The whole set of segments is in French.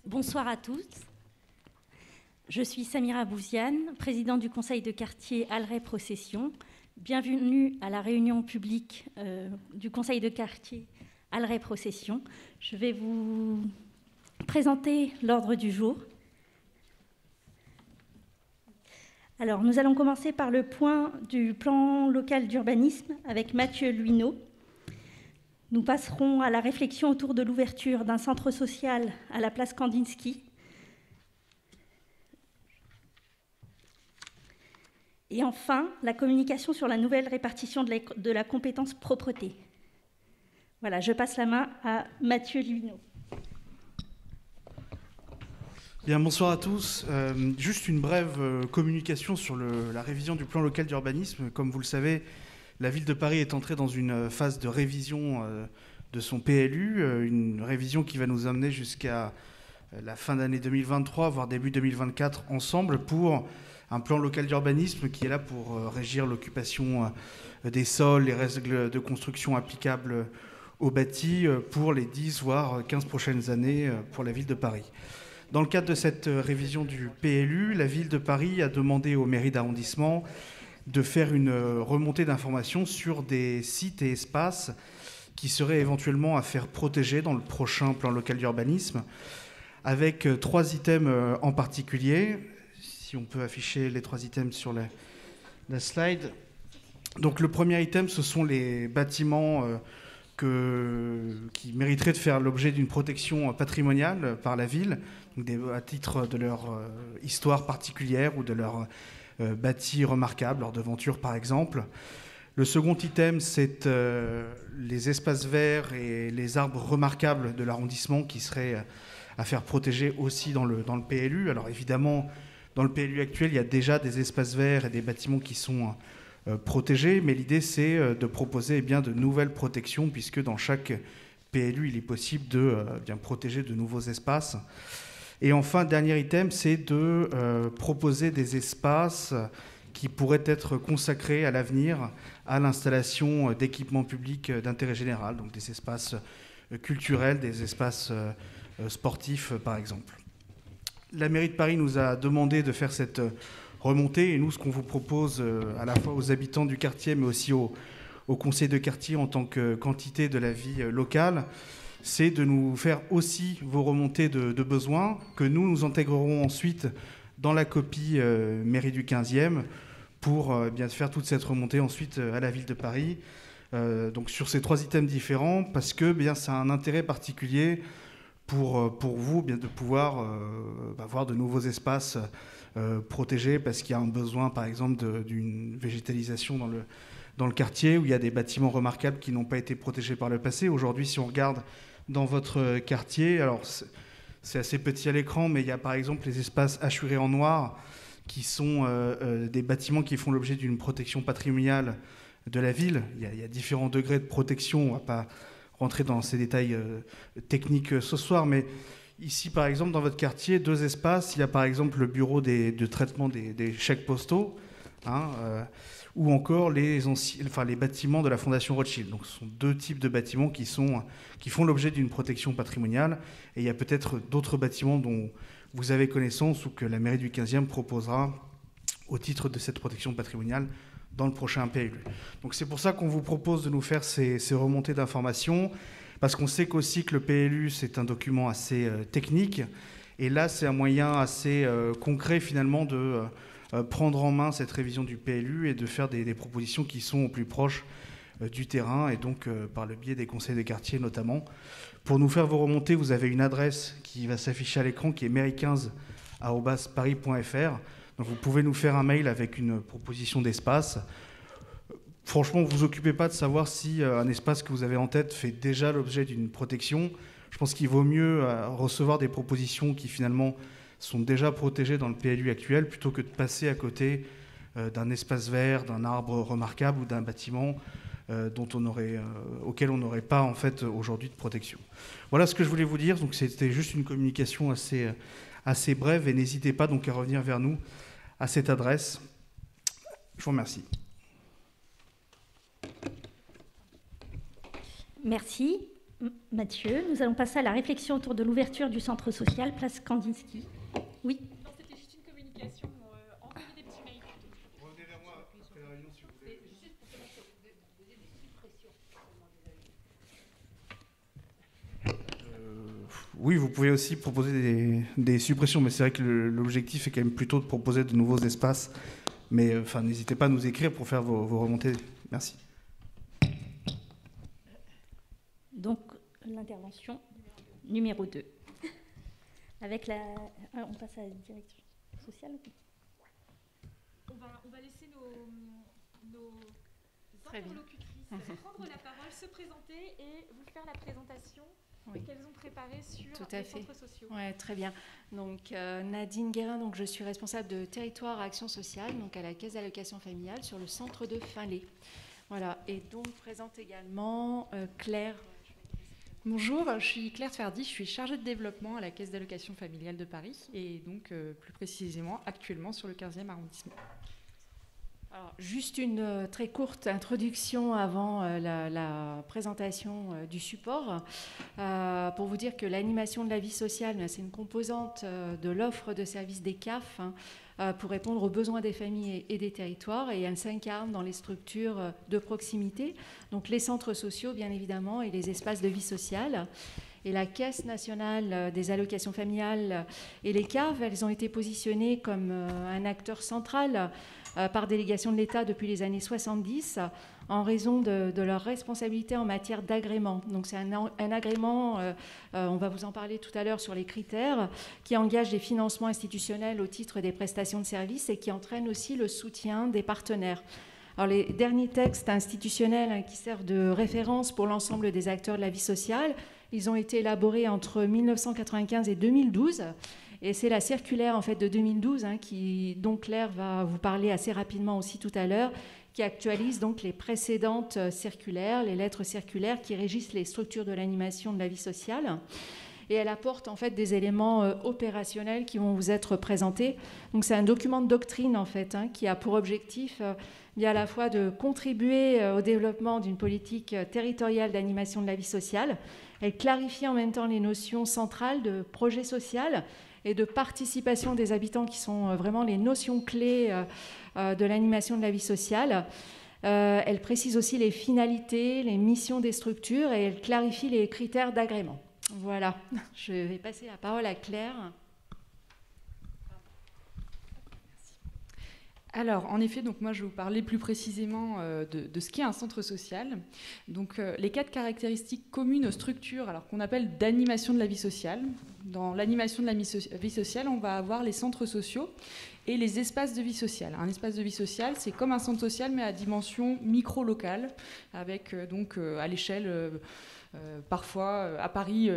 Bonsoir à tous. Je suis Samira Bouziane, présidente du conseil de quartier Alray Procession. Bienvenue à la réunion publique du conseil de quartier Alray Procession. Je vais vous présenter l'ordre du jour. Alors, nous allons commencer par le point du plan local d'urbanisme avec Mathieu Luineau. Nous passerons à la réflexion autour de l'ouverture d'un centre social à la place Kandinsky. Et enfin, la communication sur la nouvelle répartition de la compétence propreté. Voilà, je passe la main à Mathieu Luineau. Bien, bonsoir à tous. Juste une brève communication sur la révision du plan local d'urbanisme. Comme vous le savez, la ville de Paris est entrée dans une phase de révision de son PLU, une révision qui va nous amener jusqu'à la fin d'année 2023, voire début 2024, ensemble pour un plan local d'urbanisme qui est là pour régir l'occupation des sols, les règles de construction applicables au bâti pour les 10 voire 15 prochaines années pour la ville de Paris. Dans le cadre de cette révision du PLU, la ville de Paris a demandé aux mairies d'arrondissement de faire une remontée d'informations sur des sites et espaces qui seraient éventuellement à faire protéger dans le prochain plan local d'urbanisme, avec 3 items en particulier. Si on peut afficher les 3 items sur la slide. Donc le premier item, ce sont les bâtiments qui mériteraient de faire l'objet d'une protection patrimoniale par la ville, donc à titre de leur histoire particulière ou de leur bâtis remarquables, leur devanture par exemple. Le second item, c'est les espaces verts et les arbres remarquables de l'arrondissement qui seraient à faire protéger aussi dans le PLU. Alors évidemment, dans le PLU actuel, il y a déjà des espaces verts et des bâtiments qui sont protégés, mais l'idée c'est de proposer de nouvelles protections, puisque dans chaque PLU, il est possible de protéger de nouveaux espaces. Et enfin, dernier item, c'est de proposer des espaces qui pourraient être consacrés à l'avenir à l'installation d'équipements publics d'intérêt général, donc des espaces culturels, des espaces sportifs par exemple. La mairie de Paris nous a demandé de faire cette remontée, et nous, ce qu'on vous propose à la fois aux habitants du quartier, mais aussi au conseil de quartier en tant que quantité de la vie locale, c'est de nous faire aussi vos remontées de besoins, que nous intégrerons ensuite dans la copie mairie du 15e pour faire toute cette remontée ensuite à la ville de Paris. Donc sur ces 3 items différents, parce que ça a un intérêt particulier pour vous de pouvoir avoir de nouveaux espaces protégés, parce qu'il y a un besoin par exemple d'une végétalisation dans le quartier, où il y a des bâtiments remarquables qui n'ont pas été protégés par le passé. Aujourd'hui, si on regarde dans votre quartier, alors c'est assez petit à l'écran, mais il y a par exemple les espaces hachurés en noir, qui sont des bâtiments qui font l'objet d'une protection patrimoniale de la ville. Il y a différents degrés de protection, on ne va pas rentrer dans ces détails techniques ce soir, mais ici par exemple dans votre quartier, 2 espaces, il y a par exemple le bureau de traitement des chèques postaux, ou encore les bâtiments de la Fondation Rothschild. Donc ce sont 2 types de bâtiments qui font l'objet d'une protection patrimoniale, et il y a peut-être d'autres bâtiments dont vous avez connaissance ou que la mairie du 15e proposera au titre de cette protection patrimoniale dans le prochain PLU. Donc c'est pour ça qu'on vous propose de nous faire ces remontées d'informations, parce qu'on sait qu'aussi que le PLU, c'est un document assez technique, et là c'est un moyen assez concret finalement de prendre en main cette révision du PLU et de faire des propositions qui sont au plus proche du terrain, et donc par le biais des conseils de quartier notamment. Pour nous faire vos remontées, vous avez une adresse qui va s'afficher à l'écran, qui est mairie15@paris.fr. Donc vous pouvez nous faire un mail avec une proposition d'espace. Franchement, ne vous occupez pas de savoir si un espace que vous avez en tête fait déjà l'objet d'une protection. Je pense qu'il vaut mieux recevoir des propositions qui finalement sont déjà protégées dans le PLU actuel, plutôt que de passer à côté d'un espace vert, d'un arbre remarquable ou d'un bâtiment auquel on n'aurait pas en fait aujourd'hui de protection. Voilà ce que je voulais vous dire. Donc c'était juste une communication assez brève, et n'hésitez pas donc à revenir vers nous à cette adresse. Je vous remercie. Merci. Mathieu. Nous allons passer à la réflexion autour de l'ouverture du centre social, place Kandinsky. Oui. Non, c'était juste une communication. Envoyez des petits mails. Revenez vers moi après la réunion si vous voulez. Oui, vous pouvez aussi proposer des suppressions, mais c'est vrai que l'objectif est quand même plutôt de proposer de nouveaux espaces. Mais n'hésitez pas à nous écrire pour faire vos remontées. Merci. Donc, l'intervention numéro 2. Avec on passe à la direction sociale. On va laisser nos interlocutrices prendre la parole, se présenter et vous faire la présentation qu'elles ont préparée sur les centres sociaux. Oui, très bien. Donc, Nadine Guérin, donc, je suis responsable de territoire action sociale, donc à la Caisse d'allocation familiale sur le centre de Finlay. Voilà, et donc présente également Claire. Bonjour, je suis Claire Tverdy, je suis chargée de développement à la Caisse d'allocation familiale de Paris et donc plus précisément actuellement sur le 15e arrondissement. Alors, juste une très courte introduction avant la présentation du support pour vous dire que l'animation de la vie sociale, c'est une composante de l'offre de services des CAF pour répondre aux besoins des familles et des territoires, et elle s'incarne dans les structures de proximité, donc les centres sociaux bien évidemment et les espaces de vie sociale. Et la Caisse nationale des allocations familiales et les CAF, elles ont été positionnées comme un acteur central par délégation de l'État depuis les années 70 en raison de leur responsabilité en matière d'agrément. Donc c'est un agrément, on va vous en parler tout à l'heure sur les critères, qui engage des financements institutionnels au titre des prestations de services et qui entraîne aussi le soutien des partenaires. Alors, les derniers textes institutionnels qui servent de référence pour l'ensemble des acteurs de la vie sociale, ils ont été élaborés entre 1995 et 2012. Et c'est la circulaire en fait, de 2012, dont Claire va vous parler assez rapidement aussi tout à l'heure, qui actualise donc les précédentes circulaires, les lettres circulaires qui régissent les structures de l'animation de la vie sociale. Et elle apporte en fait des éléments opérationnels qui vont vous être présentés. Donc c'est un document de doctrine en fait, qui a pour objectif à la fois de contribuer au développement d'une politique territoriale d'animation de la vie sociale. Elle clarifie en même temps les notions centrales de projet social et de participation des habitants qui sont vraiment les notions clés de l'animation de la vie sociale. Elle précise aussi les finalités, les missions des structures et elle clarifie les critères d'agrément. Voilà, je vais passer la parole à Claire. Alors, en effet, donc moi, je vais vous parler plus précisément de ce qu'est un centre social. Donc, les 4 caractéristiques communes aux structures, alors qu'on appelle d'animation de la vie sociale. Dans l'animation de la vie sociale, on va avoir les centres sociaux et les espaces de vie sociale. Un espace de vie sociale, c'est comme un centre social, mais à dimension micro-locale, avec donc à l'échelle... parfois à Paris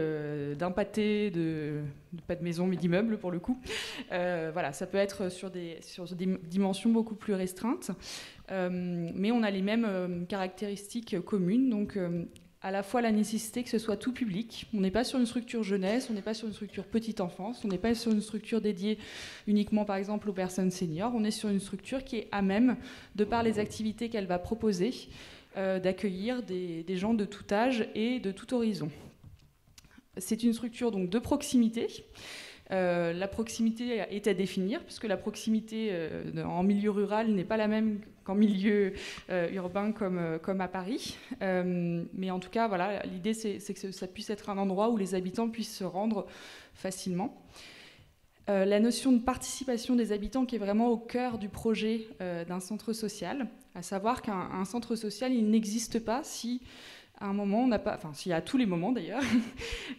d'un pâté pas de maison mais d'immeubles pour le coup. Voilà, ça peut être sur des dimensions beaucoup plus restreintes, mais on a les mêmes caractéristiques communes, donc à la fois la nécessité que ce soit tout public. On n'est pas sur une structure jeunesse, on n'est pas sur une structure petite enfance, on n'est pas sur une structure dédiée uniquement par exemple aux personnes seniors, on est sur une structure qui est à même, de par les activités qu'elle va proposer, d'accueillir des gens de tout âge et de tout horizon. C'est une structure donc de proximité. La proximité est à définir, puisque la proximité en milieu rural n'est pas la même qu'en milieu urbain comme à Paris. Mais en tout cas, voilà, l'idée c'est que ça puisse être un endroit où les habitants puissent se rendre facilement. La notion de participation des habitants qui est vraiment au cœur du projet d'un centre social, à savoir qu'un centre social, il n'existe pas si à un moment, on n'a pas, enfin si à tous les moments d'ailleurs,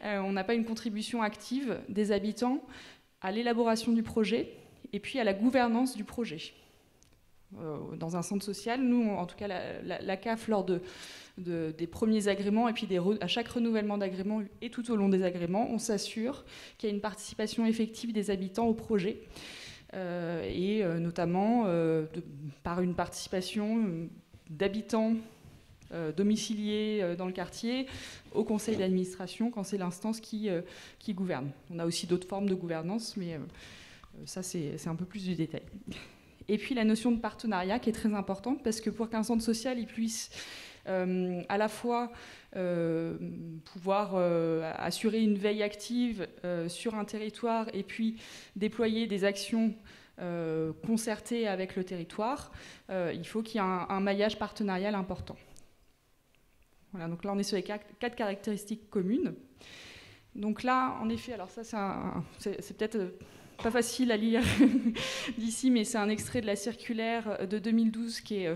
on n'a pas une contribution active des habitants à l'élaboration du projet et puis à la gouvernance du projet. Dans un centre social, nous, en tout cas la CAF, lors des premiers agréments et puis à chaque renouvellement d'agrément et tout au long des agréments, on s'assure qu'il y a une participation effective des habitants au projet et notamment par une participation d'habitants domiciliés dans le quartier au conseil d'administration quand c'est l'instance qui gouverne. On a aussi d'autres formes de gouvernance, mais ça c'est un peu plus du détail. Et puis la notion de partenariat qui est très importante parce que pour qu'un centre social il puisse à la fois pouvoir assurer une veille active sur un territoire et puis déployer des actions concertées avec le territoire, il faut qu'il y ait un maillage partenarial important. Voilà, donc là on est sur les 4 caractéristiques communes. Donc là, en effet, alors ça c'est peut-être pas facile à lire d'ici, mais c'est un extrait de la circulaire de 2012 qui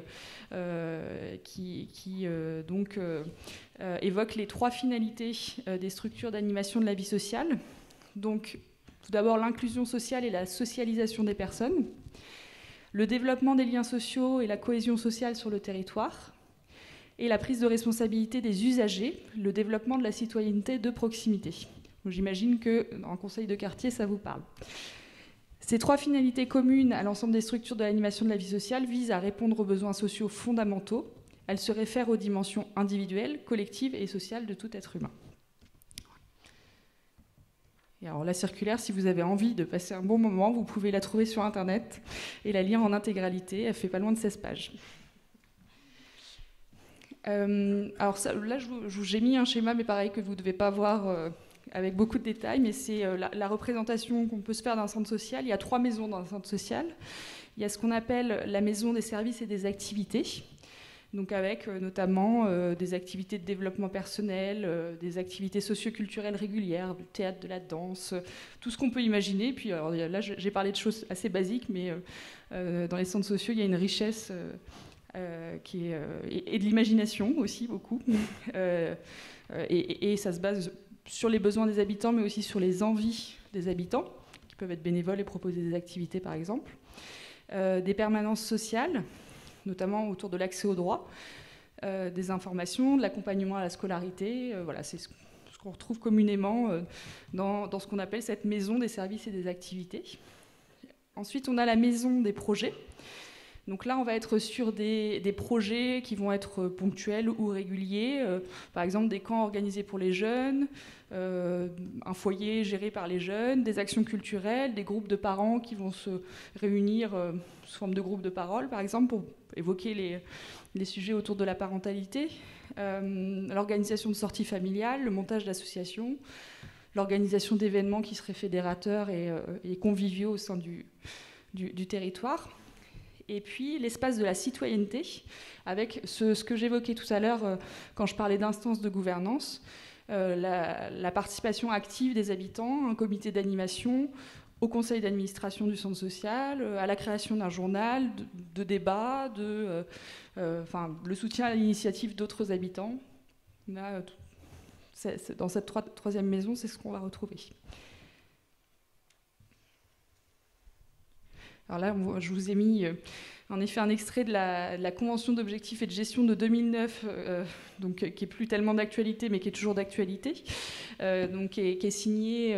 évoque les 3 finalités des structures d'animation de la vie sociale. Donc, tout d'abord, l'inclusion sociale et la socialisation des personnes, le développement des liens sociaux et la cohésion sociale sur le territoire, et la prise de responsabilité des usagers, le développement de la citoyenneté de proximité. J'imagine que dans un conseil de quartier, ça vous parle. Ces 3 finalités communes à l'ensemble des structures de l'animation de la vie sociale visent à répondre aux besoins sociaux fondamentaux. Elles se réfèrent aux dimensions individuelles, collectives et sociales de tout être humain. Et alors la circulaire, si vous avez envie de passer un bon moment, vous pouvez la trouver sur Internet et la lire en intégralité. Elle fait pas loin de 16 pages. Alors ça, là, j'ai mis un schéma, mais pareil, que vous ne devez pas voir avec beaucoup de détails, mais c'est la représentation qu'on peut se faire d'un centre social. Il y a 3 maisons dans un centre social. Il y a ce qu'on appelle la maison des services et des activités, donc avec notamment des activités de développement personnel, des activités socio-culturelles régulières, du théâtre, de la danse, tout ce qu'on peut imaginer. Puis alors, là, j'ai parlé de choses assez basiques, mais dans les centres sociaux, il y a une richesse et de l'imagination aussi beaucoup. Et ça se base sur les besoins des habitants, mais aussi sur les envies des habitants, qui peuvent être bénévoles et proposer des activités, par exemple. Des permanences sociales, notamment autour de l'accès aux droits, des informations, de l'accompagnement à la scolarité. Voilà, c'est ce qu'on retrouve communément dans ce qu'on appelle cette maison des services et des activités. Ensuite, on a la maison des projets. Donc là, on va être sur des projets qui vont être ponctuels ou réguliers, par exemple des camps organisés pour les jeunes, un foyer géré par les jeunes, des actions culturelles, des groupes de parents qui vont se réunir sous forme de groupes de parole, par exemple, pour évoquer les sujets autour de la parentalité, l'organisation de sorties familiales, le montage d'associations, l'organisation d'événements qui seraient fédérateurs et conviviaux au sein du territoire. Et puis l'espace de la citoyenneté, avec ce que j'évoquais tout à l'heure quand je parlais d'instances de gouvernance, la participation active des habitants, un comité d'animation, au conseil d'administration du centre social, à la création d'un journal, de débats, le soutien à l'initiative d'autres habitants. Là, dans cette troisième maison, c'est ce qu'on va retrouver. Alors là, je vous ai mis en effet un extrait de la Convention d'objectifs et de gestion de 2009, donc, qui n'est plus tellement d'actualité, mais qui est toujours d'actualité, donc, qui est signée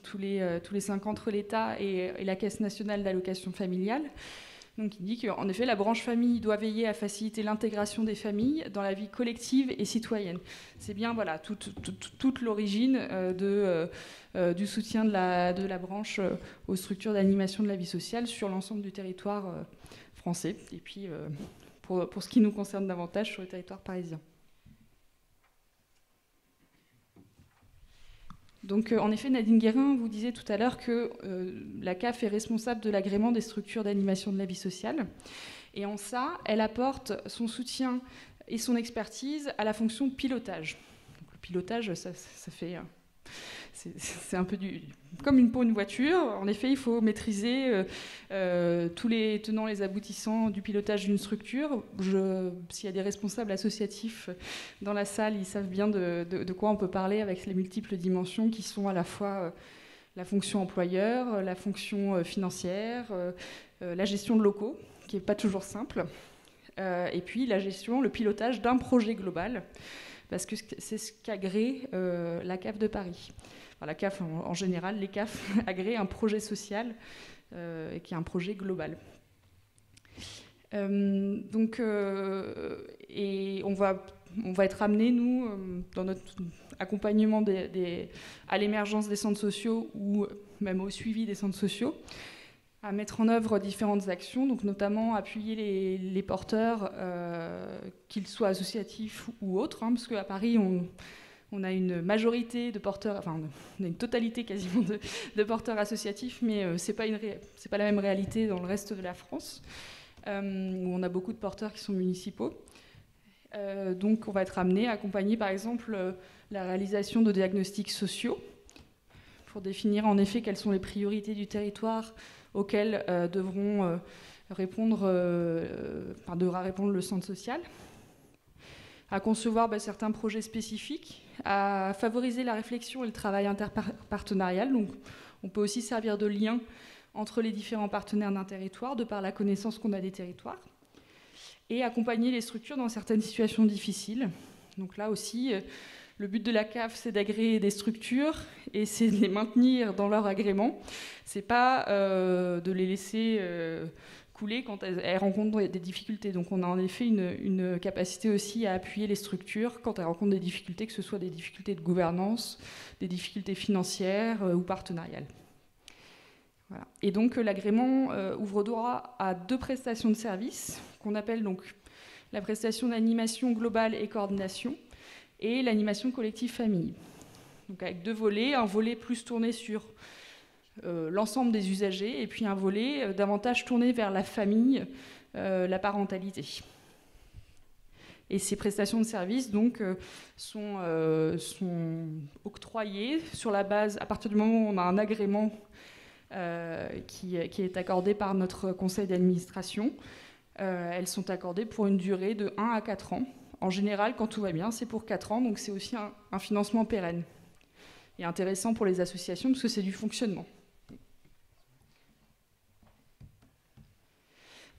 tous les 5 ans entre l'État et la Caisse nationale d'allocation familiale. Donc, il dit qu'en effet, la branche famille doit veiller à faciliter l'intégration des familles dans la vie collective et citoyenne. C'est bien voilà, toute l'origine du soutien de la branche aux structures d'animation de la vie sociale sur l'ensemble du territoire français, et puis pour ce qui nous concerne davantage sur le territoire parisien. Donc, en effet, Nadine Guérin vous disait tout à l'heure que la CAF est responsable de l'agrément des structures d'animation de la vie sociale. Et en ça, elle apporte son soutien et son expertise à la fonction de pilotage. Donc, le pilotage, ça fait... C'est un peu comme pour une voiture. En effet, il faut maîtriser tous les tenants, les aboutissants du pilotage d'une structure. S'il y a des responsables associatifs dans la salle, ils savent bien de quoi on peut parler avec les multiples dimensions qui sont à la fois la fonction employeur, la fonction financière, la gestion de locaux, qui n'est pas toujours simple, et puis la gestion, le pilotage d'un projet global, parce que c'est ce qu'agrée la CAF de Paris. Enfin, la CAF, en général, les CAF agréent un projet social qui est un projet global. Et on va être amené, nous, dans notre accompagnement à l'émergence des centres sociaux ou même au suivi des centres sociaux, à mettre en œuvre différentes actions, donc notamment appuyer les porteurs, qu'ils soient associatifs ou autres, hein, parce qu'à Paris, on a une majorité de porteurs, enfin on a une totalité quasiment de porteurs associatifs, mais c'est pas la même réalité dans le reste de la France, où on a beaucoup de porteurs qui sont municipaux. Donc on va être amené à accompagner par exemple la réalisation de diagnostics sociaux pour définir en effet quelles sont les priorités du territoire auxquelles devra répondre le centre social, à concevoir certains projets spécifiques, à favoriser la réflexion et le travail interpartenarial. Donc on peut aussi servir de lien entre les différents partenaires d'un territoire de par la connaissance qu'on a des territoires, et accompagner les structures dans certaines situations difficiles. Donc là aussi, le but de la CAF, c'est d'agréer des structures et c'est de les maintenir dans leur agrément. C'est pas de les laisser couler quand elles rencontrent des difficultés. Donc on a en effet une capacité aussi à appuyer les structures quand elles rencontrent des difficultés, que ce soit des difficultés de gouvernance, des difficultés financières ou partenariales. Voilà. Et donc l'agrément ouvre droit à 2 prestations de services qu'on appelle donc la prestation d'animation globale et coordination et l'animation collective famille. Donc avec 2 volets, un volet plus tourné sur l'ensemble des usagers et puis un volet davantage tourné vers la famille, la parentalité. Et ces prestations de services donc, sont octroyées sur la base, à partir du moment où on a un agrément qui est accordé par notre conseil d'administration. Elles sont accordées pour une durée de 1 à 4 ans. En général, quand tout va bien, c'est pour 4 ans, donc c'est aussi un financement pérenne. Et intéressant pour les associations, parce que c'est du fonctionnement.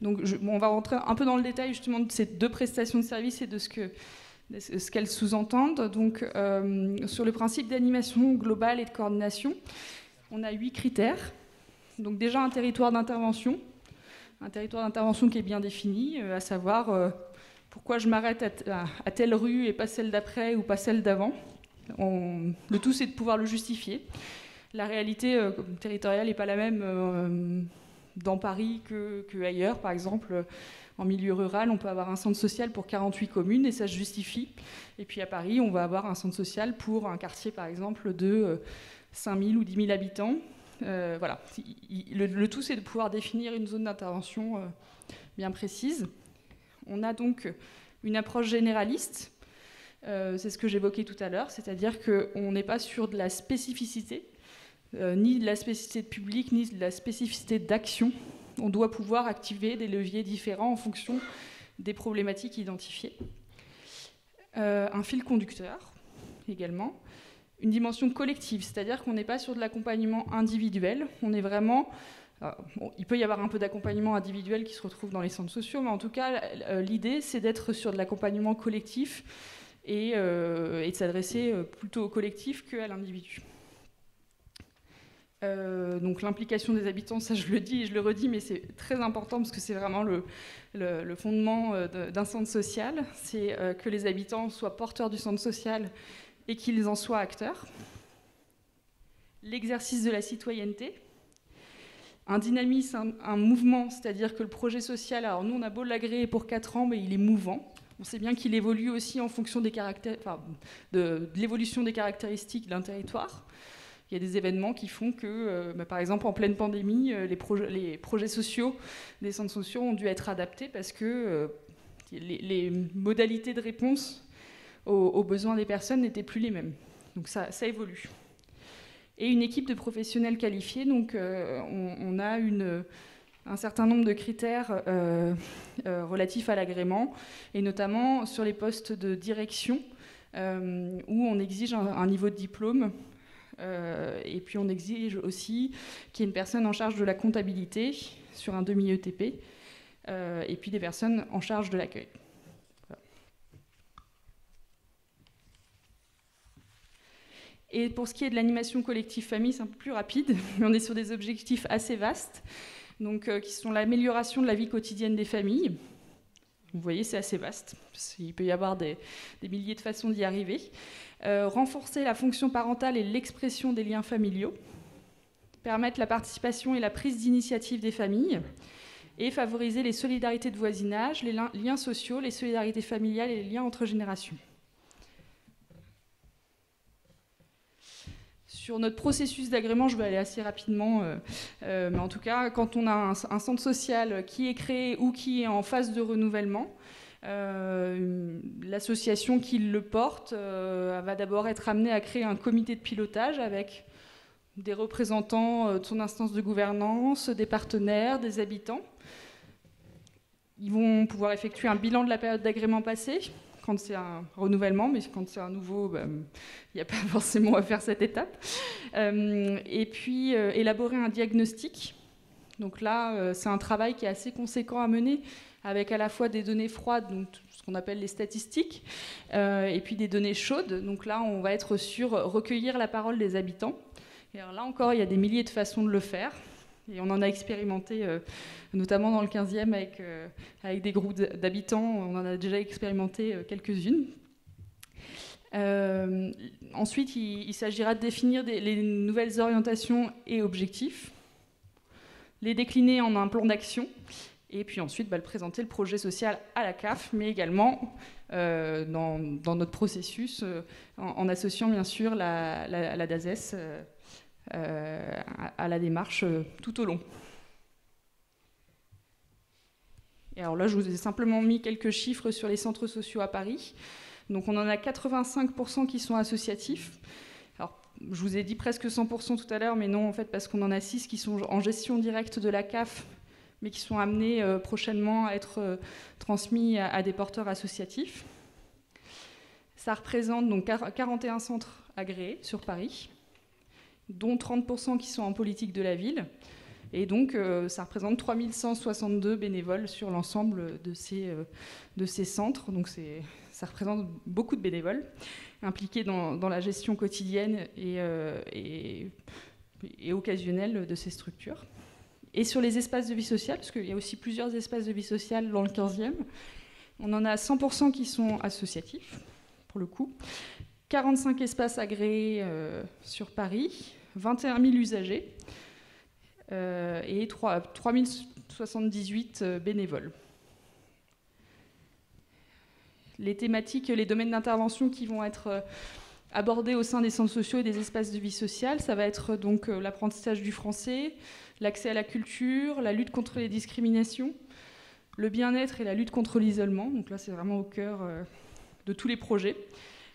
Donc, on va rentrer un peu dans le détail justement de ces 2 prestations de services et de ce qu'elles sous-entendent. Donc, sur le principe d'animation globale et de coordination, on a 8 critères. Donc déjà un territoire d'intervention qui est bien défini, à savoir pourquoi je m'arrête à telle rue et pas celle d'après ou pas celle d'avant. Le tout, c'est de pouvoir le justifier. La réalité territoriale n'est pas la même dans Paris qu'ailleurs. Par exemple, en milieu rural, on peut avoir un centre social pour 48 communes et ça se justifie. Et puis à Paris, on va avoir un centre social pour un quartier, par exemple, de 5000 ou 10 000 habitants. Voilà. Le tout, c'est de pouvoir définir une zone d'intervention bien précise. On a donc une approche généraliste. C'est ce que j'évoquais tout à l'heure, c'est-à-dire qu'on n'est pas sur de la spécificité, ni de la spécificité de public, ni de la spécificité d'action. On doit pouvoir activer des leviers différents en fonction des problématiques identifiées. Un fil conducteur, également. Une dimension collective, c'est-à-dire qu'on n'est pas sur de l'accompagnement individuel, on est vraiment... il peut y avoir un peu d'accompagnement individuel qui se retrouve dans les centres sociaux, mais en tout cas, l'idée, c'est d'être sur de l'accompagnement collectif et de s'adresser plutôt au collectif qu'à l'individu. Donc l'implication des habitants, ça je le dis et je le redis, mais c'est très important parce que c'est vraiment le fondement d'un centre social, c'est que les habitants soient porteurs du centre social et qu'ils en soient acteurs. L'exercice de la citoyenneté, un dynamisme, un mouvement, c'est-à-dire que le projet social, alors nous on a beau l'agréer pour 4 ans, mais il est mouvant. On sait bien qu'il évolue aussi en fonction des de l'évolution des caractéristiques d'un territoire. Il y a des événements qui font que, par exemple, en pleine pandémie, les projets sociaux des centres sociaux ont dû être adaptés parce que les modalités de réponse aux besoins des personnes n'étaient plus les mêmes. Donc ça évolue. Et une équipe de professionnels qualifiés, donc on a un certain nombre de critères relatifs à l'agrément, et notamment sur les postes de direction, où on exige un niveau de diplôme, et puis on exige aussi qu'il y ait une personne en charge de la comptabilité sur un demi-ETP, et puis des personnes en charge de l'accueil. Et pour ce qui est de l'animation collective famille, c'est un peu plus rapide, mais on est sur des objectifs assez vastes, donc, qui sont l'amélioration de la vie quotidienne des familles. Vous voyez, c'est assez vaste. Il peut y avoir des milliers de façons d'y arriver. Renforcer la fonction parentale et l'expression des liens familiaux. permettre la participation et la prise d'initiative des familles, et favoriser les solidarités de voisinage, les liens sociaux, les solidarités familiales et les liens entre générations. Sur notre processus d'agrément, je vais aller assez rapidement, mais en tout cas, quand on a un centre social qui est créé ou qui est en phase de renouvellement, l'association qui le porte va d'abord être amenée à créer un comité de pilotage avec des représentants de son instance de gouvernance, des partenaires, des habitants. Ils vont pouvoir effectuer un bilan de la période d'agrément passée, quand c'est un renouvellement, mais quand c'est un nouveau, il n'y a pas forcément à faire cette étape. Et puis, élaborer un diagnostic. Donc là, c'est un travail qui est assez conséquent à mener, avec à la fois des données froides, donc ce qu'on appelle les statistiques, et puis des données chaudes. Donc là, on va être sur recueillir la parole des habitants. Et alors là encore, il y a des milliers de façons de le faire. Et on en a expérimenté, notamment dans le 15e, avec des groupes d'habitants. On en a déjà expérimenté quelques-unes. Ensuite, il s'agira de définir les nouvelles orientations et objectifs, les décliner en un plan d'action, et puis ensuite présenter le projet social à la CAF, mais également dans notre processus, en associant bien sûr la DAZES à la démarche tout au long. Et alors là, je vous ai simplement mis quelques chiffres sur les centres sociaux à Paris. Donc on en a 85% qui sont associatifs. Alors, je vous ai dit presque 100% tout à l'heure, mais non, en fait, parce qu'on en a 6 qui sont en gestion directe de la CAF, mais qui sont amenés prochainement à être transmis à des porteurs associatifs. Ça représente donc 41 centres agréés sur Paris, dont 30% qui sont en politique de la ville. Et donc, ça représente 3162 bénévoles sur l'ensemble de ces centres. Donc, ça représente beaucoup de bénévoles impliqués dans la gestion quotidienne et occasionnelle de ces structures. Et sur les espaces de vie sociale, parce qu'il y a aussi plusieurs espaces de vie sociale dans le 15e, on en a 100% qui sont associatifs, pour le coup. 45 espaces agréés sur Paris, 21 000 usagers et 3078 bénévoles. Les thématiques, les domaines d'intervention qui vont être abordés au sein des centres sociaux et des espaces de vie sociale, ça va être donc l'apprentissage du français, l'accès à la culture, la lutte contre les discriminations, le bien-être et la lutte contre l'isolement. Donc là, c'est vraiment au cœur de tous les projets.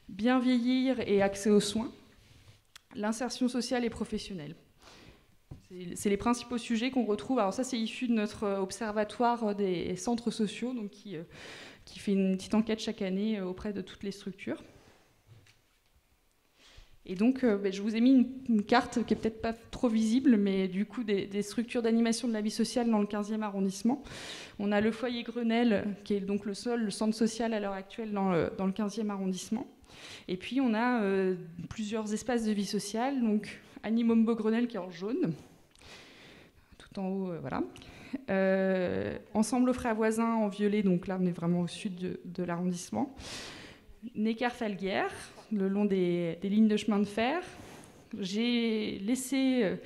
Bien vieillir et accès aux soins, l'insertion sociale et professionnelle. C'est les principaux sujets qu'on retrouve. Alors ça, c'est issu de notre observatoire des centres sociaux, donc qui fait une petite enquête chaque année auprès de toutes les structures. Et donc, je vous ai mis une carte qui n'est peut-être pas trop visible, mais du coup, des structures d'animation de la vie sociale dans le 15e arrondissement. On a le foyer Grenelle, qui est donc le centre social à l'heure actuelle dans le 15e arrondissement. Et puis, on a plusieurs espaces de vie sociale, donc Animombo Grenelle qui est en jaune, tout en haut, voilà. Ensemble aux frères voisins en violet, donc là, on est vraiment au sud de l'arrondissement. Neckar-Falguière, le long des lignes de chemin de fer. J'ai laissé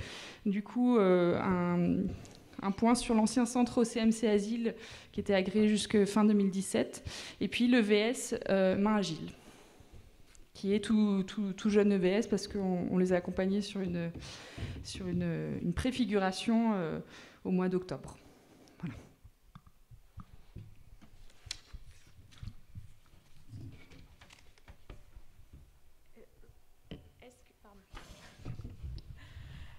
du coup un point sur l'ancien centre au CMC Asile qui était agréé jusqu'à fin 2017, et puis le VS Main Agile, qui est tout jeune EVS parce qu'on les a accompagnés sur une préfiguration au mois d'octobre. Voilà.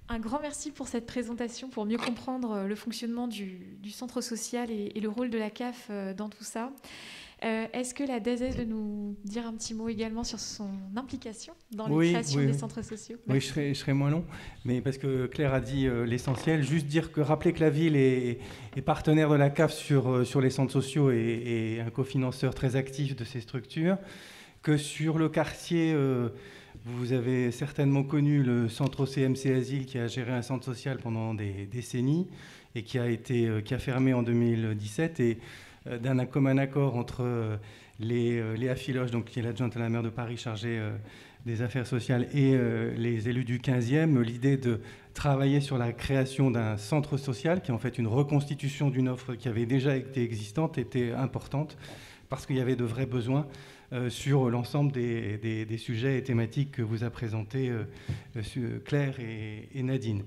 Un grand merci pour cette présentation, pour mieux comprendre le fonctionnement du centre social et le rôle de la CAF dans tout ça. Est-ce que la DAZES veut nous dire un petit mot également sur son implication dans la création des centres sociaux? Oui, je serai moins long, mais parce que Claire a dit l'essentiel. Juste rappeler que la ville est partenaire de la CAF sur les centres sociaux et un cofinanceur très actif de ces structures, que sur le quartier... vous avez certainement connu le centre CMC Asile qui a géré un centre social pendant des décennies et qui a fermé en 2017, et d'un commun accord entre Léa Filoche, donc, qui est l'adjointe à la maire de Paris chargée des affaires sociales et les élus du 15e, l'idée de travailler sur la création d'un centre social, qui est en fait une reconstitution d'une offre qui avait déjà été existante, était importante, parce qu'il y avait de vrais besoins sur l'ensemble des sujets et thématiques que vous a présentés Claire et Nadine.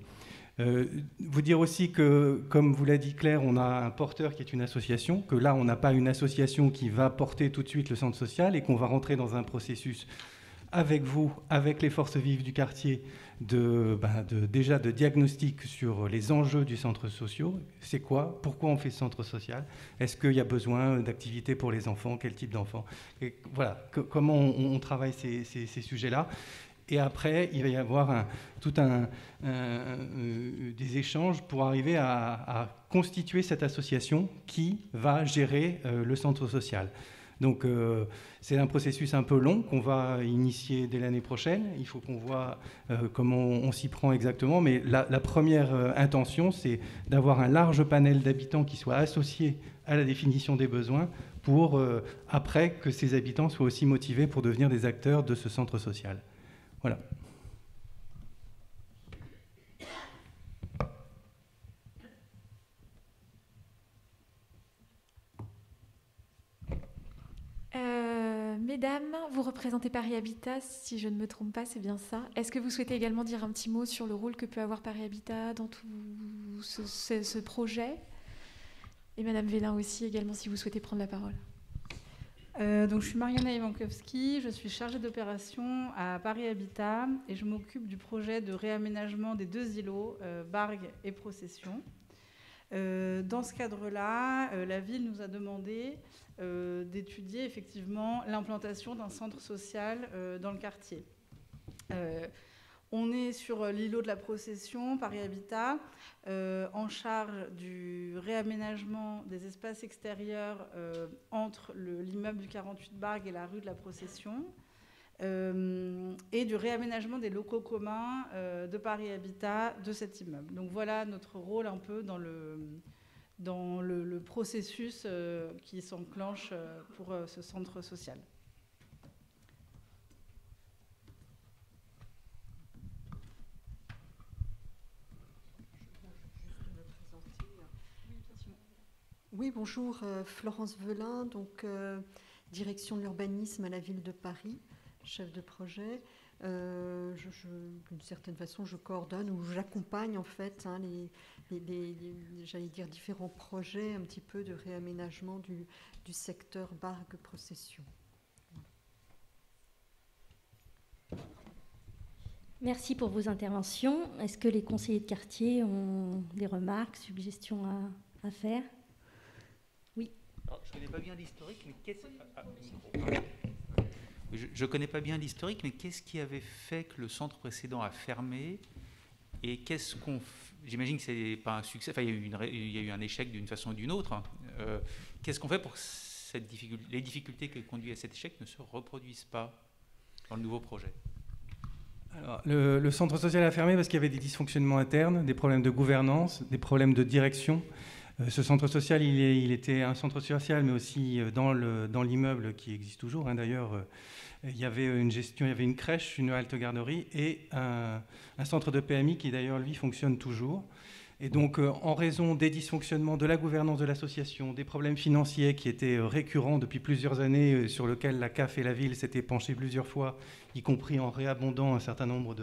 Vous dire aussi que, comme vous l'a dit Claire, on a un porteur qui est une association, que là, on n'a pas une association qui va porter tout de suite le centre social et qu'on va rentrer dans un processus avec vous, avec les forces vives du quartier, déjà de diagnostic sur les enjeux du centre social. C'est quoi? Pourquoi on fait ce centre social? Est-ce qu'il y a besoin d'activités pour les enfants? Quel type d'enfants? Voilà, comment on travaille ces sujets-là. Et après, il va y avoir des échanges pour arriver à constituer cette association qui va gérer le centre social. Donc, c'est un processus un peu long qu'on va initier dès l'année prochaine. Il faut qu'on voit comment on s'y prend exactement. Mais la première intention, c'est d'avoir un large panel d'habitants qui soient associés à la définition des besoins pour, après, que ces habitants soient aussi motivés pour devenir des acteurs de ce centre social. Voilà. Mesdames, vous représentez Paris Habitat, si je ne me trompe pas, c'est bien ça. Est-ce que vous souhaitez également dire un petit mot sur le rôle que peut avoir Paris Habitat dans tout ce projet? Et Madame Vélin aussi, également, si vous souhaitez prendre la parole. Donc, je suis Mariana Ivankowski, je suis chargée d'opération à Paris Habitat et je m'occupe du projet de réaménagement des 2 îlots, Bargues et Procession. Dans ce cadre-là, la ville nous a demandé d'étudier effectivement l'implantation d'un centre social dans le quartier. On est sur l'îlot de la Procession, Paris Habitat, en charge du réaménagement des espaces extérieurs entre l'immeuble du 48 Bargues et la rue de la Procession, et du réaménagement des locaux communs de Paris Habitat de cet immeuble. Donc voilà notre rôle un peu dans le processus qui s'enclenche pour ce centre social. Oui, bonjour, Florence Velin, donc direction de l'urbanisme à la ville de Paris, chef de projet. D'une certaine façon, je coordonne ou j'accompagne en fait j'allais dire différents projets un petit peu de réaménagement du secteur Bargues-Procession. Merci pour vos interventions. Est-ce que les conseillers de quartier ont des remarques, suggestions à faire? Oui. Alors, je ne connais pas bien l'historique, mais je connais pas bien l'historique, mais qu'est-ce qui avait fait que le centre précédent a fermé? Et qu'est-ce qu'on... J'imagine que c'est pas un succès. Enfin, il y a eu un échec d'une façon ou d'une autre. Qu'est-ce qu'on fait pour que les difficultés qui conduisent à cet échec ne se reproduisent pas dans le nouveau projet? Alors, le centre social a fermé parce qu'il y avait des dysfonctionnements internes, des problèmes de gouvernance, des problèmes de direction. Ce centre social, il était un centre social, mais aussi dans l'immeuble qui existe toujours. D'ailleurs, il y avait une gestion, il y avait une crèche, une halte garderie et un centre de PMI qui, d'ailleurs, lui, fonctionne toujours. Et donc, en raison des dysfonctionnements de la gouvernance de l'association, des problèmes financiers qui étaient récurrents depuis plusieurs années, sur lesquels la CAF et la ville s'étaient penchées plusieurs fois, y compris en réabondant un certain nombre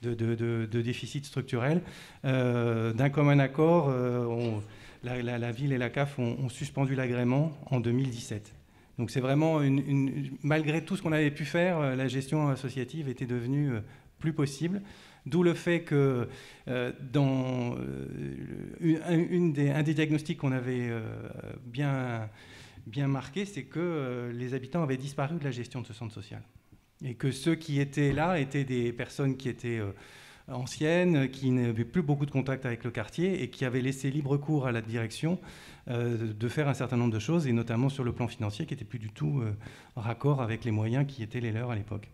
de déficits structurels, d'un commun accord, la ville et la CAF ont suspendu l'agrément en 2017. Donc c'est vraiment, malgré tout ce qu'on avait pu faire, la gestion associative était devenue plus possible. D'où le fait que un des diagnostics qu'on avait bien marqué, c'est que les habitants avaient disparu de la gestion de ce centre social. Et que ceux qui étaient là étaient des personnes qui étaient anciennes, qui n'avaient plus beaucoup de contact avec le quartier et qui avaient laissé libre cours à la direction de faire un certain nombre de choses, et notamment sur le plan financier, qui n'était plus du tout raccord avec les moyens qui étaient les leurs à l'époque.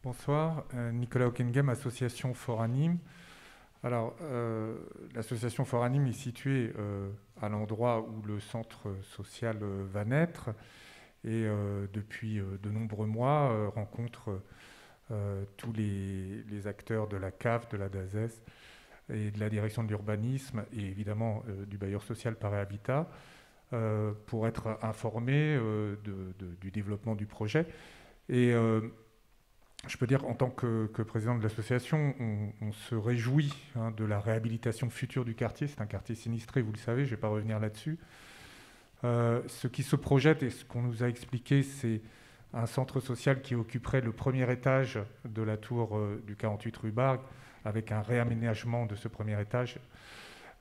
Bonsoir, Nicolas Hockenheim, association Foranime. Alors, l'association Foranime est située à l'endroit où le centre social va naître et depuis de nombreux mois rencontre tous les acteurs de la CAF, de la DAZES et de la direction de l'urbanisme et évidemment du bailleur social Paris Habitat pour être informés du développement du projet. Et je peux dire, en tant que président de l'association, on se réjouit de la réhabilitation future du quartier. C'est un quartier sinistré, vous le savez, je ne vais pas revenir là-dessus. Ce qui se projette et ce qu'on nous a expliqué, c'est un centre social qui occuperait le premier étage de la tour du 48 rue Bargue, avec un réaménagement de ce premier étage.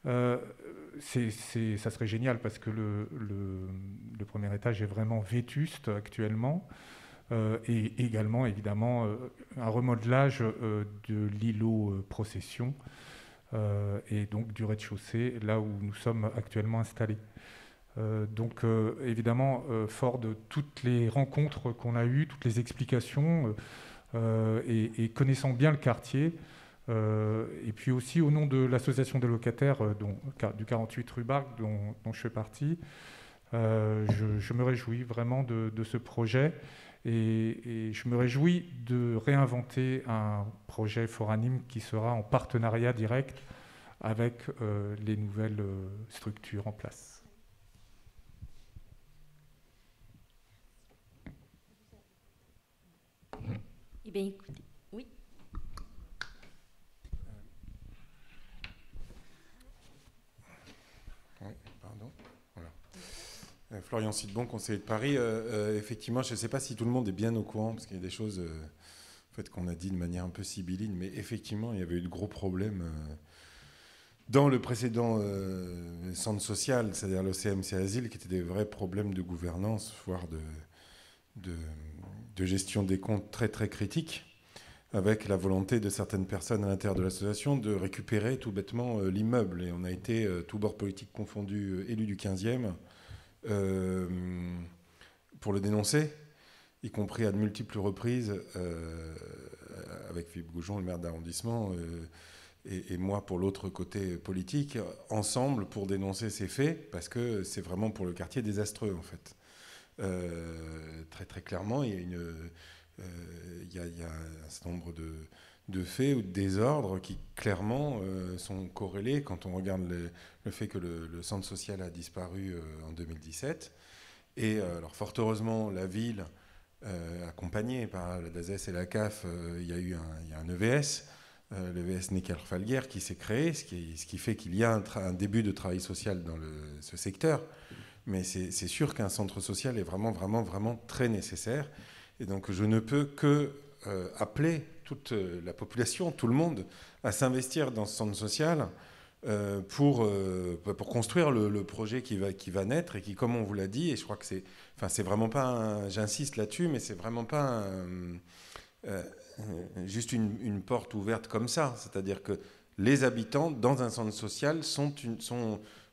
Ça serait génial parce que le premier étage est vraiment vétuste actuellement. Et également, évidemment, un remodelage de l'îlot Procession et donc du rez-de-chaussée, là où nous sommes actuellement installés. Donc, évidemment, fort de toutes les rencontres qu'on a eues, toutes les explications, et connaissant bien le quartier, et puis aussi au nom de l'association des locataires du 48 rue Bargue, dont je fais partie, je me réjouis vraiment de ce projet. Et je me réjouis de réinventer un projet Foranime qui sera en partenariat direct avec les nouvelles structures en place. Eh bien, écoutez, oui. Oui, pardon. Voilà. Florian Sidbon, conseiller de Paris. Effectivement, je ne sais pas si tout le monde est bien au courant, parce qu'il y a des choses en fait, qu'on a dit de manière un peu sibylline, mais effectivement, il y avait eu de gros problèmes dans le précédent centre social, c'est-à-dire le CMC Asile, qui étaient des vrais problèmes de gouvernance, voire de gestion des comptes très très critiques, avec la volonté de certaines personnes à l'intérieur de l'association de récupérer tout bêtement l'immeuble. Et on a été, tous bords politiques confondus, élus du 15e, pour le dénoncer, y compris à de multiples reprises, avec Philippe Goujon, le maire d'arrondissement, et moi pour l'autre côté politique, ensemble pour dénoncer ces faits, parce que c'est vraiment pour le quartier désastreux en fait. Très très clairement, il y a un certain nombre de faits ou de désordres qui clairement sont corrélés quand on regarde le fait que le centre social a disparu en 2017. Et alors fort heureusement, la ville, accompagnée par la DAZES et la CAF, il y a un EVS, l'EVS Necker-Falguer, qui s'est créé, ce qui fait qu'il y a un début de travail social dans ce secteur. Mais c'est sûr qu'un centre social est vraiment, vraiment, vraiment très nécessaire. Et donc je ne peux que appeler toute la population, tout le monde, à s'investir dans ce centre social pour construire le projet qui va naître et qui, comme on vous l'a dit, et je crois que c'est vraiment pas, j'insiste là-dessus, mais c'est vraiment pas juste une porte ouverte comme ça. C'est-à-dire que les habitants dans un centre social sont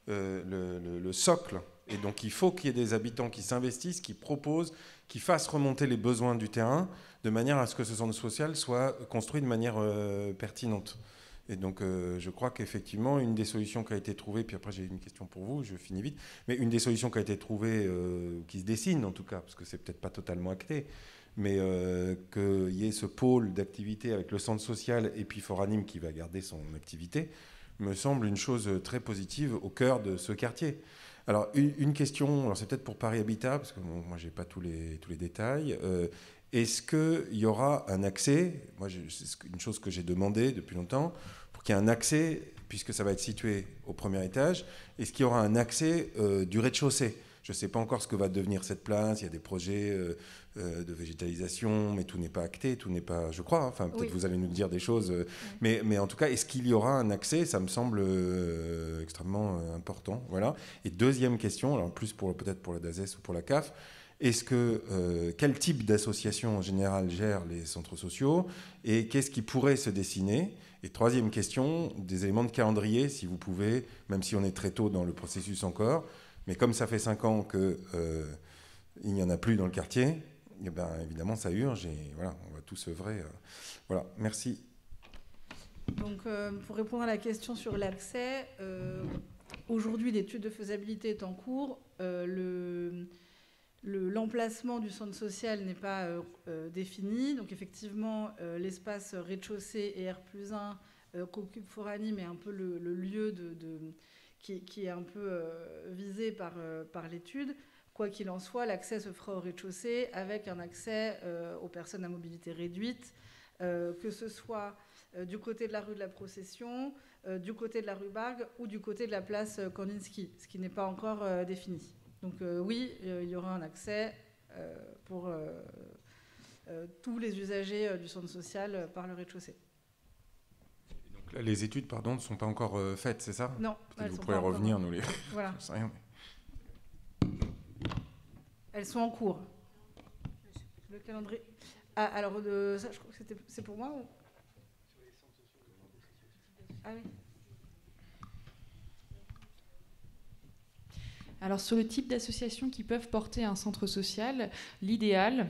le socle. Et donc il faut qu'il y ait des habitants qui s'investissent, qui proposent, qui fassent remonter les besoins du terrain de manière à ce que ce centre social soit construit de manière pertinente. Et donc je crois qu'effectivement, une des solutions qui a été trouvée, puis après j'ai une question pour vous, je finis vite, mais une des solutions qui a été trouvée, qui se dessine en tout cas, parce que c'est peut-être pas totalement acté, mais qu'il y ait ce pôle d'activité avec le centre social et puis Foranime qui va garder son activité, me semble une chose très positive au cœur de ce quartier. Alors, une question, alors c'est peut-être pour Paris Habitat, parce que bon, moi, je n'ai pas tous les détails. Est-ce qu'il y aura un accès, moi, c'est une chose que j'ai demandé depuis longtemps, pour qu'il y ait un accès, puisque ça va être situé au premier étage, est-ce qu'il y aura un accès du rez-de-chaussée ? Je ne sais pas encore ce que va devenir cette place, il y a des projets de végétalisation, mais tout n'est pas acté, tout n'est pas, je crois, enfin peut-être vous allez nous dire des choses, mais en tout cas, est-ce qu'il y aura un accès ? Ça me semble extrêmement important. Voilà. Et deuxième question, alors plus peut-être pour la DAZES ou pour la CAF, est-ce que quel type d'association en général gère les centres sociaux et qu'est-ce qui pourrait se dessiner ? Et troisième question, des éléments de calendrier, si vous pouvez, même si on est très tôt dans le processus encore, mais comme ça fait 5 ans qu'il n'y en a plus dans le quartier, eh ben, évidemment ça urge et voilà, on va tous œuvrer. Voilà, merci. Donc, pour répondre à la question sur l'accès, aujourd'hui, l'étude de faisabilité est en cours. L'emplacement du centre social n'est pas défini. Donc, effectivement, l'espace rez-de-chaussée et R+1 qu'occupe Foranime est un peu le lieu qui est un peu visé par l'étude. Quoi qu'il en soit, l'accès se fera au rez-de-chaussée avec un accès aux personnes à mobilité réduite, que ce soit du côté de la rue de la Procession, du côté de la rue Bargue ou du côté de la place Kandinsky, ce qui n'est pas encore défini. Donc oui, il y aura un accès pour tous les usagers du centre social par le rez-de-chaussée. Donc là, les études, pardon, ne sont pas encore faites, c'est ça? Non. Peut-être vous pourrez revenir, nous les... Voilà. Je sais rien, mais... Elles sont en cours. Le calendrier... Ah, alors, ça, je crois que c'est pour moi ou... Ah oui. Alors sur le type d'associations qui peuvent porter un centre social, l'idéal,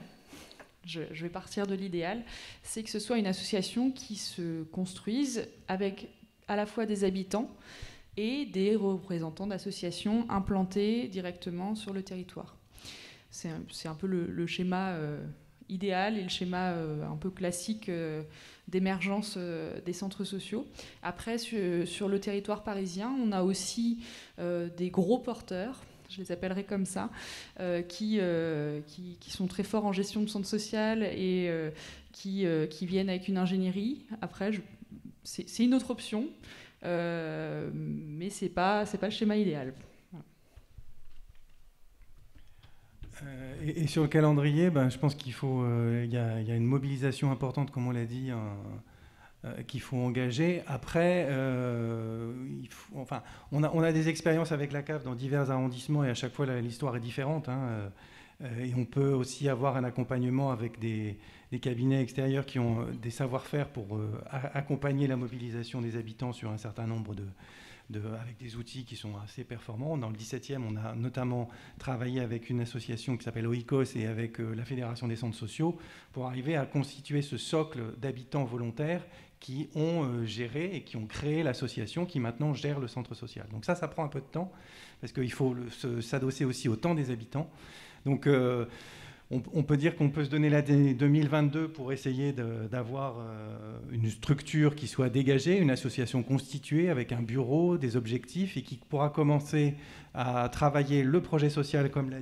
je vais partir de l'idéal, c'est que ce soit une association qui se construise avec à la fois des habitants et des représentants d'associations implantés directement sur le territoire. C'est un peu le schéma idéal et le schéma un peu classique d'émergence des centres sociaux. Après, sur le territoire parisien, on a aussi des gros porteurs, je les appellerai comme ça, qui sont très forts en gestion de centre social et qui viennent avec une ingénierie. Après, c'est une autre option, mais c'est pas le schéma idéal. Et sur le calendrier, je pense qu'il faut, y a une mobilisation importante, comme on l'a dit, qu'il faut engager. Après, on a des expériences avec la CAF dans divers arrondissements et à chaque fois l'histoire est différente. Et on peut aussi avoir un accompagnement avec des cabinets extérieurs qui ont des savoir-faire pour accompagner la mobilisation des habitants sur un certain nombre avec des outils qui sont assez performants. Dans le 17e, on a notamment travaillé avec une association qui s'appelle OICOS et avec la Fédération des centres sociaux pour arriver à constituer ce socle d'habitants volontaires qui ont géré et qui ont créé l'association qui maintenant gère le centre social. Donc ça prend un peu de temps parce qu'il faut s'adosser aussi au temps des habitants. Donc on peut dire qu'on peut se donner l'année 2022 pour essayer d'avoir une structure qui soit dégagée, une association constituée avec un bureau, des objectifs et qui pourra commencer à travailler le projet social, comme l'a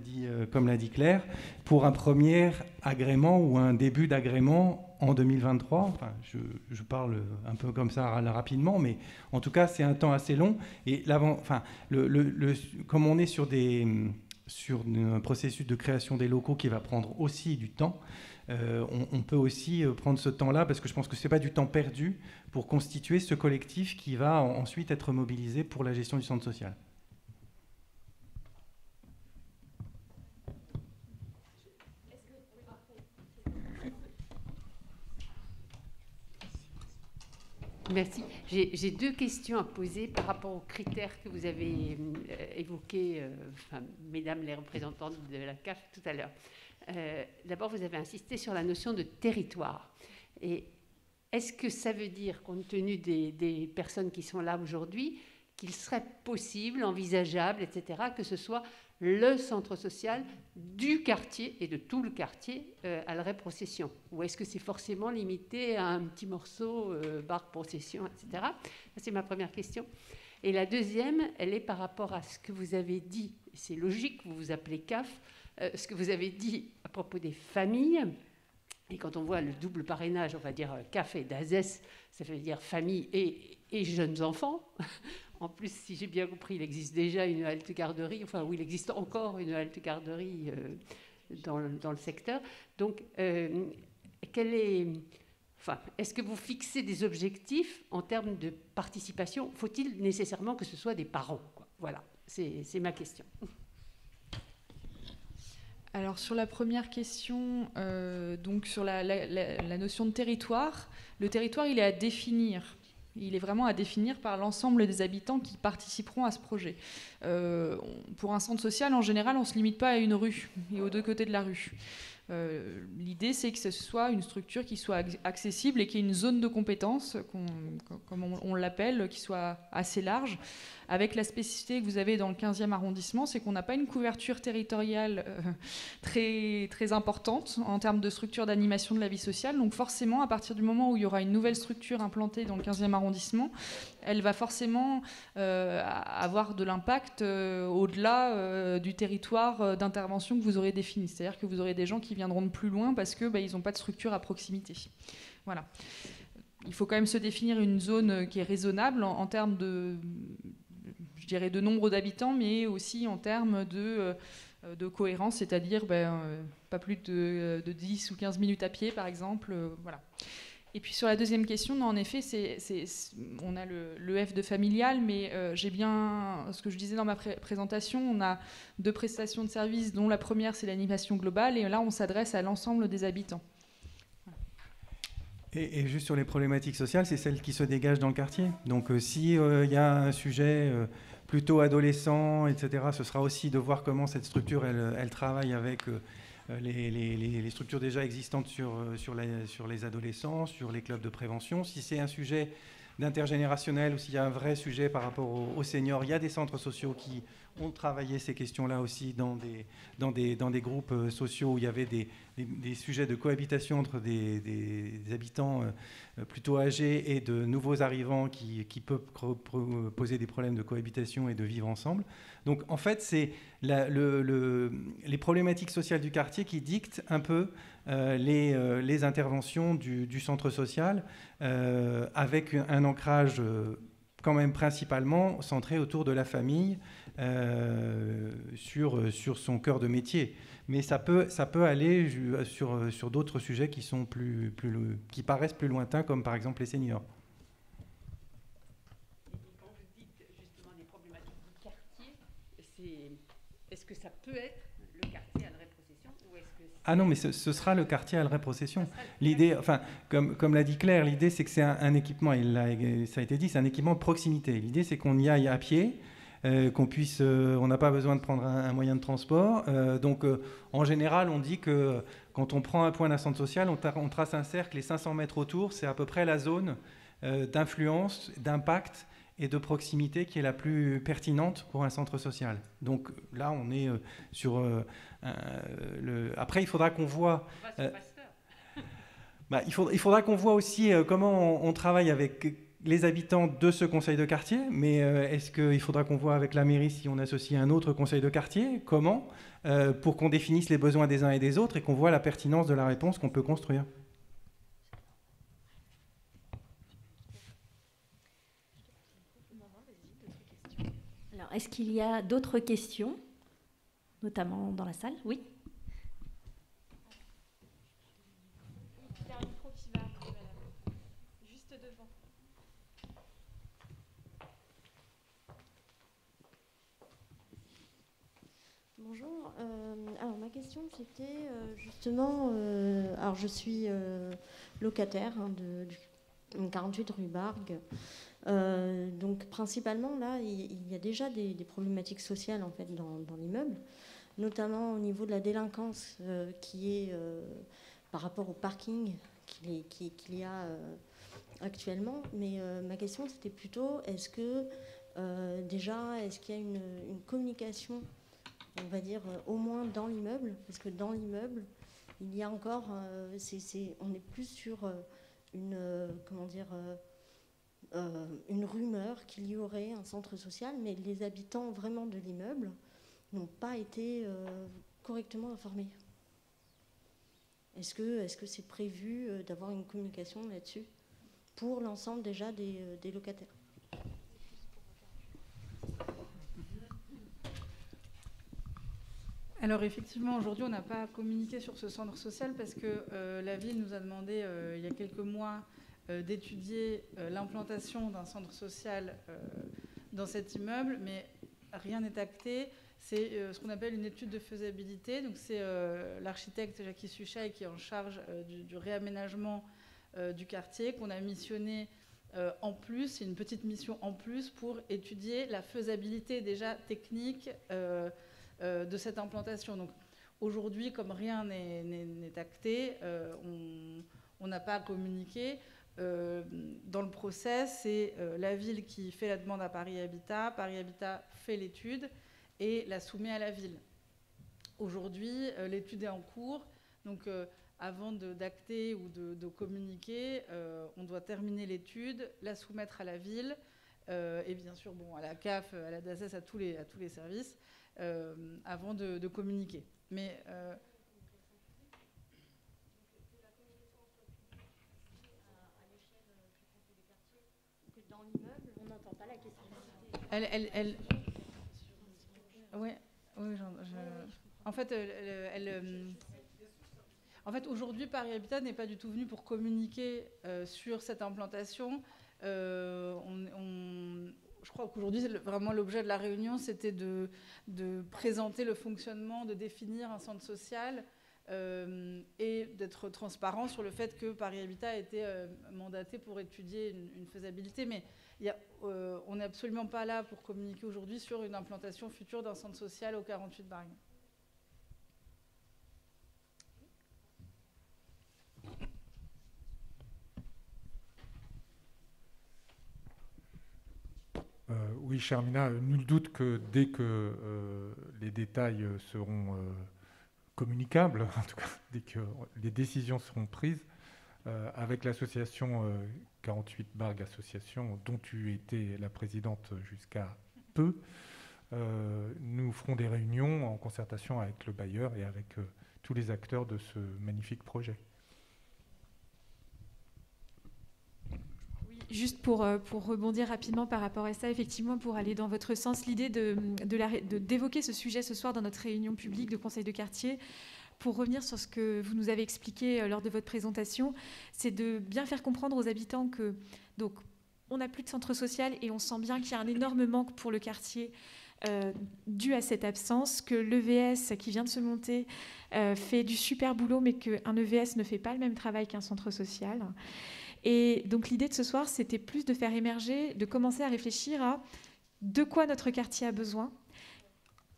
dit Claire, pour un premier agrément ou un début d'agrément en 2023. Enfin, je parle un peu comme ça rapidement, mais en tout cas, c'est un temps assez long. Et comme on est sur un processus de création des locaux qui va prendre aussi du temps, on peut aussi prendre ce temps-là, parce que je pense que ce n'est pas du temps perdu pour constituer ce collectif qui va ensuite être mobilisé pour la gestion du centre social. Merci. J'ai deux questions à poser par rapport aux critères que vous avez évoqués, mesdames les représentantes de la CAF tout à l'heure. D'abord, vous avez insisté sur la notion de territoire. Et est-ce que ça veut dire, compte tenu des personnes qui sont là aujourd'hui, qu'il serait possible, envisageable, etc., que ce soit le centre social du quartier et de tout le quartier à la Procession? Ou est-ce que c'est forcément limité à un petit morceau, Bargue Procession, etc.? C'est ma première question. Et la deuxième, elle est par rapport à ce que vous avez dit, c'est logique, vous vous appelez CAF, ce que vous avez dit à propos des familles. Et quand on voit le double parrainage, on va dire CAF et DAZES, ça veut dire famille et jeunes enfants. En plus, si j'ai bien compris, il existe déjà une halte garderie, il existe encore une halte garderie dans le secteur. Donc, est-ce que vous fixez des objectifs en termes de participation? Faut-il nécessairement que ce soit des parents, quoi? Voilà, c'est ma question. Alors sur la première question, donc sur la notion de territoire, le territoire il est à définir. Il est vraiment à définir par l'ensemble des habitants qui participeront à ce projet. Pour un centre social, en général, on ne se limite pas à une rue et aux deux côtés de la rue. L'idée, c'est que ce soit une structure qui soit accessible et qui ait une zone de compétence, comme on l'appelle, qui soit assez large. Avec la spécificité que vous avez dans le 15e arrondissement, c'est qu'on n'a pas une couverture territoriale très, très importante en termes de structure d'animation de la vie sociale. Donc forcément, à partir du moment où il y aura une nouvelle structure implantée dans le 15e arrondissement, elle va forcément avoir de l'impact au-delà du territoire d'intervention que vous aurez défini. C'est-à-dire que vous aurez des gens qui viendront de plus loin parce qu'ils n'ont pas de structure à proximité. Voilà. Il faut quand même se définir une zone qui est raisonnable en termes de, je dirais, de nombre d'habitants, mais aussi en termes de cohérence, c'est-à-dire pas plus de 10 ou 15 minutes à pied, par exemple. Voilà. Et puis sur la deuxième question, non, en effet, on a le F de familial, mais j'ai bien, ce que je disais dans ma présentation, on a 2 prestations de services, dont la première, c'est l'animation globale, et là, on s'adresse à l'ensemble des habitants. Et juste sur les problématiques sociales, c'est celles qui se dégagent dans le quartier. Donc si y a un sujet plutôt adolescent, etc., ce sera aussi de voir comment cette structure, elle travaille avec les structures déjà existantes sur les adolescents, sur les clubs de prévention. Si c'est un sujet d'intergénérationnel ou s'il y a un vrai sujet par rapport aux seniors, il y a des centres sociaux qui ont travaillé ces questions-là aussi dans des groupes sociaux où il y avait des sujets de cohabitation entre des habitants plutôt âgés et de nouveaux arrivants qui peuvent poser des problèmes de cohabitation et de vivre ensemble. Donc en fait, c'est les problématiques sociales du quartier qui dictent un peu les interventions du centre social avec un ancrage quand même principalement centré autour de la famille sur son cœur de métier. Mais ça peut aller sur d'autres sujets qui sont qui paraissent plus lointains, comme par exemple les seniors. Et quand vous dites justement des problématiques du quartier, est-ce que ça peut être le quartier à réprocession ou est-ce que Ah non, mais ce sera le quartier à la réprocession. L'idée, enfin, comme l'a dit Claire, l'idée c'est que c'est un équipement, ça a été dit, c'est un équipement de proximité. L'idée c'est qu'on y aille à pied, qu'on puisse, on n'a pas besoin de prendre un moyen de transport. Donc en général, on dit que quand on prend un point d'un centre social, on trace un cercle, les 500 mètres autour, c'est à peu près la zone d'influence, d'impact et de proximité qui est la plus pertinente pour un centre social. Donc là, on est sur... Après, il faudra qu'on voit... il faudra qu'on voit aussi comment on travaille avec les habitants de ce conseil de quartier, mais est-ce qu'il faudra qu'on voit avec la mairie si on associe un autre conseil de quartier? Comment pour qu'on définisse les besoins des uns et des autres et qu'on voit la pertinence de la réponse qu'on peut construire. Alors, est-ce qu'il y a d'autres questions, notamment dans la salle? Oui. Il y a un micro qui va arriver, madame. Juste devant. Bonjour. Alors ma question c'était justement, alors je suis locataire du 48 rue Bargue. Donc principalement là, il y a déjà des problématiques sociales en fait dans l'immeuble, notamment au niveau de la délinquance qui est par rapport au parking qu'il y a actuellement. Mais ma question c'était plutôt est-ce qu'il y a une communication, on va dire au moins dans l'immeuble, parce que dans l'immeuble il y a encore, on est plus sur une rumeur qu'il y aurait un centre social, mais les habitants vraiment de l'immeuble n'ont pas été correctement informés. Est-ce que c'est prévu d'avoir une communication là-dessus pour l'ensemble déjà des locataires? Alors effectivement, aujourd'hui, on n'a pas communiqué sur ce centre social parce que la ville nous a demandé il y a quelques mois d'étudier l'implantation d'un centre social dans cet immeuble, mais rien n'est acté. C'est ce qu'on appelle une étude de faisabilité. Donc c'est l'architecte Jackie Suchet qui est en charge du réaménagement du quartier qu'on a missionné en plus. C'est une petite mission en plus pour étudier la faisabilité déjà technique de cette implantation. Donc Aujourd'hui, comme rien n'est acté, on n'a pas à communiquer. Dans le process, c'est la ville qui fait la demande à Paris Habitat fait l'étude et la soumet à la ville. Aujourd'hui, l'étude est en cours, donc avant d'acter ou de communiquer, on doit terminer l'étude, la soumettre à la ville, et bien sûr à la CAF, à la DASES, à tous les services, avant de communiquer. Mais dans l'immeuble, on n'entend pas la question. En fait, aujourd'hui, Paris Habitat n'est pas du tout venu pour communiquer sur cette implantation. Je crois qu'aujourd'hui, vraiment l'objet de la réunion, c'était de présenter le fonctionnement, de définir un centre social et d'être transparent sur le fait que Paris Habitat a été mandaté pour étudier une faisabilité. Mais on n'est absolument pas là pour communiquer aujourd'hui sur une implantation future d'un centre social au 48 Bargues. Oui, Charmina, nul doute que dès que les détails seront communicables, en tout cas dès que les décisions seront prises, avec l'association 48 Bargues Association, dont tu étais la présidente jusqu'à peu, nous ferons des réunions en concertation avec le bailleur et avec tous les acteurs de ce magnifique projet. Juste pour rebondir rapidement par rapport à ça, effectivement, pour aller dans votre sens, l'idée d'évoquer ce sujet ce soir dans notre réunion publique de conseil de quartier, pour revenir sur ce que vous nous avez expliqué lors de votre présentation, c'est de bien faire comprendre aux habitants que donc, on n'a plus de centre social et on sent bien qu'il y a un énorme manque pour le quartier dû à cette absence, que l'EVS qui vient de se monter fait du super boulot, mais qu'un EVS ne fait pas le même travail qu'un centre social. Et donc l'idée de ce soir, c'était plus de faire émerger, de commencer à réfléchir à de quoi notre quartier a besoin,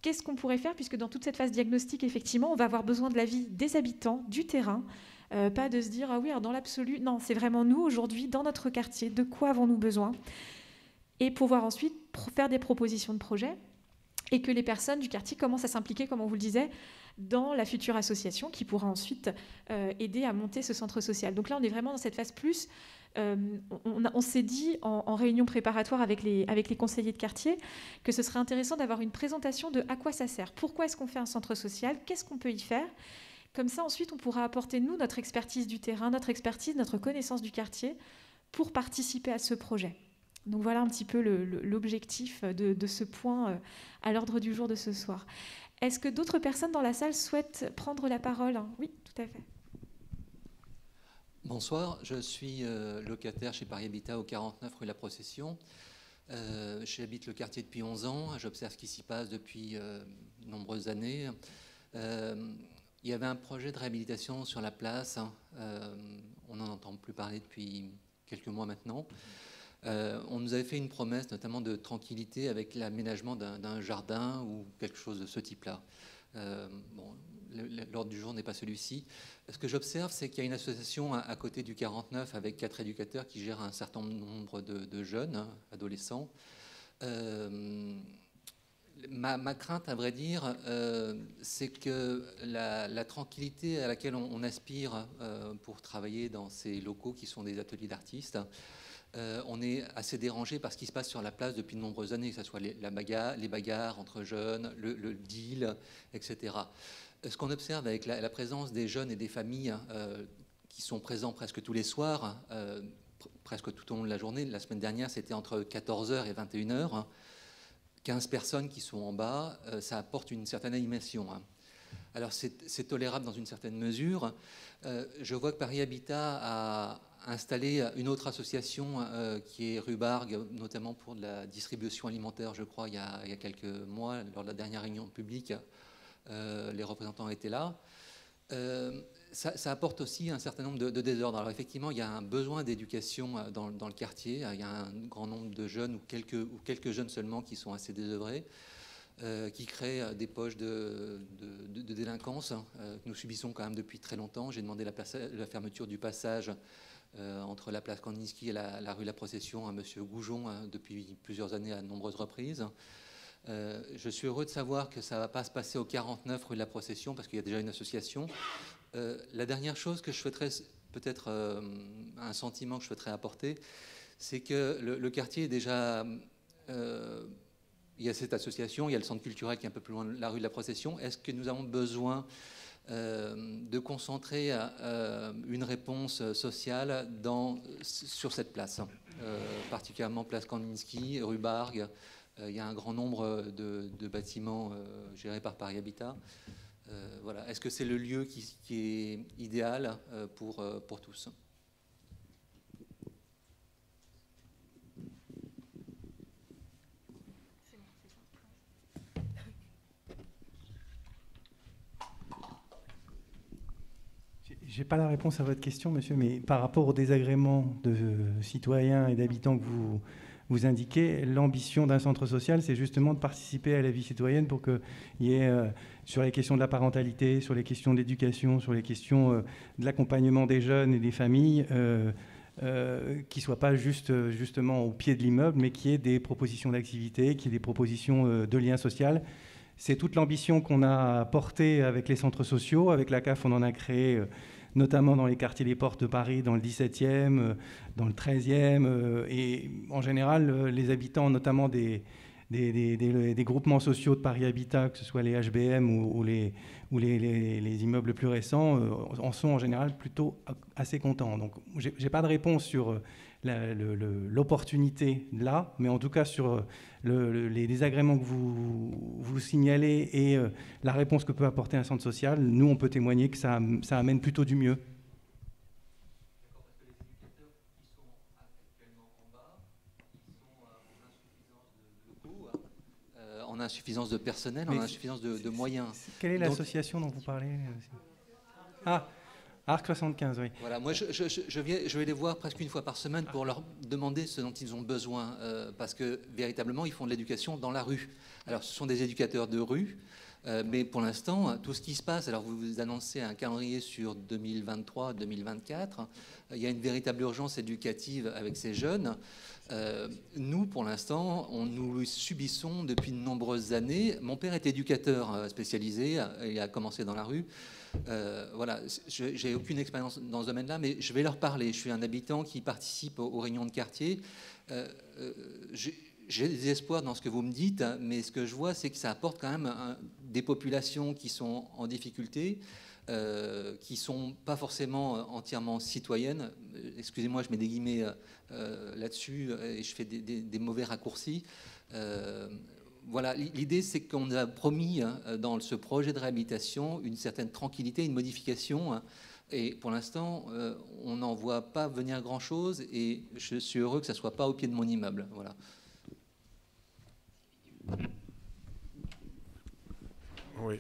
qu'est-ce qu'on pourrait faire, puisque dans toute cette phase diagnostique, effectivement, on va avoir besoin de l'avis des habitants, du terrain, pas de se dire, ah oui, alors dans l'absolu, non, c'est vraiment nous, aujourd'hui, dans notre quartier, de quoi avons-nous besoin, et pouvoir ensuite faire des propositions de projets, et que les personnes du quartier commencent à s'impliquer, comme on vous le disait, dans la future association qui pourra ensuite aider à monter ce centre social. Donc là, on est vraiment dans cette phase plus. On s'est dit en réunion préparatoire avec les conseillers de quartier que ce serait intéressant d'avoir une présentation de à quoi ça sert, pourquoi est-ce qu'on fait un centre social, qu'est-ce qu'on peut y faire. Comme ça, ensuite, on pourra apporter, nous, notre expertise du terrain, notre expertise, notre connaissance du quartier pour participer à ce projet. Donc voilà un petit peu l'objectif de ce point à l'ordre du jour de ce soir. Est-ce que d'autres personnes dans la salle souhaitent prendre la parole? Oui, tout à fait. Bonsoir, je suis locataire chez Paris Habitat au 49 rue La Procession. J'habite le quartier depuis 11 ans, j'observe ce qui s'y passe depuis de nombreuses années. Il y avait un projet de réhabilitation sur la place, on n'en entend plus parler depuis quelques mois maintenant. On nous avait fait une promesse notamment de tranquillité avec l'aménagement d'un jardin ou quelque chose de ce type-là. L'ordre du jour n'est pas celui-ci. Ce que j'observe, c'est qu'il y a une association à côté du 49 avec 4 éducateurs qui gèrent un certain nombre de jeunes, adolescents. Ma crainte, à vrai dire, c'est que la tranquillité à laquelle on aspire pour travailler dans ces locaux qui sont des ateliers d'artistes, on est assez dérangé par ce qui se passe sur la place depuis de nombreuses années, que ce soit les bagarres entre jeunes, le deal, etc. Ce qu'on observe avec la présence des jeunes et des familles qui sont présents presque tous les soirs, presque tout au long de la journée, la semaine dernière c'était entre 14h et 21h, 15 personnes qui sont en bas, ça apporte une certaine animation. Alors c'est tolérable dans une certaine mesure. Je vois que Paris Habitat a installé une autre association qui est rue Bargues, notamment pour de la distribution alimentaire, je crois, il y a quelques mois, lors de la dernière réunion publique, les représentants étaient là. Ça apporte aussi un certain nombre de désordres. Alors effectivement, il y a un besoin d'éducation dans le quartier. Il y a un grand nombre de jeunes ou quelques jeunes seulement qui sont assez désœuvrés. qui crée des poches de délinquance que nous subissons quand même depuis très longtemps. J'ai demandé la fermeture du passage entre la place Kandinsky et la rue de la Procession à M. Goujon depuis plusieurs années à de nombreuses reprises. Je suis heureux de savoir que ça ne va pas se passer au 49 rue de la Procession parce qu'il y a déjà une association. La dernière chose que je souhaiterais, peut-être un sentiment que je souhaiterais apporter, c'est que le quartier est déjà... il y a cette association, il y a le centre culturel qui est un peu plus loin de la rue de la Procession. Est-ce que nous avons besoin de concentrer une réponse sociale sur cette place, particulièrement place Kandinsky, rue Bargue? Il y a un grand nombre de bâtiments gérés par Paris Habitat. Voilà. Est-ce que c'est le lieu qui est idéal pour tous? Je n'ai pas la réponse à votre question, monsieur, mais par rapport au désagrément de citoyens et d'habitants que vous indiquez, l'ambition d'un centre social, c'est justement de participer à la vie citoyenne pour qu'il y ait, sur les questions de la parentalité, sur les questions d'éducation, sur les questions de l'accompagnement des jeunes et des familles, qui ne soient pas justement au pied de l'immeuble, mais qui aient des propositions d'activité, qui aient des propositions de lien social. C'est toute l'ambition qu'on a portée avec les centres sociaux. Avec la CAF, on en a créé notamment dans les quartiers des Portes de Paris, dans le 17e, dans le 13e. Et en général, les habitants, notamment des groupements sociaux de Paris Habitat, que ce soit les HBM ou les immeubles plus récents, en sont en général plutôt assez contents. Donc, je n'ai pas de réponse sur l'opportunité là, mais en tout cas sur les désagréments que vous signalez et la réponse que peut apporter un centre social, nous on peut témoigner que ça amène plutôt du mieux. En insuffisance de personnel, en insuffisance de moyens. Quelle est l'association dont vous parlez? Arc 75, oui. Voilà, moi je vais les voir presque une fois par semaine pour leur demander ce dont ils ont besoin, parce que véritablement ils font de l'éducation dans la rue. Alors ce sont des éducateurs de rue, mais pour l'instant tout ce qui se passe, alors vous annoncez un calendrier sur 2023-2024, il y a une véritable urgence éducative avec ces jeunes. Nous, pour l'instant, nous subissons depuis de nombreuses années. Mon père est éducateur spécialisé, il a commencé dans la rue. Voilà, j'ai aucune expérience dans ce domaine-là, mais je vais leur parler. Je suis un habitant qui participe aux réunions de quartier. J'ai des espoirs dans ce que vous me dites, mais ce que je vois, c'est que ça apporte quand même des populations qui sont en difficulté, qui ne sont pas forcément entièrement citoyennes. Excusez-moi, je mets des guillemets là-dessus et je fais des mauvais raccourcis. Voilà, l'idée, c'est qu'on a promis dans ce projet de réhabilitation une certaine tranquillité, une modification. Et pour l'instant, on n'en voit pas venir grand-chose. Et je suis heureux que ça ne soit pas au pied de mon immeuble. Voilà. Oui,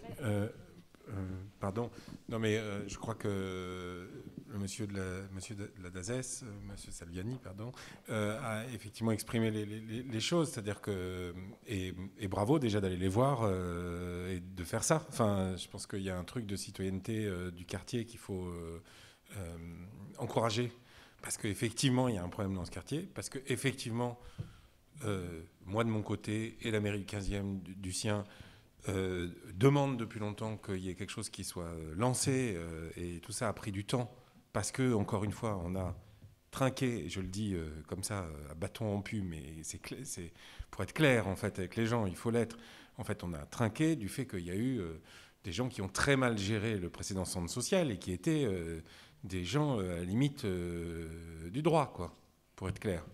pardon. Non, mais je crois que le monsieur de la DAZES, monsieur Salviani, pardon, a effectivement exprimé les choses, c'est-à-dire que et bravo déjà d'aller les voir et de faire ça. Enfin, je pense qu'il y a un truc de citoyenneté du quartier qu'il faut encourager, parce qu'effectivement il y a un problème dans ce quartier, parce qu'effectivement moi de mon côté et la mairie du 15e du sien demande depuis longtemps qu'il y ait quelque chose qui soit lancé et tout ça a pris du temps. Parce que, encore une fois, on a trinqué, je le dis comme ça, à bâton rompu, mais c'est pour être clair, en fait, avec les gens, il faut l'être. En fait, on a trinqué du fait qu'il y a eu des gens qui ont très mal géré le précédent centre social et qui étaient des gens, à la limite, du droit, quoi, pour être clair.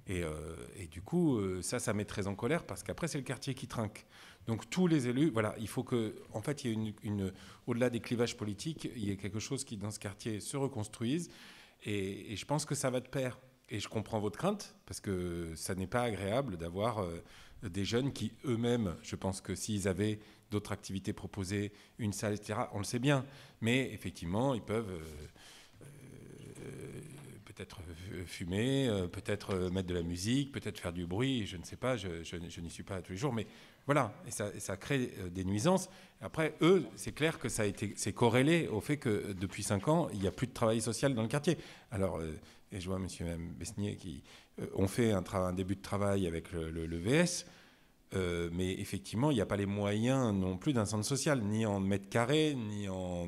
Et du coup, ça met très en colère, parce qu'après, c'est le quartier qui trinque. Donc tous les élus, voilà, il faut que, en fait, il y ait au-delà des clivages politiques, il y ait quelque chose qui, dans ce quartier, se reconstruise. Et je pense que ça va de pair. Et je comprends votre crainte, parce que ça n'est pas agréable d'avoir des jeunes qui, eux-mêmes, je pense que s'ils avaient d'autres activités proposées, une salle, etc., on le sait bien. Mais effectivement, ils peuvent peut-être fumer, peut-être mettre de la musique, peut-être faire du bruit, je ne sais pas, je n'y suis pas tous les jours, mais voilà, et ça crée des nuisances. Après, eux, c'est clair que c'est corrélé au fait que depuis 5 ans, il n'y a plus de travail social dans le quartier. Alors, et je vois M. Besnier qui ont fait un début de travail avec le VS, mais effectivement, il n'y a pas les moyens non plus d'un centre social, ni en mètres carrés, ni en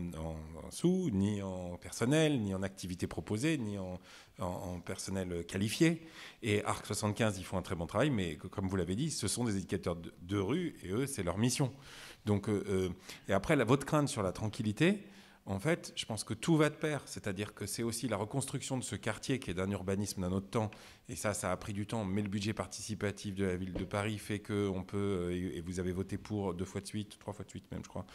sous, ni en personnel, ni en activités proposées, ni en personnel qualifié. Et ARC 75, ils font un très bon travail, mais comme vous l'avez dit, ce sont des éducateurs de rue, et eux, c'est leur mission. Donc, et après, votre crainte sur la tranquillité, en fait, je pense que tout va de pair. C'est-à-dire que c'est aussi la reconstruction de ce quartier qui est d'un urbanisme d'un autre temps. Et ça a pris du temps. Mais le budget participatif de la ville de Paris fait qu'on peut, et vous avez voté pour 2 fois de suite, 3 fois de suite même, je crois.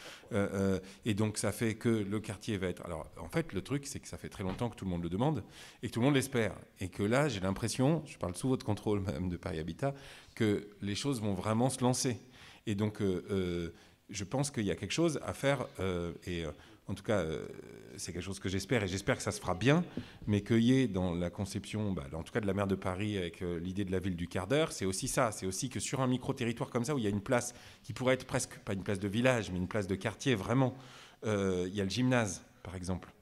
Et donc, ça fait que le quartier va être... Alors, en fait, le truc, c'est que ça fait très longtemps que tout le monde le demande et que tout le monde l'espère. Et que là, j'ai l'impression, je parle sous votre contrôle, Madame de Paris Habitat, que les choses vont vraiment se lancer. Et donc, je pense qu'il y a quelque chose à faire. En tout cas, c'est quelque chose que j'espère, et j'espère que ça se fera bien, mais qu'il y ait dans la conception, en tout cas de la maire de Paris, avec l'idée de la ville du quart d'heure, c'est aussi ça. C'est aussi que sur un micro-territoire comme ça, où il y a une place qui pourrait être presque, pas une place de village, mais une place de quartier, vraiment, il y a le gymnase, par exemple.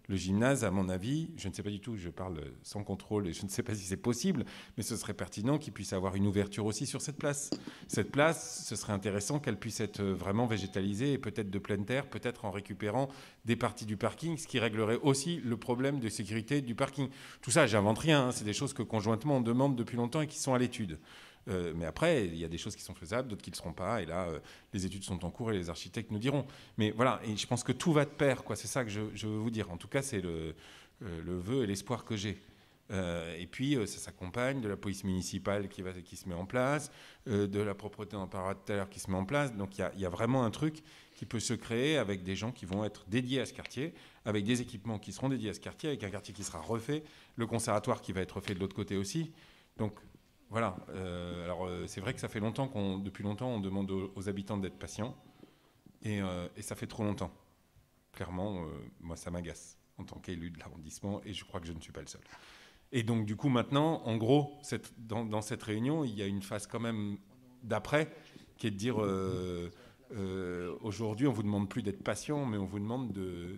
Le gymnase, à mon avis, je ne sais pas du tout, je parle sans contrôle et je ne sais pas si c'est possible, mais ce serait pertinent qu'il puisse avoir une ouverture aussi sur cette place. Cette place, ce serait intéressant qu'elle puisse être vraiment végétalisée et peut-être de pleine terre, peut-être en récupérant des parties du parking, ce qui réglerait aussi le problème de sécurité du parking. Tout ça, j'invente rien, hein, c'est des choses que conjointement on demande depuis longtemps et qui sont à l'étude. Mais après, il y a des choses qui sont faisables, d'autres qui ne le seront pas. Et là, les études sont en cours et les architectes nous diront. Mais voilà, et je pense que tout va de pair, quoi. C'est ça que je veux vous dire. En tout cas, c'est le vœu et l'espoir que j'ai. Et puis, ça s'accompagne de la police municipale qui se met en place, de la propreté en parterre qui se met en place. Donc, il y a vraiment un truc qui peut se créer avec des gens qui vont être dédiés à ce quartier, avec des équipements qui seront dédiés à ce quartier, avec un quartier qui sera refait, le conservatoire qui va être refait de l'autre côté aussi. Donc, voilà, alors c'est vrai que ça fait longtemps depuis longtemps, on demande aux habitants d'être patients, et ça fait trop longtemps. Clairement, moi, ça m'agace en tant qu'élu de l'arrondissement, et je crois que je ne suis pas le seul. Et donc, du coup, maintenant, en gros, dans cette réunion, il y a une phase quand même d'après, qui est de dire, aujourd'hui, on ne vous demande plus d'être patient, mais on vous demande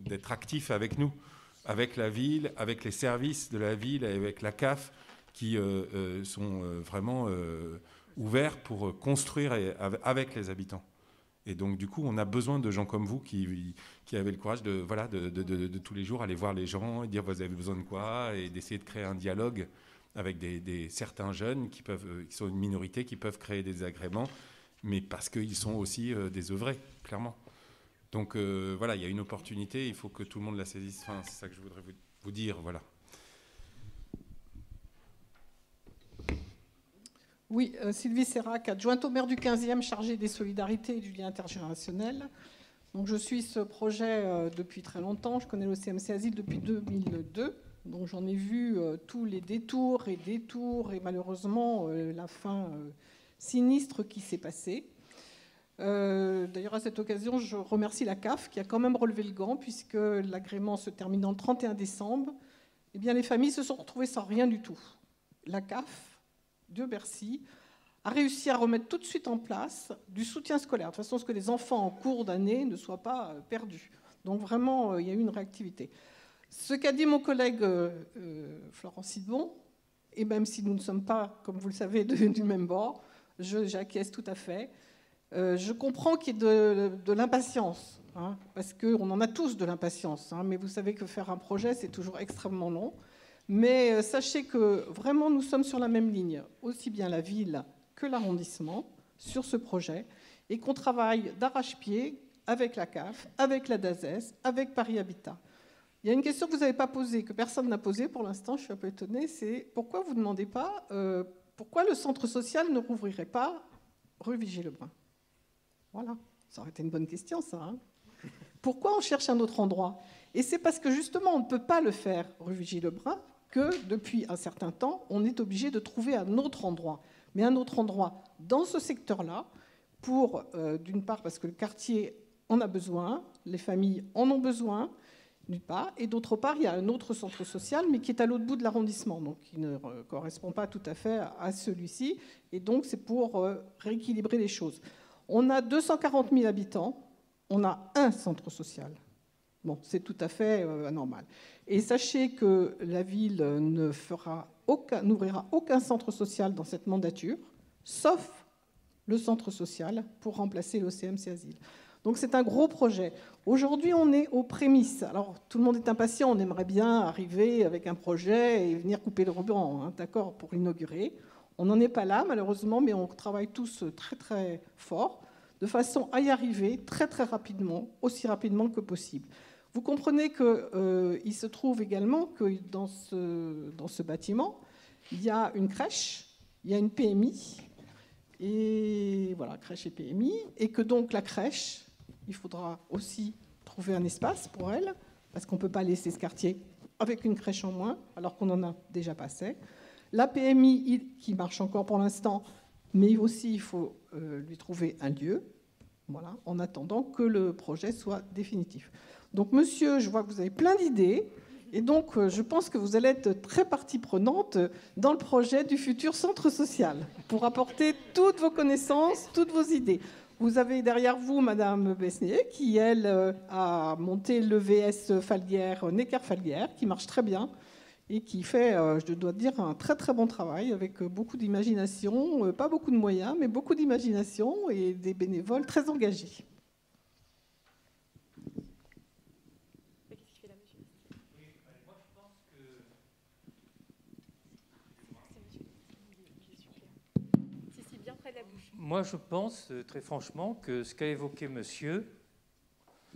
d'être actif avec nous, avec la ville, avec les services de la ville, avec la CAF, qui sont vraiment ouverts pour construire avec les habitants. Et donc, du coup, on a besoin de gens comme vous qui avez le courage de tous les jours aller voir les gens et dire vous avez besoin de quoi, et d'essayer de créer un dialogue avec certains jeunes qui sont une minorité, qui peuvent créer des agréments, mais parce qu'ils sont aussi désœuvrés, clairement. Donc, voilà, il y a une opportunité, il faut que tout le monde la saisisse. Enfin, c'est ça que je voudrais vous dire, voilà. Oui, Sylvie Serrac, adjointe au maire du 15e, chargée des solidarités et du lien intergénérationnel. Donc, je suis ce projet depuis très longtemps. Je connais le CMC Asile depuis 2002. Donc, j'en ai vu tous les détours et malheureusement la fin sinistre qui s'est passée. D'ailleurs, à cette occasion, je remercie la CAF qui a quand même relevé le gant, puisque l'agrément se terminant le 31 décembre, eh bien, les familles se sont retrouvées sans rien du tout. La CAF de Bercy a réussi à remettre tout de suite en place du soutien scolaire, de façon à ce que les enfants en cours d'année ne soient pas perdus. Donc vraiment, il y a eu une réactivité. Ce qu'a dit mon collègue Florent Sidbon, et même si nous ne sommes pas, comme vous le savez, du même bord, j'acquiesce tout à fait. Je comprends qu'il y ait de l'impatience, hein, parce qu'on en a tous de l'impatience, hein, mais vous savez que faire un projet, c'est toujours extrêmement long. Mais sachez que vraiment nous sommes sur la même ligne, aussi bien la ville que l'arrondissement, sur ce projet, et qu'on travaille d'arrache-pied avec la CAF, avec la DAZES, avec Paris Habitat. Il y a une question que vous n'avez pas posée, que personne n'a posée pour l'instant, je suis un peu étonnée, c'est pourquoi vous ne demandez pas, pourquoi le centre social ne rouvrirait pas rue Vigier-Lebrun? Voilà, ça aurait été une bonne question, ça. Hein. Pourquoi on cherche un autre endroit? Et c'est parce que justement, on ne peut pas le faire rue Vigier-Lebrun, que depuis un certain temps, on est obligé de trouver un autre endroit. Mais un autre endroit dans ce secteur-là, d'une part parce que le quartier en a besoin, les familles en ont besoin, d'une part, et d'autre part, il y a un autre centre social, mais qui est à l'autre bout de l'arrondissement, donc qui ne correspond pas tout à fait à celui-ci, et donc c'est pour rééquilibrer les choses. On a 240 000 habitants, on a un centre social. Bon, c'est tout à fait anormal. Et sachez que la ville n'ouvrira aucun centre social dans cette mandature, sauf le centre social pour remplacer l'OCMC Asile. Donc c'est un gros projet. Aujourd'hui, on est aux prémices. Alors tout le monde est impatient, on aimerait bien arriver avec un projet et venir couper le ruban, hein, d'accord, pour l'inaugurer. On n'en est pas là, malheureusement, mais on travaille tous très très fort, de façon à y arriver très très rapidement, aussi rapidement que possible. Vous comprenez qu'il se trouve également que dans ce bâtiment, il y a une crèche, il y a une PMI, et voilà, crèche et PMI, et que donc la crèche, il faudra aussi trouver un espace pour elle, parce qu'on ne peut pas laisser ce quartier avec une crèche en moins, alors qu'on en a déjà pas assez. La PMI, qui marche encore pour l'instant, mais aussi il faut lui trouver un lieu, voilà, en attendant que le projet soit définitif. Donc monsieur, je vois que vous avez plein d'idées, et donc je pense que vous allez être très partie prenante dans le projet du futur centre social, pour apporter toutes vos connaissances, toutes vos idées. Vous avez derrière vous Madame Besnier, qui, elle, a monté le VS Falguière, Necker-Falguière, qui marche très bien et qui fait, je dois dire, un très très bon travail avec beaucoup d'imagination, pas beaucoup de moyens, mais beaucoup d'imagination et des bénévoles très engagés. Moi, je pense très franchement que ce qu'a évoqué monsieur,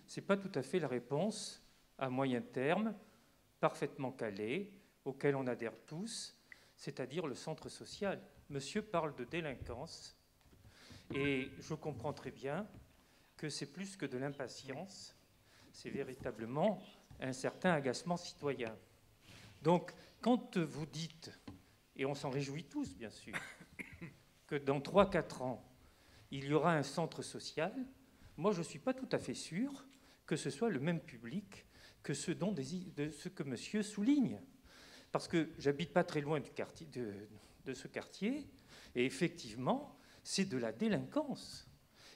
ce n'est pas tout à fait la réponse à moyen terme, parfaitement calée, auquel on adhère tous, c'est-à-dire le centre social. Monsieur parle de délinquance, et je comprends très bien que c'est plus que de l'impatience, c'est véritablement un certain agacement citoyen. Donc, quand vous dites, et on s'en réjouit tous, bien sûr, que dans 3-4 ans, il y aura un centre social, moi, je ne suis pas tout à fait sûr que ce soit le même public que ce que monsieur souligne. Parce que j'habite pas très loin du quartier, de ce quartier, et effectivement, c'est de la délinquance.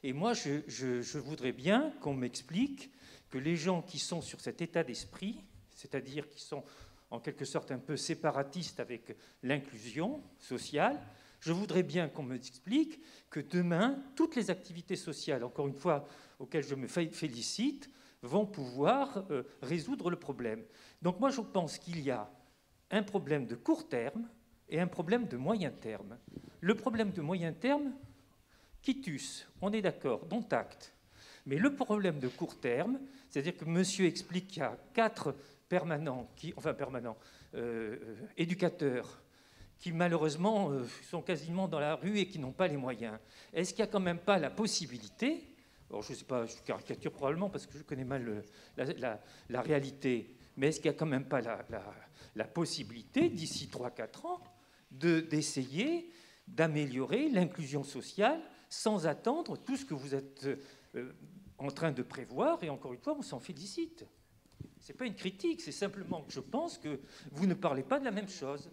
Et moi, je voudrais bien qu'on m'explique que les gens qui sont sur cet état d'esprit, c'est-à-dire qui sont en quelque sorte un peu séparatistes avec l'inclusion sociale, je voudrais bien qu'on m'explique que demain, toutes les activités sociales, encore une fois, auxquelles je me félicite, vont pouvoir résoudre le problème. Donc moi, je pense qu'il y a un problème de court terme et un problème de moyen terme. Le problème de moyen terme, quitus, on est d'accord, dont acte. Mais le problème de court terme, c'est-à-dire que monsieur explique qu'il y a 4 éducateurs qui malheureusement sont quasiment dans la rue et qui n'ont pas les moyens. Est-ce qu'il n'y a quand même pas la possibilité, alors je ne sais pas, je caricature probablement parce que je connais mal la réalité, mais est-ce qu'il n'y a quand même pas la possibilité, d'ici 3-4 ans, d'essayer d'améliorer l'inclusion sociale sans attendre tout ce que vous êtes en train de prévoir, et encore une fois, on s'en félicite. Ce n'est pas une critique, c'est simplement que je pense que vous ne parlez pas de la même chose.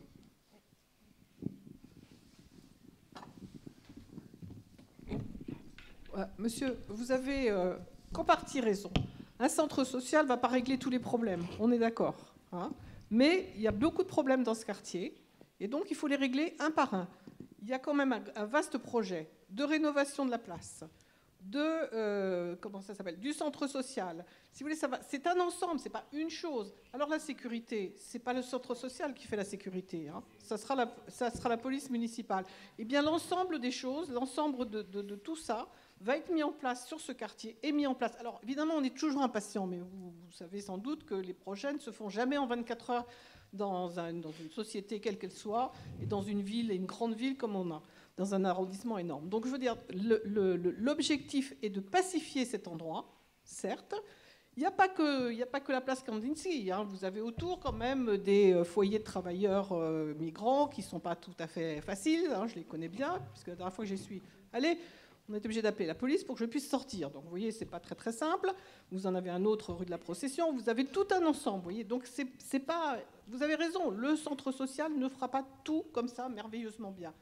Monsieur, vous avez qu'en partie raison. Un centre social ne va pas régler tous les problèmes, on est d'accord. Hein, mais il y a beaucoup de problèmes dans ce quartier, et donc il faut les régler un par un. Il y a quand même un vaste projet de rénovation de la place, du centre social. Si vous voulez, c'est un ensemble, c'est pas une chose. Alors la sécurité, c'est pas le centre social qui fait la sécurité, hein. Ça sera la police municipale. Eh bien, l'ensemble des choses, l'ensemble de tout ça va être mis en place sur ce quartier et mis en place. Alors évidemment, on est toujours impatient, mais vous savez sans doute que les projets ne se font jamais en 24 heures dans une société quelle qu'elle soit, et dans une ville, et une grande ville comme on a, dans un arrondissement énorme. Donc je veux dire, l'objectif est de pacifier cet endroit, certes. Il n'y a pas que la place Kandinsky, hein. Vous avez autour quand même des foyers de travailleurs migrants qui ne sont pas tout à fait faciles, hein. Je les connais bien, puisque la dernière fois que j'y suis allée, On est obligé d'appeler la police pour que je puisse sortir. Donc vous voyez, c'est pas très très simple. Vous en avez un autre rue de la Procession. Vous avez tout un ensemble. Vous voyez, donc c'est pas. Vous avez raison. Le centre social ne fera pas tout comme ça merveilleusement bien.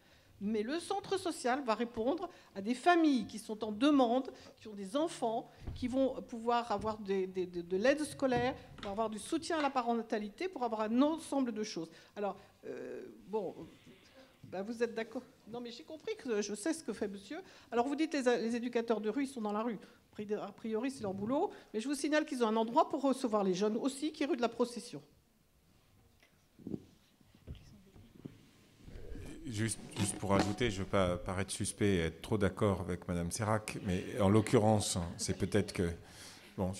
Mais le centre social va répondre à des familles qui sont en demande, qui ont des enfants, qui vont pouvoir avoir de l'aide scolaire, pour avoir du soutien à la parentalité, pour avoir un ensemble de choses. Alors, bon, ben vous êtes d'accord? Non, mais j'ai compris que je sais ce que fait monsieur. Alors, vous dites les éducateurs de rue, ils sont dans la rue. A priori, c'est leur boulot. Mais je vous signale qu'ils ont un endroit pour recevoir les jeunes aussi, qui est rue de la Procession. Juste pour ajouter, je ne veux pas paraître suspect et être trop d'accord avec Mme Serac, mais en l'occurrence, c'est peut-être que... Bon,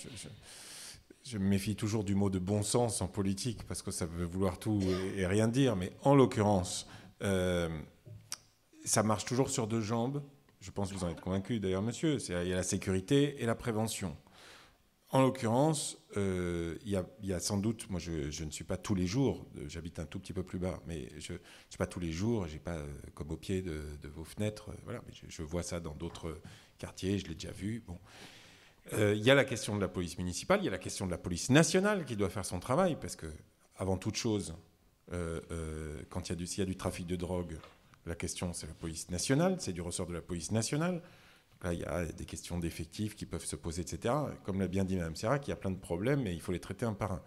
je me méfie toujours du mot de bon sens en politique, parce que ça veut vouloir tout et rien dire, mais en l'occurrence, ça marche toujours sur deux jambes. Je pense que vous en êtes convaincu, d'ailleurs, monsieur. Il y a la sécurité et la prévention. En l'occurrence, il y a sans doute, moi je ne suis pas tous les jours, j'habite un tout petit peu plus bas, mais je ne suis pas tous les jours, je n'ai pas comme au pied de vos fenêtres, voilà, mais je vois ça dans d'autres quartiers, je l'ai déjà vu. Bon. Il y a la question de la police municipale, il y a la question de la police nationale qui doit faire son travail, parce que avant toute chose, quand s'il y a du trafic de drogue, la question c'est la police nationale, c'est du ressort de la police nationale. Là, il y a des questions d'effectifs qui peuvent se poser, etc. Comme l'a bien dit Mme Serac, il y a plein de problèmes et il faut les traiter un par un.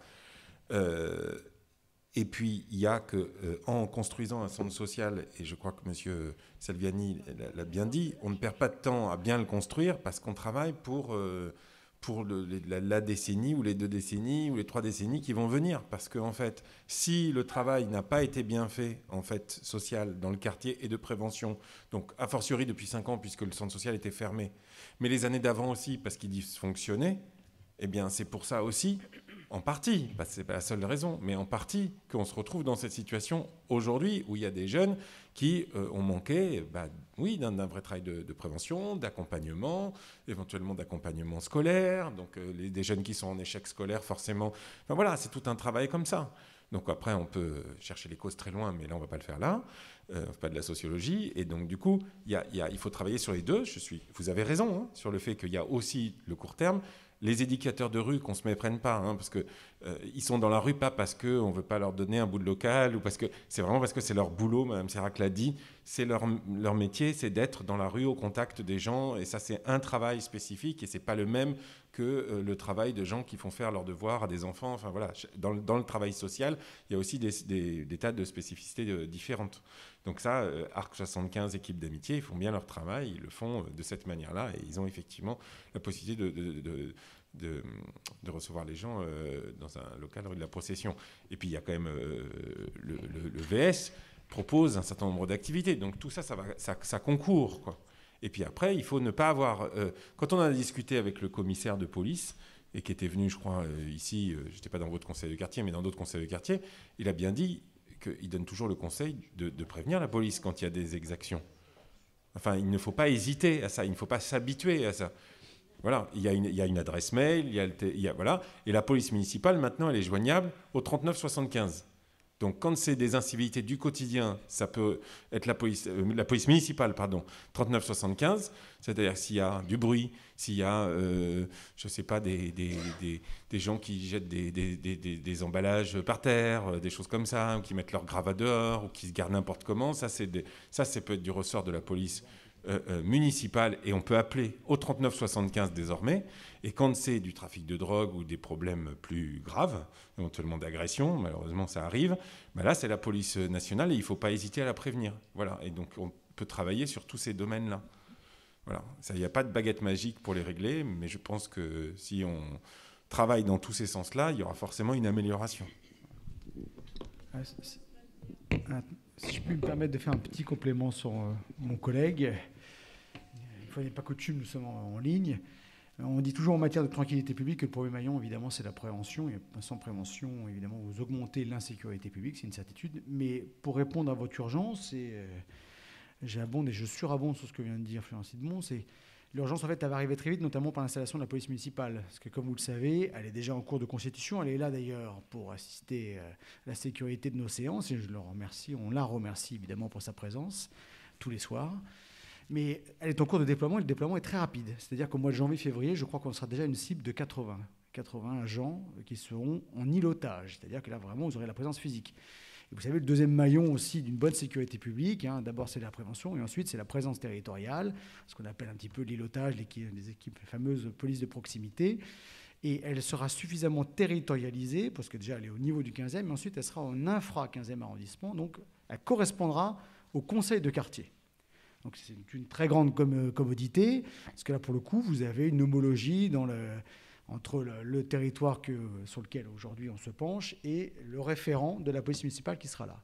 Et puis, il y a qu'en construisant un centre social, et je crois que M. Salviani l'a bien dit, on ne perd pas de temps à bien le construire parce qu'on travaille pour la décennie ou les 2 décennies ou les 3 décennies qui vont venir. Parce qu'en fait, si le travail n'a pas été bien fait, en fait, social, dans le quartier et de prévention, donc a fortiori depuis 5 ans puisque le centre social était fermé, mais les années d'avant aussi parce qu'il dysfonctionnait, eh bien c'est pour ça aussi, en partie, parce que ce n'est pas la seule raison, mais en partie qu'on se retrouve dans cette situation aujourd'hui où il y a des jeunes qui ont manqué oui, d'un vrai travail de prévention, d'accompagnement, éventuellement d'accompagnement scolaire, donc des jeunes qui sont en échec scolaire forcément. Enfin, voilà, c'est tout un travail comme ça. Donc après, on peut chercher les causes très loin, mais là, on ne va pas le faire là. Pas de la sociologie. Et donc, du coup, il faut travailler sur les deux. Vous avez raison hein, sur le fait qu'il y a aussi le court terme. Les éducateurs de rue, qu'on ne se méprenne pas, hein, parce qu'ils sont dans la rue, pas parce qu'on ne veut pas leur donner un bout de local, ou parce que c'est vraiment parce que c'est leur boulot, Mme Serac l'a dit, c'est leur métier, c'est d'être dans la rue au contact des gens, et ça c'est un travail spécifique, et ce n'est pas le même que le travail de gens qui font faire leurs devoirs à des enfants. Enfin voilà, dans le travail social, il y a aussi des tas de spécificités différentes. Donc ça, Arc 75, équipe d'amitié, ils font bien leur travail, ils le font de cette manière-là, et ils ont effectivement la possibilité de recevoir les gens dans un local rue de la Procession. Et puis il y a quand même le VS propose un certain nombre d'activités, donc tout ça, ça concourt, quoi. Et puis après, il faut ne pas avoir... quand on a discuté avec le commissaire de police, et qui était venu, je crois, ici, je n'étais pas dans votre conseil de quartier, mais dans d'autres conseils de quartier, il a bien dit qu'il donne toujours le conseil de prévenir la police quand il y a des exactions. Enfin, il ne faut pas hésiter à ça, il ne faut pas s'habituer à ça. Voilà, il y a une adresse mail, voilà, et la police municipale, maintenant, elle est joignable au 39 75. Donc, quand c'est des incivilités du quotidien, ça peut être la police municipale, 39-75, c'est-à-dire s'il y a du bruit, s'il y a, je ne sais pas, des gens qui jettent des emballages par terre, des choses comme ça, ou qui mettent leur gravats dehors, ou qui se gardent n'importe comment, ça peut être du ressort de la police municipale, et on peut appeler au 39-75 désormais. Et quand c'est du trafic de drogue ou des problèmes plus graves, éventuellement d'agression, malheureusement ça arrive, là c'est la police nationale et il ne faut pas hésiter à la prévenir. Voilà. Et donc on peut travailler sur tous ces domaines-là. Voilà. Il n'y a pas de baguette magique pour les régler, mais je pense que si on travaille dans tous ces sens-là, il y aura forcément une amélioration. Si je puis me permettre de faire un petit complément sur mon collègue. Une fois n'est pas coutume, nous sommes en ligne. On dit toujours en matière de tranquillité publique que le premier maillon, évidemment, c'est la prévention. Et sans prévention, évidemment, vous augmentez l'insécurité publique, c'est une certitude. Mais pour répondre à votre urgence, j'abonde et je surabonde sur ce que vient de dire Florence Sidmon, c'est l'urgence, en fait, elle va arriver très vite, notamment par l'installation de la police municipale. Parce que, comme vous le savez, elle est déjà en cours de constitution. Elle est là, d'ailleurs, pour assister à la sécurité de nos séances. Et on la remercie, évidemment, pour sa présence tous les soirs. Mais elle est en cours de déploiement et le déploiement est très rapide. C'est-à-dire qu'au mois de janvier-février, je crois qu'on sera déjà une cible de 80 agents qui seront en îlotage. C'est-à-dire que là, vraiment, vous aurez la présence physique. Et vous savez, le deuxième maillon aussi d'une bonne sécurité publique, d'abord c'est la prévention et ensuite c'est la présence territoriale, ce qu'on appelle un petit peu l'îlotage, les fameuses polices de proximité. Et elle sera suffisamment territorialisée, parce que déjà elle est au niveau du 15e, mais ensuite elle sera en infra-15e arrondissement, donc elle correspondra au conseil de quartier. Donc c'est une très grande commodité, parce que là pour le coup vous avez une homologie entre le territoire sur lequel aujourd'hui on se penche et le référent de la police municipale qui sera là.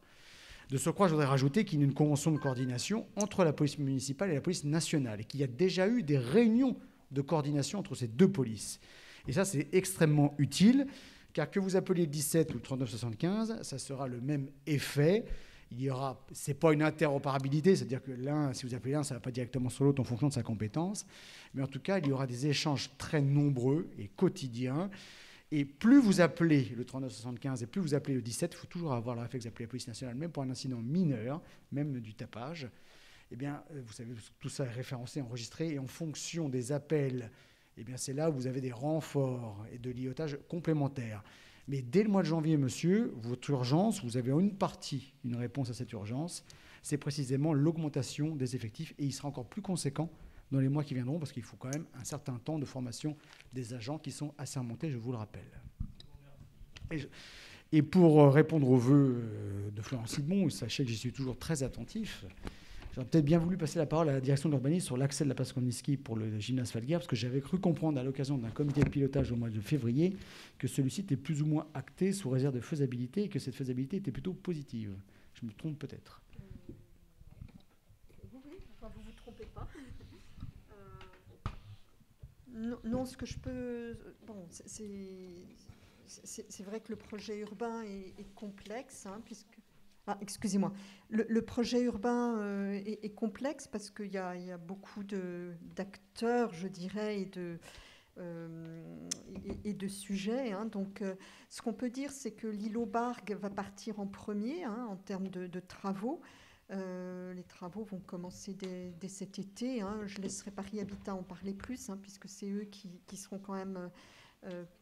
De surcroît, je voudrais rajouter qu'il y a une convention de coordination entre la police municipale et la police nationale et qu'il y a déjà eu des réunions de coordination entre ces deux polices. Et ça, c'est extrêmement utile, car que vous appeliez le 17 ou le 3975, ça sera le même effet. C'est pas une interopérabilité, c'est-à-dire que l'un, si vous appelez l'un, ça ne va pas directement sur l'autre en fonction de sa compétence. Mais en tout cas, il y aura des échanges très nombreux et quotidiens. Et plus vous appelez le 3975 et plus vous appelez le 17, il faut toujours avoir le réflexe d'appeler la police nationale, même pour un incident mineur, même du tapage. Eh bien, vous savez, tout ça est référencé, enregistré, et en fonction des appels, eh bien, c'est là où vous avez des renforts et de l'îlotage complémentaires. Mais dès le mois de janvier, monsieur, votre urgence, vous avez une partie, une réponse à cette urgence, c'est précisément l'augmentation des effectifs, et il sera encore plus conséquent dans les mois qui viendront, parce qu'il faut quand même un certain temps de formation des agents qui sont assermentés, je vous le rappelle. Et pour répondre aux vœux de Florence Sidbon, sachez que j'y suis toujours très attentif. J'aurais peut-être bien voulu passer la parole à la direction de l'urbanisme sur l'accès de la place Kandinsky pour le gymnase Falguière, parce que j'avais cru comprendre à l'occasion d'un comité de pilotage au mois de février que celui-ci était plus ou moins acté sous réserve de faisabilité et que cette faisabilité était plutôt positive. Je me trompe peut-être. Oui, enfin, vous ne vous trompez pas. Non, ce que je peux... Bon, c'est vrai que le projet urbain est complexe, puisque... Ah, excusez-moi. Le projet urbain est complexe parce qu'il y a beaucoup d'acteurs, je dirais, et de sujets. Donc, ce qu'on peut dire, c'est que l'îlot Bargue va partir en premier en termes de travaux. Les travaux vont commencer dès cet été. Je laisserai Paris Habitat en parler plus, puisque c'est eux qui seront quand même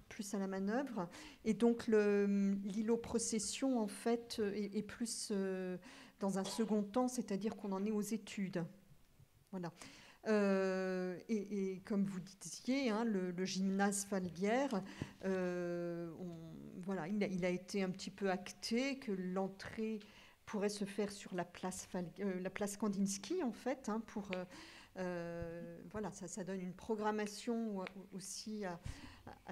plus à la manœuvre. Et donc l'îlot procession, en fait, est plus dans un second temps, c'est-à-dire qu'on en est aux études. Voilà. Et comme vous disiez, le gymnase Falguière, voilà, il a été un petit peu acté que l'entrée pourrait se faire sur la place Kandinsky, en fait, voilà, ça donne une programmation aussi à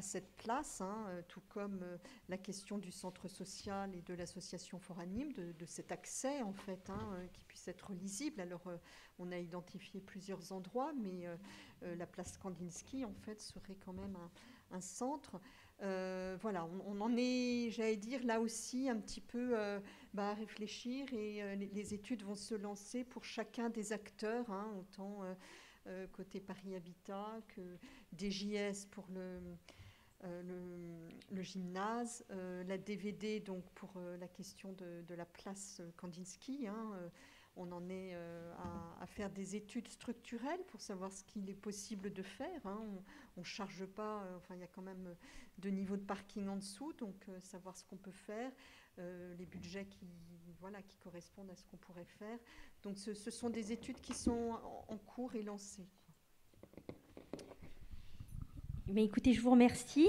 cette place, tout comme la question du centre social et de l'association Foranime, de cet accès, en fait, qui puisse être lisible. Alors, on a identifié plusieurs endroits, mais la place Kandinsky, en fait, serait quand même un centre. Voilà, on en est, j'allais dire, là aussi un petit peu à réfléchir, et les études vont se lancer pour chacun des acteurs, autant côté Paris Habitat que DJS pour le gymnase, la DVD donc pour la question de la place Kandinsky. On en est à faire des études structurelles pour savoir ce qu'il est possible de faire. On ne charge pas, enfin il y a quand même 2 niveaux de parking en dessous, donc savoir ce qu'on peut faire, les budgets qui correspondent à ce qu'on pourrait faire. Donc ce sont des études qui sont en cours et lancées. Mais écoutez, je vous remercie.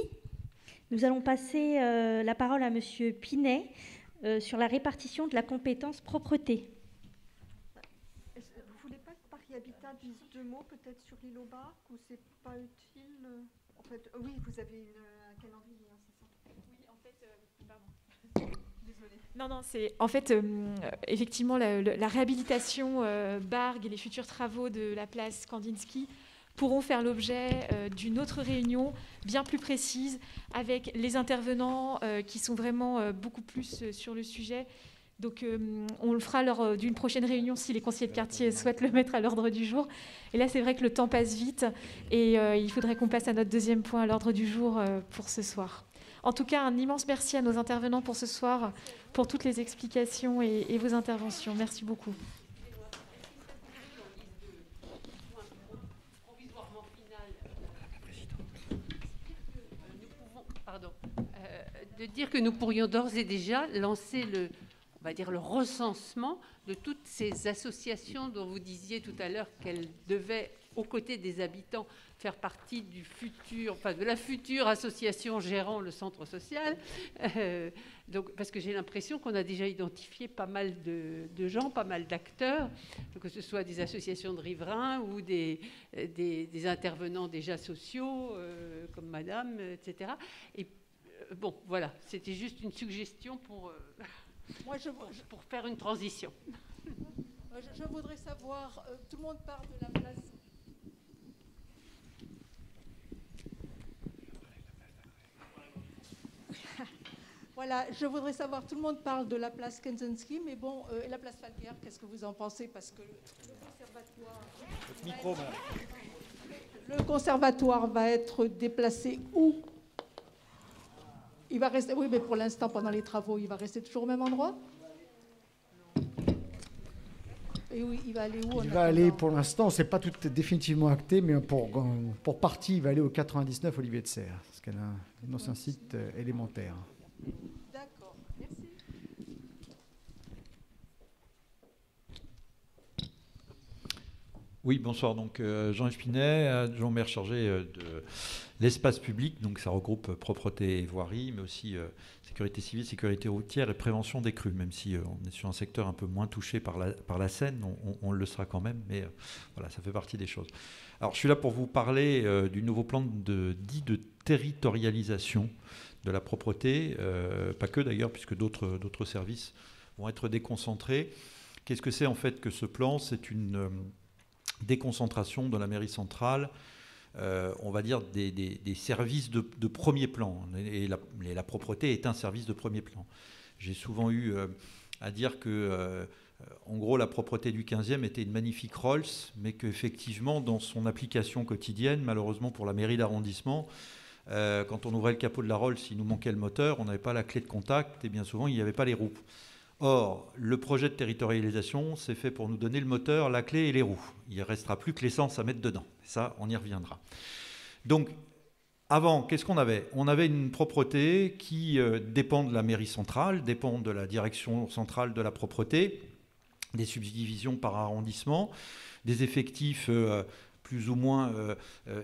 Nous allons passer la parole à Monsieur Pinet sur la répartition de la compétence propreté. Vous ne voulez pas que Paris Habitat dise 2 mots peut-être sur l'îlot Bargue, ou c'est pas utile? En fait, oui, vous avez un calendrier, c'est ça? Oui, en fait, pardon. Désolée. Non, c'est en fait effectivement la réhabilitation Bargue et les futurs travaux de la place Kandinsky pourront faire l'objet d'une autre réunion bien plus précise avec les intervenants qui sont vraiment beaucoup plus sur le sujet. Donc on le fera lors d'une prochaine réunion si les conseillers de quartier souhaitent le mettre à l'ordre du jour. Et là, c'est vrai que le temps passe vite et il faudrait qu'on passe à notre deuxième point à l'ordre du jour pour ce soir. En tout cas, un immense merci à nos intervenants pour ce soir, pour toutes les explications et vos interventions. Merci beaucoup. Pardon. De dire que nous pourrions d'ores et déjà lancer on va dire le recensement de toutes ces associations dont vous disiez tout à l'heure qu'elles devaient, aux côtés des habitants, faire partie de la future association gérant le centre social. Donc, parce que j'ai l'impression qu'on a déjà identifié pas mal de gens, pas mal d'acteurs, que ce soit des associations de riverains ou des intervenants déjà sociaux, comme madame, etc. Et bon, voilà, c'était juste une suggestion pour faire une transition. Je voudrais savoir, tout le monde parle de la place. Voilà, je voudrais savoir, tout le monde parle de la place Kenzensky, mais bon, et la place Falguière, qu'est-ce que vous en pensez? Parce que le conservatoire va être déplacé où? Il va rester, oui, mais pour l'instant, pendant les travaux, il va rester toujours au même endroit? Et oui, il va aller où? Il va aller, pour l'instant, c'est pas tout définitivement acté, mais pour partie, il va aller au 99 Olivier de Serres, parce qu'elle a un ancien site élémentaire. D'accord, merci. Oui, bonsoir. Donc, Jean Espinet, adjoint maire chargé de l'espace public. Donc, ça regroupe propreté et voirie, mais aussi sécurité civile, sécurité routière et prévention des crues. Même si on est sur un secteur un peu moins touché par la Seine, on le sera quand même. Mais voilà, ça fait partie des choses. Alors, je suis là pour vous parler du nouveau plan dit de territorialisation de la propreté. Pas que d'ailleurs, puisque d'autres services vont être déconcentrés. Qu'est-ce que c'est en fait que ce plan? C'est une déconcentration de la mairie centrale, on va dire des services de premier plan. Et la propreté est un service de premier plan. J'ai souvent eu à dire que, en gros, la propreté du 15e était une magnifique Rolls, mais qu'effectivement, dans son application quotidienne, malheureusement pour la mairie d'arrondissement, quand on ouvrait le capot de la Rolls, il nous manquait le moteur, on n'avait pas la clé de contact, et bien souvent, il n'y avait pas les roues. Or, le projet de territorialisation, c'est fait pour nous donner le moteur, la clé et les roues. Il ne restera plus que l'essence à mettre dedans. Ça, on y reviendra. Donc, avant, qu'est-ce qu'on avait? On avait une propreté qui dépend de la mairie centrale, dépend de la direction centrale de la propreté, des subdivisions par arrondissement, des effectifs plus ou moins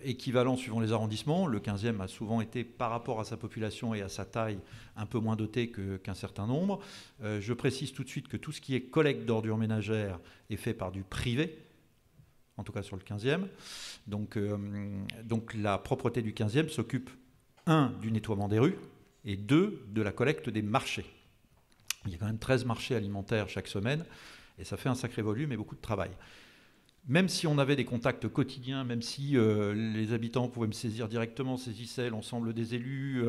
équivalents suivant les arrondissements. Le 15e a souvent été, par rapport à sa population et à sa taille, un peu moins doté qu'un certain nombre. Je précise tout de suite que tout ce qui est collecte d'ordures ménagères est fait par du privé, en tout cas sur le 15e. Donc la propreté du 15e s'occupe, 1, du nettoiement des rues, et 2, de la collecte des marchés. Il y a quand même 13 marchés alimentaires chaque semaine, et ça fait un sacré volume et beaucoup de travail. Même si on avait des contacts quotidiens, même si les habitants pouvaient me saisir directement, saisissaient l'ensemble des élus,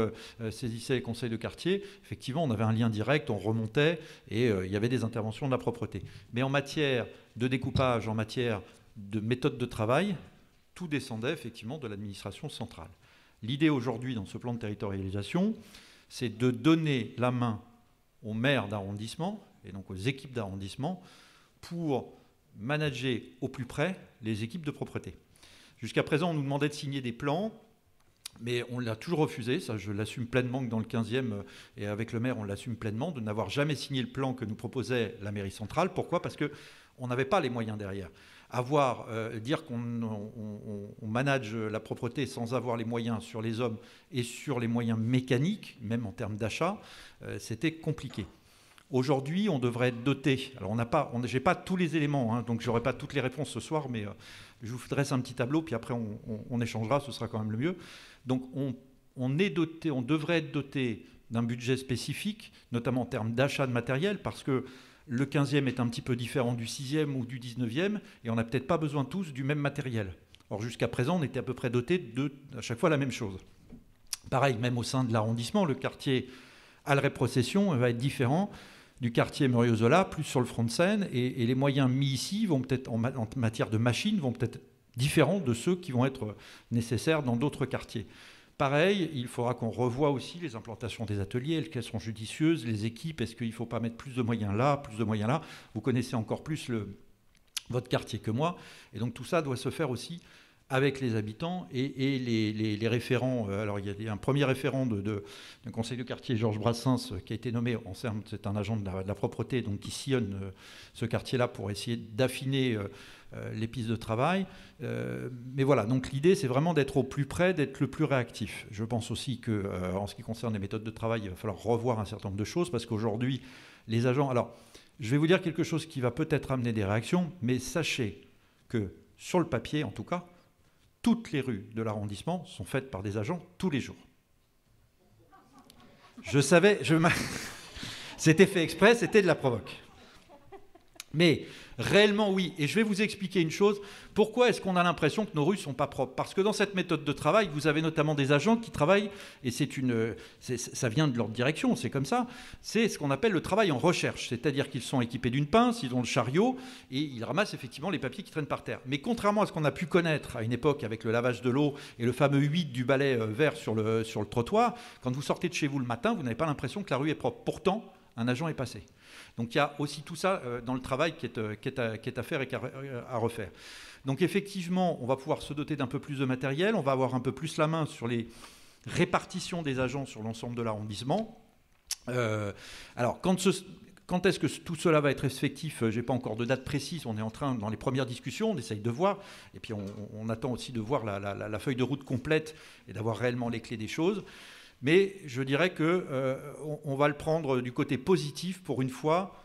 saisissaient les conseils de quartier, effectivement, on avait un lien direct, on remontait et il y avait des interventions de la propreté. Mais en matière de découpage, en matière de méthode de travail, tout descendait effectivement de l'administration centrale. L'idée aujourd'hui dans ce plan de territorialisation, c'est de donner la main aux maires d'arrondissement et donc aux équipes d'arrondissement pour manager au plus près les équipes de propreté. Jusqu'à présent, on nous demandait de signer des plans, mais on l'a toujours refusé. Ça, je l'assume pleinement que dans le 15e, et avec le maire, on l'assume pleinement, de n'avoir jamais signé le plan que nous proposait la mairie centrale. Pourquoi? Parce qu'on n'avait pas les moyens derrière. Dire qu'on manage la propreté sans avoir les moyens sur les hommes et sur les moyens mécaniques, même en termes d'achat, c'était compliqué. Aujourd'hui, on devrait être doté. Alors, j'ai pas tous les éléments, donc je n'aurai pas toutes les réponses ce soir, mais je vous dresse un petit tableau, puis après on échangera, ce sera quand même le mieux. Donc, on devrait être doté d'un budget spécifique, notamment en termes d'achat de matériel, parce que le 15e est un petit peu différent du 6e ou du 19e, et on n'a peut-être pas besoin tous du même matériel. Or, jusqu'à présent, on était à peu près doté à chaque fois la même chose. Pareil, même au sein de l'arrondissement, le quartier Alray-Procession va être différent du quartier Muriot-Zola, plus sur le front de Seine, et les moyens mis ici vont peut-être, en matière de machines, vont peut-être différents de ceux qui vont être nécessaires dans d'autres quartiers. Pareil, il faudra qu'on revoie aussi les implantations des ateliers, qu'elles sont judicieuses, les équipes, est-ce qu'il ne faut pas mettre plus de moyens là, plus de moyens là? Vous connaissez encore plus votre quartier que moi, et donc tout ça doit se faire aussi avec les habitants et les référents. Alors il y a un premier référent d'un conseil de quartier, Georges Brassens, qui a été nommé, c'est un agent de la propreté, donc qui sillonne ce quartier-là pour essayer d'affiner les pistes de travail. Mais voilà, donc l'idée c'est vraiment d'être au plus près, d'être le plus réactif. Je pense aussi qu'en ce qui concerne les méthodes de travail, il va falloir revoir un certain nombre de choses, parce qu'aujourd'hui, les agents... Alors, je vais vous dire quelque chose qui va peut-être amener des réactions, mais sachez que, sur le papier en tout cas, toutes les rues de l'arrondissement sont faites par des agents tous les jours. Je savais, c'était fait exprès, c'était de la provoque. Mais réellement, oui. Et je vais vous expliquer une chose. Pourquoi est-ce qu'on a l'impression que nos rues ne sont pas propres? Parce que dans cette méthode de travail, vous avez notamment des agents qui travaillent, et ça vient de leur direction, c'est comme ça, c'est ce qu'on appelle le travail en recherche. C'est-à-dire qu'ils sont équipés d'une pince, ils ont le chariot, et ils ramassent effectivement les papiers qui traînent par terre. Mais contrairement à ce qu'on a pu connaître à une époque avec le lavage de l'eau et le fameux 8 du balai vert sur le trottoir, quand vous sortez de chez vous le matin, vous n'avez pas l'impression que la rue est propre. Pourtant, un agent est passé. Donc il y a aussi tout ça dans le travail qui est à faire et à refaire. Donc effectivement, on va pouvoir se doter d'un peu plus de matériel, on va avoir un peu plus la main sur les répartitions des agents sur l'ensemble de l'arrondissement. Alors quand est-ce que tout cela va être effectif? Je n'ai pas encore de date précise, on est en train, dans les premières discussions, on essaye de voir, et puis on attend aussi de voir la feuille de route complète et d'avoir réellement les clés des choses. Mais je dirais qu'on va le prendre du côté positif. Pour une fois,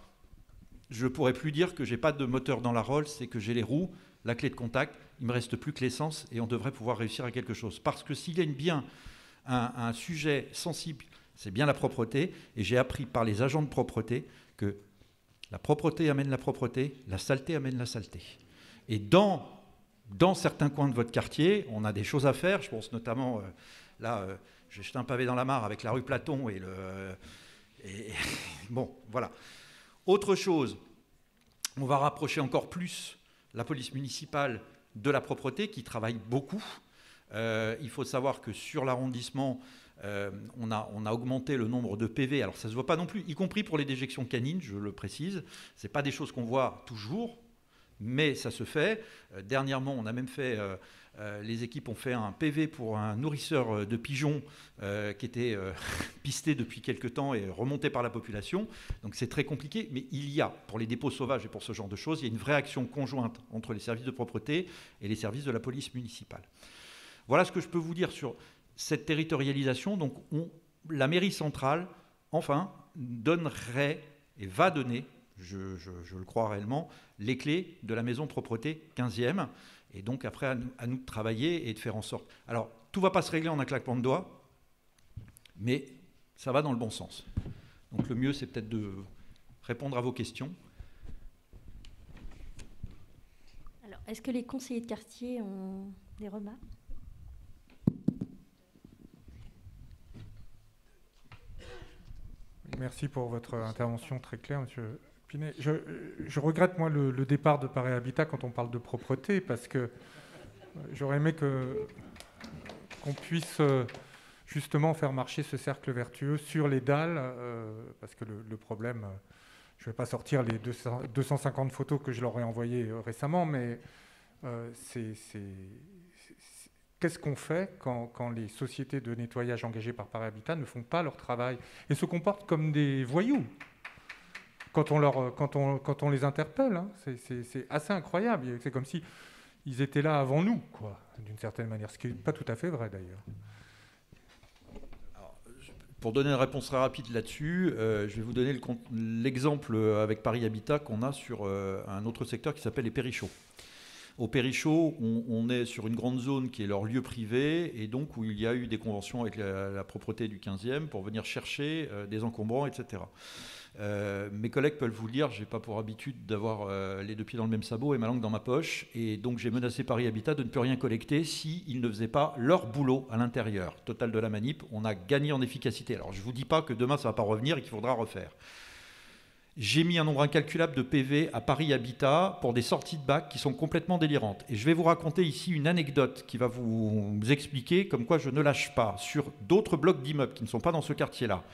je ne pourrais plus dire que je n'ai pas de moteur dans la Rolls, c'est que j'ai les roues, la clé de contact, il ne me reste plus que l'essence et on devrait pouvoir réussir à quelque chose. Parce que s'il y a bien un sujet sensible, c'est bien la propreté. Et j'ai appris par les agents de propreté que la propreté amène la propreté, la saleté amène la saleté. Et dans certains coins de votre quartier, on a des choses à faire. Je pense notamment, j'ai jeté un pavé dans la mare avec la rue Platon bon, voilà. Autre chose, on va rapprocher encore plus la police municipale de la propreté qui travaille beaucoup. Il faut savoir que sur l'arrondissement, on a augmenté le nombre de PV. Alors ça ne se voit pas non plus, y compris pour les déjections canines, je le précise. Ce n'est pas des choses qu'on voit toujours, mais ça se fait. Dernièrement, on a même fait... les équipes ont fait un PV pour un nourrisseur de pigeons qui était pisté depuis quelque temps et remonté par la population. Donc c'est très compliqué, mais il y a, pour les dépôts sauvages et pour ce genre de choses, il y a une vraie action conjointe entre les services de propreté et les services de la police municipale. Voilà ce que je peux vous dire sur cette territorialisation. Donc la mairie centrale, enfin, donnerait et va donner, je le crois réellement, les clés de la maison de propreté 15e. Et donc après, à nous de travailler et de faire en sorte... Alors, tout ne va pas se régler en un claquement de doigts, mais ça va dans le bon sens. Donc le mieux, c'est peut-être de répondre à vos questions. Alors, est-ce que les conseillers de quartier ont des remarques? Merci pour votre intervention très claire, monsieur Pinet. Je regrette, moi, le départ de Paris Habitat quand on parle de propreté, parce que j'aurais aimé qu'on puisse justement faire marcher ce cercle vertueux sur les dalles, parce que le problème, je ne vais pas sortir les 250 photos que je leur ai envoyées récemment, mais qu'est-ce qu'on fait quand les sociétés de nettoyage engagées par Paris Habitat ne font pas leur travail et se comportent comme des voyous quand on les interpelle, hein? C'est assez incroyable. C'est comme si ils étaient là avant nous, quoi, d'une certaine manière, ce qui n'est pas tout à fait vrai d'ailleurs. Pour donner une réponse très rapide là-dessus, je vais vous donner l'exemple avec Paris Habitat qu'on a sur un autre secteur qui s'appelle les Périchots. Au Périchot, on est sur une grande zone qui est leur lieu privé et donc où il y a eu des conventions avec la propreté du 15e pour venir chercher des encombrants, etc. Mes collègues peuvent vous le dire, je n'ai pas pour habitude d'avoir les deux pieds dans le même sabot et ma langue dans ma poche, et donc j'ai menacé Paris Habitat de ne plus rien collecter s'ils ne faisaient pas leur boulot à l'intérieur. Total de la manip, on a gagné en efficacité. Alors je ne vous dis pas que demain ça ne va pas revenir et qu'il faudra refaire. J'ai mis un nombre incalculable de PV à Paris Habitat pour des sorties de bac qui sont complètement délirantes. Et je vais vous raconter ici une anecdote qui va vous expliquer comme quoi je ne lâche pas sur d'autres blocs d'immeubles qui ne sont pas dans ce quartier-là.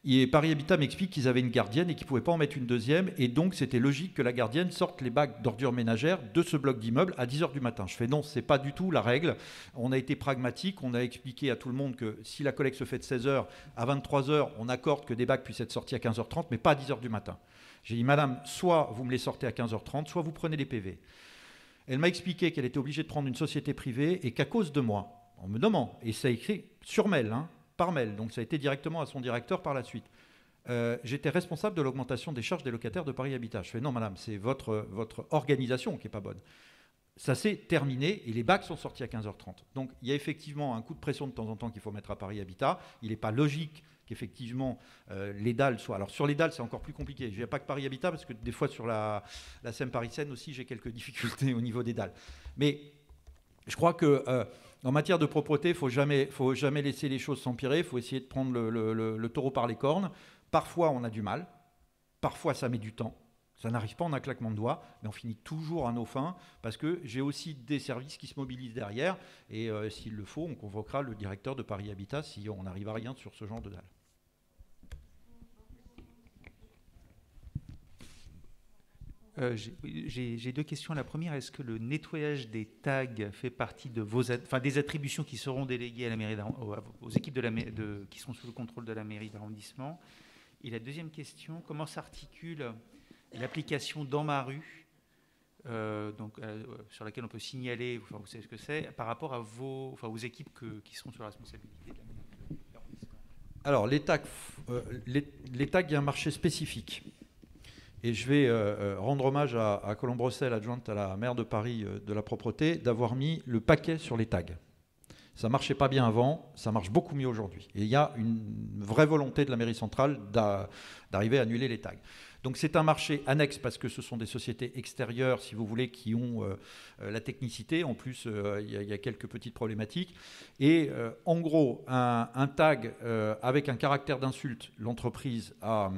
Et Paris Habitat m'explique qu'ils avaient une gardienne et qu'ils ne pouvaient pas en mettre une deuxième. Et donc, c'était logique que la gardienne sorte les bacs d'ordures ménagères de ce bloc d'immeuble à 10h du matin. Je fais non, ce n'est pas du tout la règle. On a été pragmatique. On a expliqué à tout le monde que si la collecte se fait de 16h à 23h, on accorde que des bacs puissent être sortis à 15h30, mais pas à 10h du matin. J'ai dit, madame, soit vous me les sortez à 15h30, soit vous prenez les PV. Elle m'a expliqué qu'elle était obligée de prendre une société privée et qu'à cause de moi, en me nommant, et ça a écrit sur mail, par mail, donc ça a été directement à son directeur par la suite, j'étais responsable de l'augmentation des charges des locataires de Paris Habitat. Je fais non madame, c'est votre organisation qui n'est pas bonne. Ça s'est terminé et les bacs sont sortis à 15h30. Donc il y a effectivement un coup de pression de temps en temps qu'il faut mettre à Paris Habitat. Il n'est pas logique qu'effectivement les dalles soient... Alors sur les dalles c'est encore plus compliqué. Je n'ai pas que Paris Habitat parce que des fois sur la Seine Paris-Seine aussi j'ai quelques difficultés au niveau des dalles. Mais je crois que... en matière de propreté, il ne faut jamais laisser les choses s'empirer, il faut essayer de prendre le taureau par les cornes. Parfois, on a du mal, parfois, ça met du temps. Ça n'arrive pas en un claquement de doigts, mais on finit toujours à nos fins, parce que j'ai aussi des services qui se mobilisent derrière, et s'il le faut, on convoquera le directeur de Paris Habitat si on n'arrive à rien sur ce genre de dalle. J'ai deux questions. La première, est-ce que le nettoyage des tags fait partie de des attributions qui seront déléguées à la mairie aux équipes qui sont sous le contrôle de la mairie d'arrondissement? Et la deuxième question, comment s'articule l'application Dans ma rue, sur laquelle on peut signaler, vous savez ce que c'est, par rapport à aux équipes qui sont sous la responsabilité de la mairie d'arrondissement? Alors, les tags, il y a un marché spécifique. Et je vais rendre hommage à Colombe Brossel, adjointe à la maire de Paris de la propreté, d'avoir mis le paquet sur les tags. Ça ne marchait pas bien avant, ça marche beaucoup mieux aujourd'hui. Et il y a une vraie volonté de la mairie centrale d'arriver à annuler les tags. Donc c'est un marché annexe parce que ce sont des sociétés extérieures, si vous voulez, qui ont la technicité. En plus, il y a quelques petites problématiques. Et en gros, un tag avec un caractère d'insulte, l'entreprise a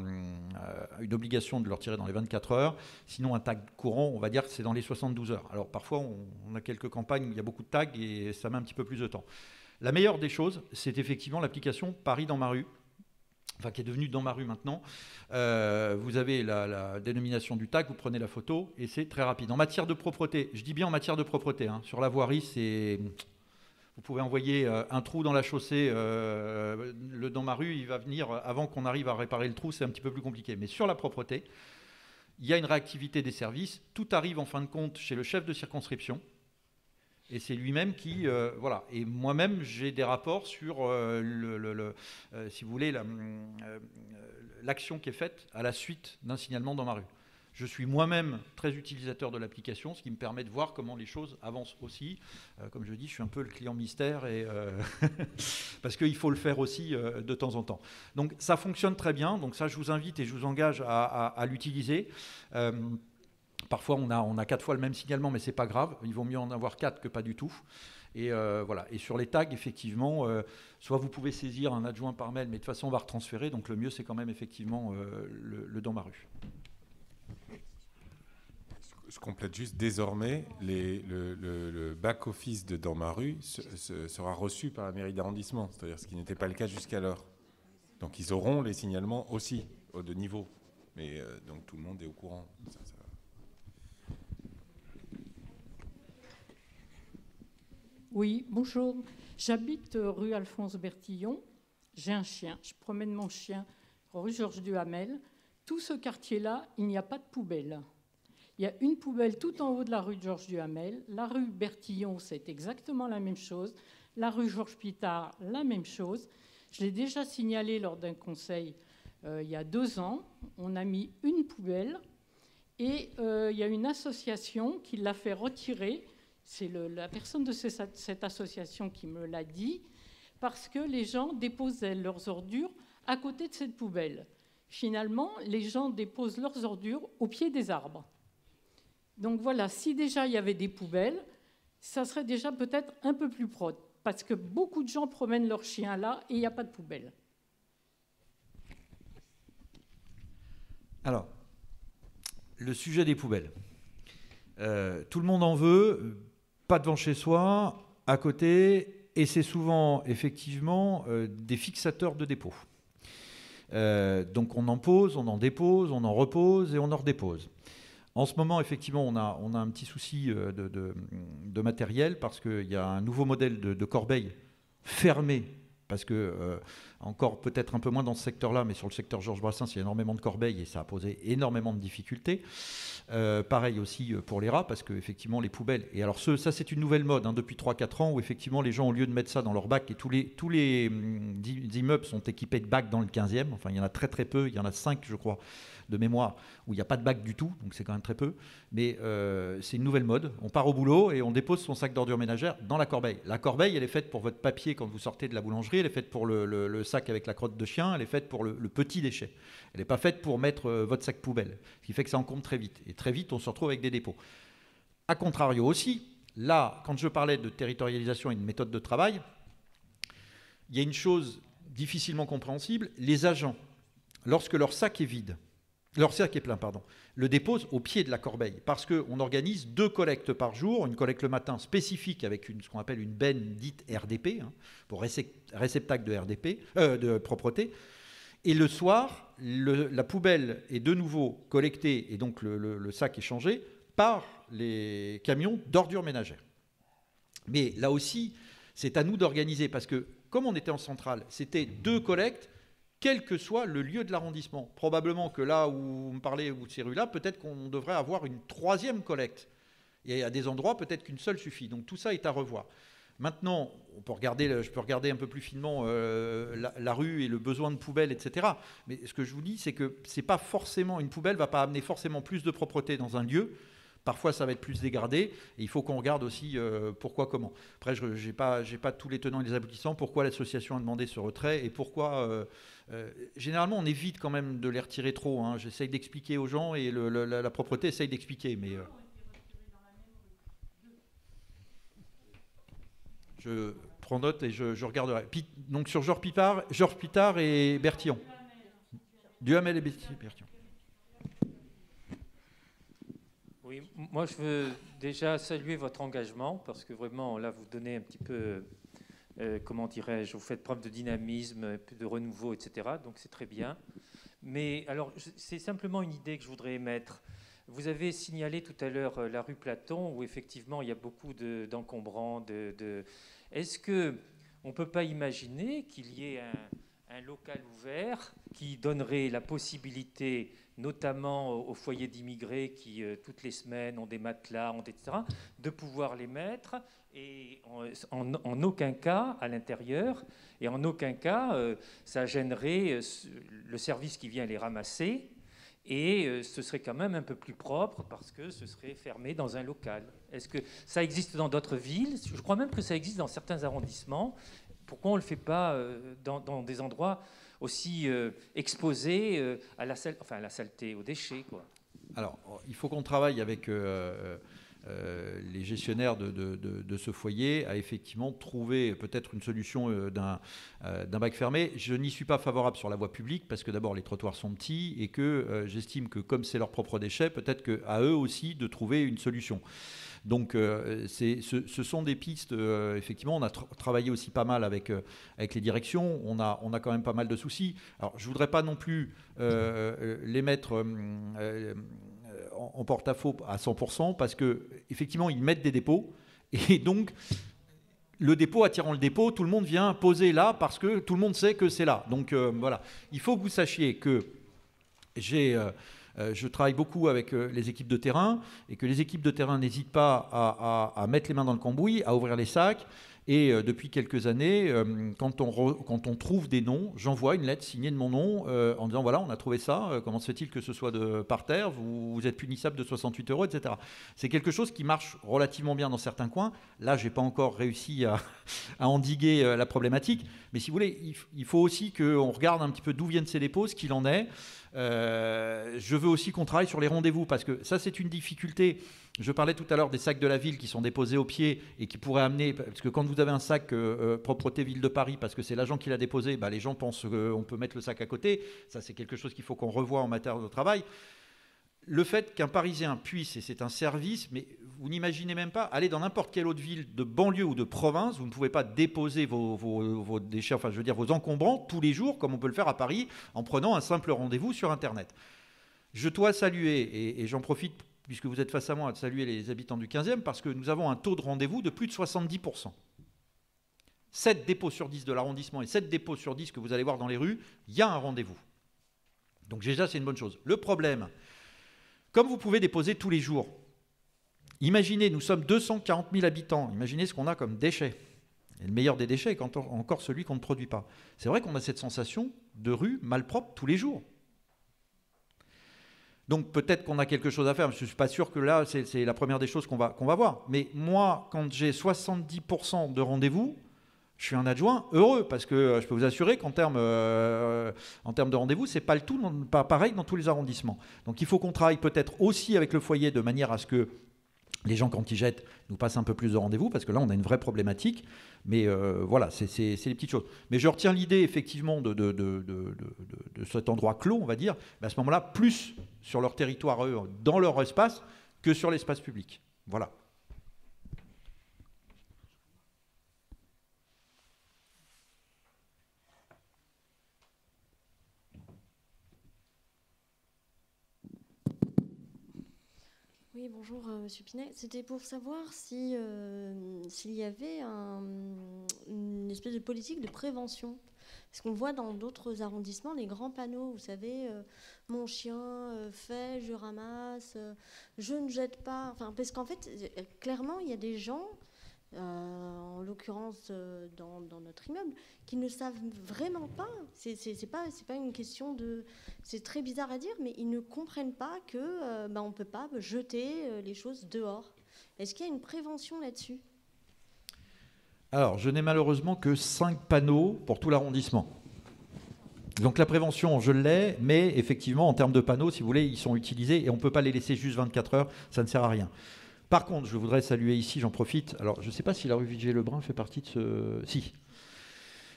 une obligation de le retirer dans les 24 heures. Sinon, un tag courant, on va dire que c'est dans les 72 heures. Alors parfois, on a quelques campagnes où il y a beaucoup de tags et ça met un petit peu plus de temps. La meilleure des choses, c'est effectivement l'application Paris dans ma rue, qui est devenue Dans ma rue maintenant. Vous avez la dénomination du tag, vous prenez la photo et c'est très rapide. En matière de propreté, je dis bien en matière de propreté, sur la voirie, vous pouvez envoyer un trou dans la chaussée, le Dans ma rue, il va venir avant qu'on arrive à réparer le trou, c'est un petit peu plus compliqué. Mais sur la propreté, il y a une réactivité des services, tout arrive en fin de compte chez le chef de circonscription. Et c'est lui-même qui... voilà. Et moi-même, j'ai des rapports sur, si vous voulez, l'action qui est faite à la suite d'un signalement dans ma rue. Je suis moi-même très utilisateur de l'application, ce qui me permet de voir comment les choses avancent aussi. Comme je dis, je suis un peu le client mystère, parce qu'il faut le faire aussi de temps en temps. Donc ça fonctionne très bien. Donc ça, je vous invite et je vous engage à l'utiliser. Parfois, on a 4 fois le même signalement, mais ce n'est pas grave. Il vaut mieux en avoir 4 que pas du tout. Et voilà. Et sur les tags, effectivement, soit vous pouvez saisir un adjoint par mail, mais de toute façon, on va retransférer. Donc le mieux, c'est quand même effectivement le Dans ma rue. Je complète juste, désormais, le back-office de Dans ma rue sera reçu par la mairie d'arrondissement, c'est-à-dire ce qui n'était pas le cas jusqu'alors. Donc ils auront les signalements aussi, de niveau. Mais donc tout le monde est au courant. Ça. Oui, bonjour. J'habite rue Alphonse Bertillon. J'ai un chien. Je promène mon chien rue Georges Duhamel. Tout ce quartier-là, il n'y a pas de poubelle. Il y a une poubelle tout en haut de la rue Georges Duhamel. La rue Bertillon, c'est exactement la même chose. La rue Georges Pitard, la même chose. Je l'ai déjà signalé lors d'un conseil il y a 2 ans. On a mis une poubelle et il y a une association qui l'a fait retirer. C'est la personne de cette association qui me l'a dit, parce que les gens déposaient leurs ordures à côté de cette poubelle. Finalement, les gens déposent leurs ordures au pied des arbres. Donc voilà, si déjà il y avait des poubelles, ça serait déjà peut-être un peu plus propre, parce que beaucoup de gens promènent leurs chiens là et il n'y a pas de poubelle. Alors, le sujet des poubelles. Tout le monde en veut. Pas devant chez soi, à côté, et c'est souvent effectivement des fixateurs de dépôt. Donc on en pose, on en dépose, on en repose et on en redépose. En ce moment, effectivement, on a un petit souci de matériel parce qu'il y a un nouveau modèle de corbeille fermé, parce que, encore peut-être un peu moins dans ce secteur-là, mais sur le secteur Georges Brassens, il y a énormément de corbeilles et ça a posé énormément de difficultés. Pareil aussi pour les rats, parce que effectivement les poubelles, et alors ça c'est une nouvelle mode depuis 3-4 ans, où effectivement les gens, au lieu de mettre ça dans leur bac, et tous les immeubles sont équipés de bacs dans le 15e, enfin il y en a très très peu, il y en a 5 je crois, de mémoire, où il n'y a pas de bac du tout, donc c'est quand même très peu, mais c'est une nouvelle mode. On part au boulot et on dépose son sac d'ordures ménagères dans la corbeille. La corbeille, elle est faite pour votre papier quand vous sortez de la boulangerie, elle est faite pour le sac avec la crotte de chien, elle est faite pour le petit déchet. Elle n'est pas faite pour mettre votre sac poubelle, ce qui fait que ça encombre très vite. Et très vite, on se retrouve avec des dépôts. A contrario aussi, là, quand je parlais de territorialisation et de méthode de travail, il y a une chose difficilement compréhensible, les agents, lorsque leur sac est vide, leur sac est plein, pardon, le déposent au pied de la corbeille, parce qu'on organise 2 collectes par jour, une collecte le matin spécifique avec ce qu'on appelle une benne dite RDP, pour réceptacle de RDP, de propreté, et le soir, la poubelle est de nouveau collectée, et donc le sac est changé par les camions d'ordures ménagères. Mais là aussi, c'est à nous d'organiser, parce que comme on était en centrale, c'était 2 collectes, quel que soit le lieu de l'arrondissement. Probablement que là où vous me parlez, ou de ces rues-là, peut-être qu'on devrait avoir une 3e collecte. Et à des endroits, peut-être qu'une seule suffit. Donc tout ça est à revoir. Maintenant, je peux regarder un peu plus finement la rue et le besoin de poubelles, etc. Mais ce que je vous dis, c'est que c'est pas forcément, une poubelle ne va pas amener forcément plus de propreté dans un lieu. Parfois, ça va être plus dégradé. Et il faut qu'on regarde aussi pourquoi, comment. Après, je n'ai pas tous les tenants et les aboutissants. Pourquoi l'association a demandé ce retrait et pourquoi... généralement, on évite quand même de les retirer trop. J'essaye d'expliquer aux gens et la propreté essaye d'expliquer. Mais je prends note et je regarderai. Donc sur Georges Pitard et Bertillon. Duhamel et Bertillon. Oui, moi je veux déjà saluer votre engagement parce que vraiment là vous donnez un petit peu, comment dirais-je, vous faites preuve de dynamisme, de renouveau, etc. Donc c'est très bien. Mais alors c'est simplement une idée que je voudrais émettre. Vous avez signalé tout à l'heure la rue Platon où effectivement il y a beaucoup d'encombrants. Est-ce qu'on ne peut pas imaginer qu'il y ait un local ouvert qui donnerait la possibilité, notamment aux foyers d'immigrés qui, toutes les semaines, ont des matelas, etc., de pouvoir les mettre et en aucun cas à l'intérieur, et en aucun cas ça gênerait le service qui vient les ramasser, et ce serait quand même un peu plus propre parce que ce serait fermé dans un local. Est-ce que ça existe dans d'autres villes? Je crois même que ça existe dans certains arrondissements. Pourquoi on ne le fait pas dans des endroits aussi exposés à la saleté, aux déchets, quoi? Alors, il faut qu'on travaille avec les gestionnaires de ce foyer à effectivement trouver peut-être une solution d'un bac fermé. Je n'y suis pas favorable sur la voie publique parce que d'abord les trottoirs sont petits et que j'estime que comme c'est leur propre déchet, peut-être qu'à eux aussi de trouver une solution. Donc ce sont des pistes, effectivement, on a travaillé aussi pas mal avec les directions, on a quand même pas mal de soucis. Alors je ne voudrais pas non plus les mettre en porte-à-faux à 100% parce qu'effectivement ils mettent des dépôts et donc le dépôt attirant le dépôt, tout le monde vient poser là parce que tout le monde sait que c'est là. Donc voilà, il faut que vous sachiez que je travaille beaucoup avec les équipes de terrain et que les équipes de terrain n'hésitent pas à mettre les mains dans le cambouis, à ouvrir les sacs. Et depuis quelques années, quand on trouve des noms, j'envoie une lettre signée de mon nom en disant voilà, on a trouvé ça, comment se fait-il que ce soit par terre, vous êtes punissable de 68 €, etc. C'est quelque chose qui marche relativement bien dans certains coins. Là, je n'ai pas encore réussi à endiguer la problématique. Mais si vous voulez, il faut aussi qu'on regarde un petit peu d'où viennent ces dépôts, ce qu'il en est. Je veux aussi qu'on travaille sur les rendez-vous parce que ça, c'est une difficulté. Je parlais tout à l'heure des sacs de la ville qui sont déposés au pied et qui pourraient amener, parce que quand vous avez un sac propreté ville de Paris, parce que c'est l'agent qui l'a déposé, bah, les gens pensent qu'on peut mettre le sac à côté. Ça, c'est quelque chose qu'il faut qu'on revoie en matière de travail. le fait qu'un Parisien puisse, et c'est un service, mais vous n'imaginez même pas, aller dans n'importe quelle autre ville de banlieue ou de province, vous ne pouvez pas déposer vos déchets, enfin je veux dire vos encombrants tous les jours, comme on peut le faire à Paris, en prenant un simple rendez-vous sur Internet. Je dois saluer, et j'en profite, puisque vous êtes face à moi, de saluer les habitants du 15e, parce que nous avons un taux de rendez-vous de plus de 70%. 7 dépôts sur 10 de l'arrondissement et 7 dépôts sur 10 que vous allez voir dans les rues, il y a un rendez-vous. Donc déjà, c'est une bonne chose. Le problème, comme vous pouvez déposer tous les jours, imaginez, nous sommes 240 000 habitants, imaginez ce qu'on a comme déchets. Et le meilleur des déchets est encore celui qu'on ne produit pas. C'est vrai qu'on a cette sensation de rue malpropre tous les jours. Donc peut-être qu'on a quelque chose à faire, mais je ne suis pas sûr que là, c'est la première des choses qu'on va voir. Mais moi, quand j'ai 70% de rendez-vous, je suis un adjoint heureux, parce que je peux vous assurer qu'en termes de rendez-vous, ce n'est pas le tout, pas pareil dans tous les arrondissements. Donc il faut qu'on travaille peut-être aussi avec le foyer de manière à ce que les gens, quand ils jettent, nous passent un peu plus de rendez-vous, parce que là, on a une vraie problématique. Mais voilà, c'est les petites choses. Mais je retiens l'idée, effectivement, de cet endroit clos, on va dire, mais à ce moment-là, plus sur leur territoire, eux, dans leur espace, que sur l'espace public. Voilà. Oui, bonjour Monsieur Pinet. C'était pour savoir si, s'il y avait une espèce de politique de prévention. Parce qu'on voit dans d'autres arrondissements les grands panneaux, vous savez, mon chien fait, je ramasse, je ne jette pas. Enfin, parce qu'en fait, clairement, il y a des gens, en l'occurrence dans notre immeuble, qui ne savent vraiment pas. C'est pas une question de. C'est très bizarre à dire, mais ils ne comprennent pas que on ne peut pas jeter les choses dehors. Est-ce qu'il y a une prévention là-dessus ? Alors, je n'ai malheureusement que 5 panneaux pour tout l'arrondissement. Donc la prévention, je l'ai, mais effectivement, en termes de panneaux, si vous voulez, ils sont utilisés et on ne peut pas les laisser juste 24 heures, ça ne sert à rien. Par contre, je voudrais saluer ici, j'en profite, alors je ne sais pas si la rue Vigée-Lebrun fait partie de ce... Si.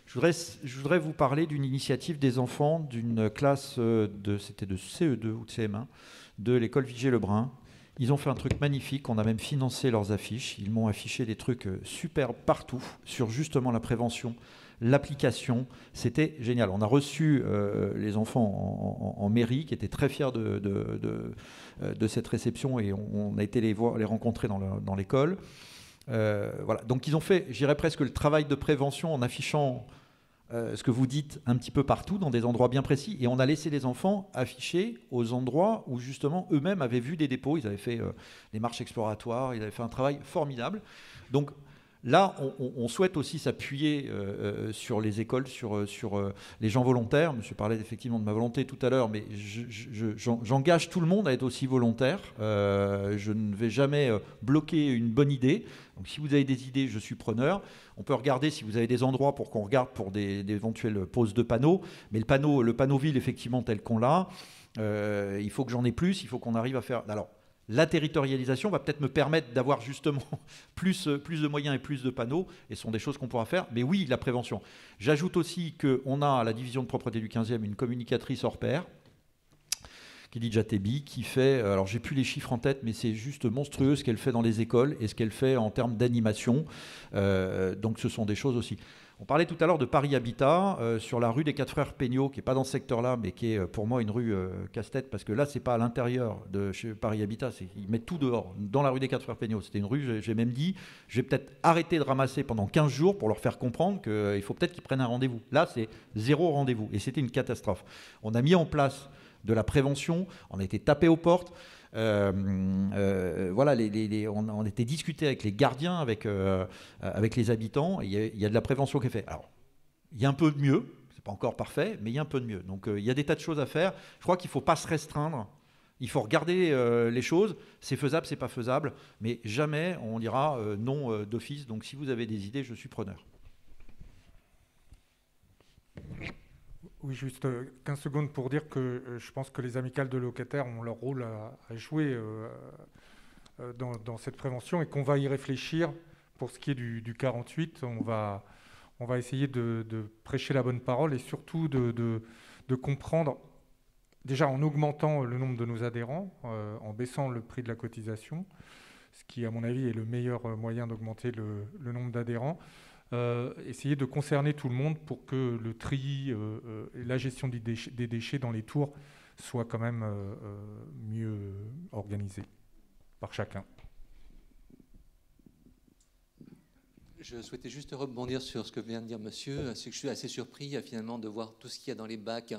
Je voudrais vous parler d'une initiative des enfants d'une classe c'était de CE2 ou de CM1, de l'école Vigée-Lebrun. Ils ont fait un truc magnifique, on a même financé leurs affiches. Ils m'ont affiché des trucs superbes partout sur justement la prévention, l'application. C'était génial. On a reçu les enfants en mairie qui étaient très fiers de cette réception et on a été les rencontrer dans l'école. Voilà. Donc ils ont fait, je dirais presque, le travail de prévention en affichant ce que vous dites un petit peu partout, dans des endroits bien précis, et on a laissé les enfants afficher aux endroits où justement eux-mêmes avaient vu des dépôts, ils avaient fait des marches exploratoires, ils avaient fait un travail formidable. Donc là, on souhaite aussi s'appuyer sur les écoles, sur les gens volontaires. Monsieur parlait effectivement de ma volonté tout à l'heure, mais j'engage tout le monde à être aussi volontaire. Je ne vais jamais bloquer une bonne idée. Donc si vous avez des idées, je suis preneur. On peut regarder si vous avez des endroits pour qu'on regarde pour d'éventuelles poses de panneaux. Mais le panneau ville, effectivement, tel qu'on l'a, il faut que j'en ai plus, il faut qu'on arrive à faire... Alors, la territorialisation va peut-être me permettre d'avoir justement plus de moyens et plus de panneaux, et ce sont des choses qu'on pourra faire. Mais oui, la prévention. J'ajoute aussi qu'on a à la division de propreté du 15e une communicatrice hors pair, Khadija Tebi, qui fait, alors j'ai plus les chiffres en tête, mais c'est juste monstrueux ce qu'elle fait dans les écoles et ce qu'elle fait en termes d'animation. Donc ce sont des choses aussi. On parlait tout à l'heure de Paris Habitat, sur la rue des 4 Frères Peignot, qui n'est pas dans ce secteur-là, mais qui est pour moi une rue casse-tête, parce que là, ce n'est pas à l'intérieur de chez Paris Habitat, ils mettent tout dehors, dans la rue des 4 Frères Peignot. C'était une rue, j'ai même dit, je vais peut-être arrêter de ramasser pendant 15 jours pour leur faire comprendre qu'il faut peut-être qu'ils prennent un rendez-vous. Là, c'est 0 rendez-vous, et c'était une catastrophe. On a mis en place de la prévention, on a été tapé aux portes. Voilà, on était discuté avec les gardiens, avec les habitants. Il y a de la prévention qui est faite. Alors, il y a un peu de mieux, c'est pas encore parfait, mais il y a un peu de mieux. Donc, il y a des tas de choses à faire. Je crois qu'il ne faut pas se restreindre. Il faut regarder les choses. C'est faisable, c'est pas faisable, mais jamais on dira non d'office. Donc, si vous avez des idées, je suis preneur. Oui, juste 15 secondes pour dire que je pense que les amicales de locataires ont leur rôle à jouer dans cette prévention et qu'on va y réfléchir. Pour ce qui est du 48, on va essayer de prêcher la bonne parole et surtout de comprendre déjà en augmentant le nombre de nos adhérents, en baissant le prix de la cotisation, ce qui, à mon avis, est le meilleur moyen d'augmenter le nombre d'adhérents. Essayer de concerner tout le monde pour que le tri et la gestion des déchets dans les tours soient quand même mieux organisés par chacun. Je souhaitais juste rebondir sur ce que vient de dire monsieur. C'est que je suis assez surpris finalement de voir tout ce qu'il y a dans les bacs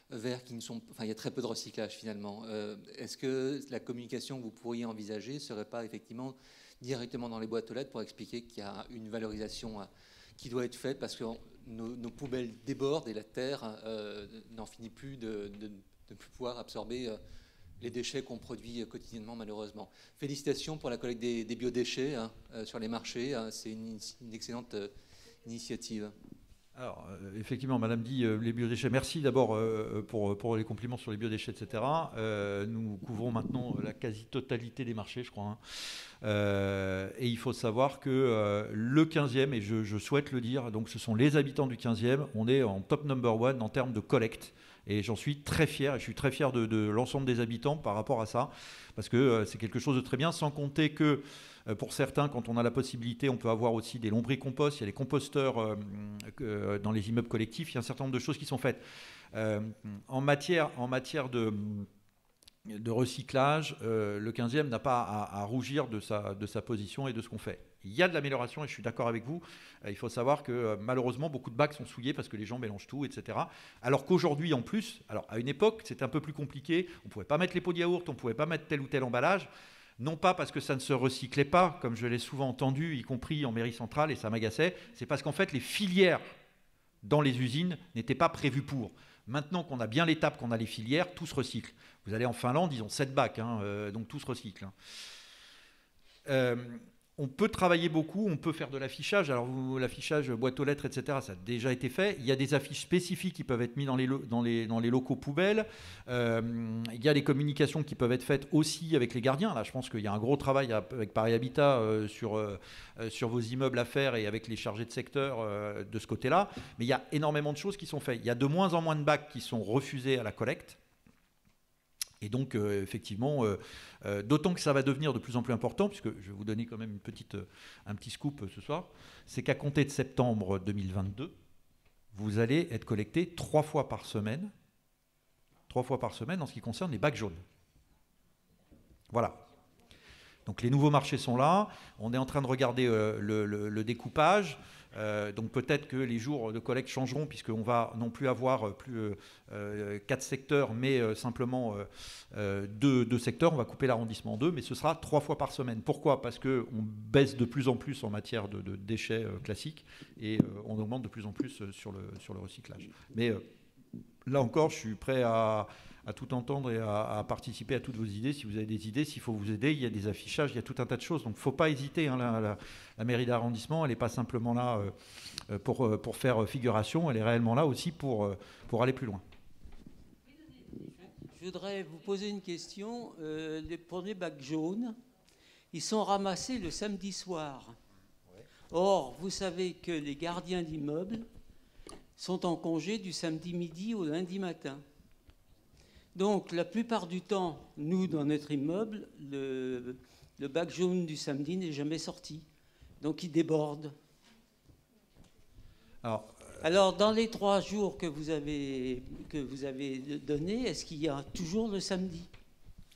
verts qui ne sont... Enfin, il y a très peu de recyclage finalement. Est-ce que la communication que vous pourriez envisager ne serait pas effectivement directement dans les boîtes aux lettres pour expliquer qu'il y a une valorisation qui doit être faite parce que nos poubelles débordent et la terre n'en finit plus de ne plus pouvoir absorber les déchets qu'on produit quotidiennement, malheureusement. Félicitations pour la collecte des biodéchets sur les marchés. C'est une excellente initiative. Alors, effectivement, Madame dit les biodéchets. Merci d'abord pour les compliments sur les biodéchets, etc. Nous couvrons maintenant la quasi-totalité des marchés, je crois. Et il faut savoir que le 15e, et je souhaite le dire, donc ce sont les habitants du 15e, on est en top number one en termes de collecte. Et j'en suis très fier, et je suis très fier de l'ensemble des habitants par rapport à ça, parce que c'est quelque chose de très bien, sans compter que pour certains, quand on a la possibilité, on peut avoir aussi des lombricomposts, il y a des composteurs dans les immeubles collectifs, il y a un certain nombre de choses qui sont faites. En matière de recyclage, le 15e n'a pas à rougir de sa position et de ce qu'on fait. Il y a de l'amélioration et je suis d'accord avec vous. Il faut savoir que malheureusement, beaucoup de bacs sont souillés parce que les gens mélangent tout, etc. Alors qu'aujourd'hui, en plus, alors à une époque, c'était un peu plus compliqué. On ne pouvait pas mettre les pots de yaourt, on ne pouvait pas mettre tel ou tel emballage. Non pas parce que ça ne se recyclait pas, comme je l'ai souvent entendu, y compris en mairie centrale, et ça m'agaçait. C'est parce qu'en fait, les filières dans les usines n'étaient pas prévues pour. Maintenant qu'on a bien l'étape, qu'on a les filières, tout se recycle. Vous allez en Finlande, ils ont 7 bacs, donc tout se recycle. On peut travailler beaucoup, on peut faire de l'affichage. Alors l'affichage boîte aux lettres, etc., ça a déjà été fait. Il y a des affiches spécifiques qui peuvent être mises dans les locaux poubelles. Il y a des communications qui peuvent être faites aussi avec les gardiens. Là, je pense qu'il y a un gros travail avec Paris Habitat sur vos immeubles à faire et avec les chargés de secteur de ce côté-là. Mais il y a énormément de choses qui sont faites. Il y a de moins en moins de bacs qui sont refusés à la collecte. Et donc, effectivement, d'autant que ça va devenir de plus en plus important, puisque je vais vous donner quand même un petit scoop ce soir, c'est qu'à compter de septembre 2022, vous allez être collecté 3 fois par semaine en ce qui concerne les bacs jaunes. Voilà. Donc les nouveaux marchés sont là, on est en train de regarder le découpage. Donc peut-être que les jours de collecte changeront puisqu'on va non plus avoir 4 secteurs mais simplement 2 secteurs. On va couper l'arrondissement en 2 mais ce sera 3 fois par semaine. Pourquoi ? Parce qu'on baisse de plus en plus en matière de déchets classiques et on augmente de plus en plus sur le recyclage. Mais là encore, je suis prêt à tout entendre et à participer à toutes vos idées. Si vous avez des idées, s'il faut vous aider, il y a des affichages, il y a tout un tas de choses. Donc il ne faut pas hésiter. La mairie d'arrondissement, elle n'est pas simplement là pour faire figuration, elle est réellement là aussi pour aller plus loin. Je voudrais vous poser une question. Les premiers bacs jaunes, ils sont ramassés le samedi soir. Or, vous savez que les gardiens d'immeubles sont en congé du samedi midi au lundi matin. Donc, la plupart du temps, nous, dans notre immeuble, le bac jaune du samedi n'est jamais sorti. Donc, il déborde. Alors, dans les 3 jours que vous avez donnés, est-ce qu'il y a toujours le samedi ?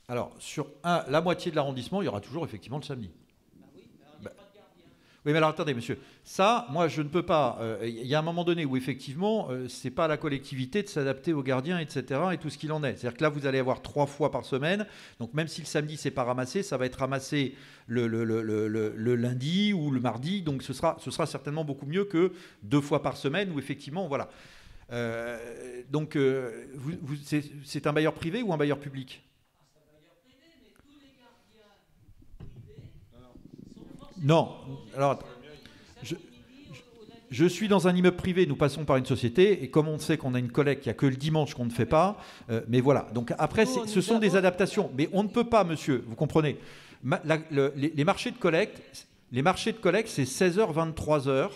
Alors, sur la moitié de l'arrondissement, il y aura toujours effectivement le samedi. Oui, mais alors attendez, monsieur. Ça, moi, je ne peux pas. Il y a un moment donné où, effectivement, ce n'est pas à la collectivité de s'adapter aux gardiens, etc., et tout ce qu'il en est. C'est-à-dire que là, vous allez avoir 3 fois par semaine. Donc, même si le samedi, ce n'est pas ramassé, ça va être ramassé le lundi ou le mardi. Donc, ce sera certainement beaucoup mieux que 2 fois par semaine où, effectivement, voilà. Donc, c'est un bailleur privé ou un bailleur public ? Non. Alors, je suis dans un immeuble privé, nous passons par une société, et comme on sait qu'on a une collecte, il n'y a que le dimanche qu'on ne fait pas, mais voilà. Donc après, ce sont des adaptations. Mais on ne peut pas, monsieur, vous comprenez, les marchés de collecte, c'est 16h, 23h.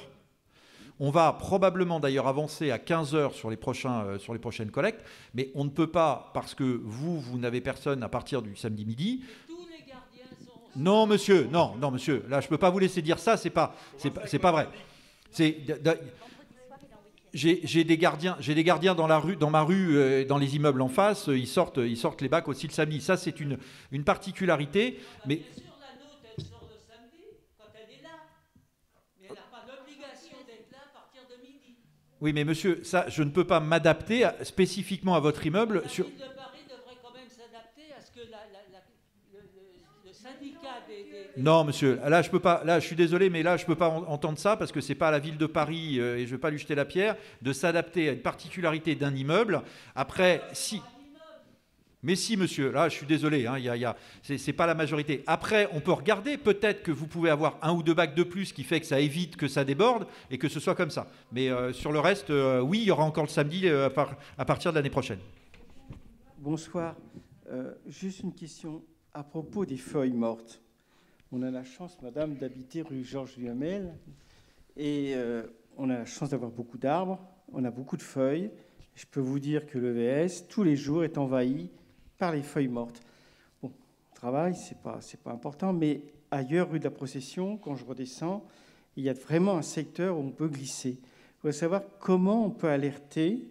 On va probablement d'ailleurs avancer à 15h sur les prochaines collectes, mais on ne peut pas, parce que vous n'avez personne à partir du samedi midi. Non, monsieur, non, monsieur, là, je ne peux pas vous laisser dire ça, c'est pas vrai. J'ai des gardiens dans ma rue, dans les immeubles en face, ils sortent les bacs aussi le samedi. Ça, c'est une particularité, mais. Oui, mais monsieur, ça, je ne peux pas m'adapter spécifiquement à votre immeuble. La ville de Paris devrait quand même s'adapter à ce que le syndicat des... Non, monsieur, là, je peux pas. Là, je suis désolé, mais là, je peux pas entendre ça parce que c'est pas à la ville de Paris et je vais pas lui jeter la pierre de s'adapter à une particularité d'un immeuble. Après, si. Mais si, monsieur, là, je suis désolé, hein, c'est pas la majorité. Après, on peut regarder, peut-être que vous pouvez avoir 1 ou 2 bacs de plus qui fait que ça évite que ça déborde et que ce soit comme ça. Mais sur le reste, oui, il y aura encore le samedi à partir de l'année prochaine. Bonsoir. Juste une question à propos des feuilles mortes. On a la chance, madame, d'habiter rue Georges Duhamel et on a la chance d'avoir beaucoup d'arbres, on a beaucoup de feuilles. Je peux vous dire que le VS, tous les jours, est envahi par les feuilles mortes. Bon, au travail, c'est pas important, mais ailleurs, rue de la Procession, quand je redescends, il y a vraiment un secteur où on peut glisser. Je voudrais savoir comment on peut alerter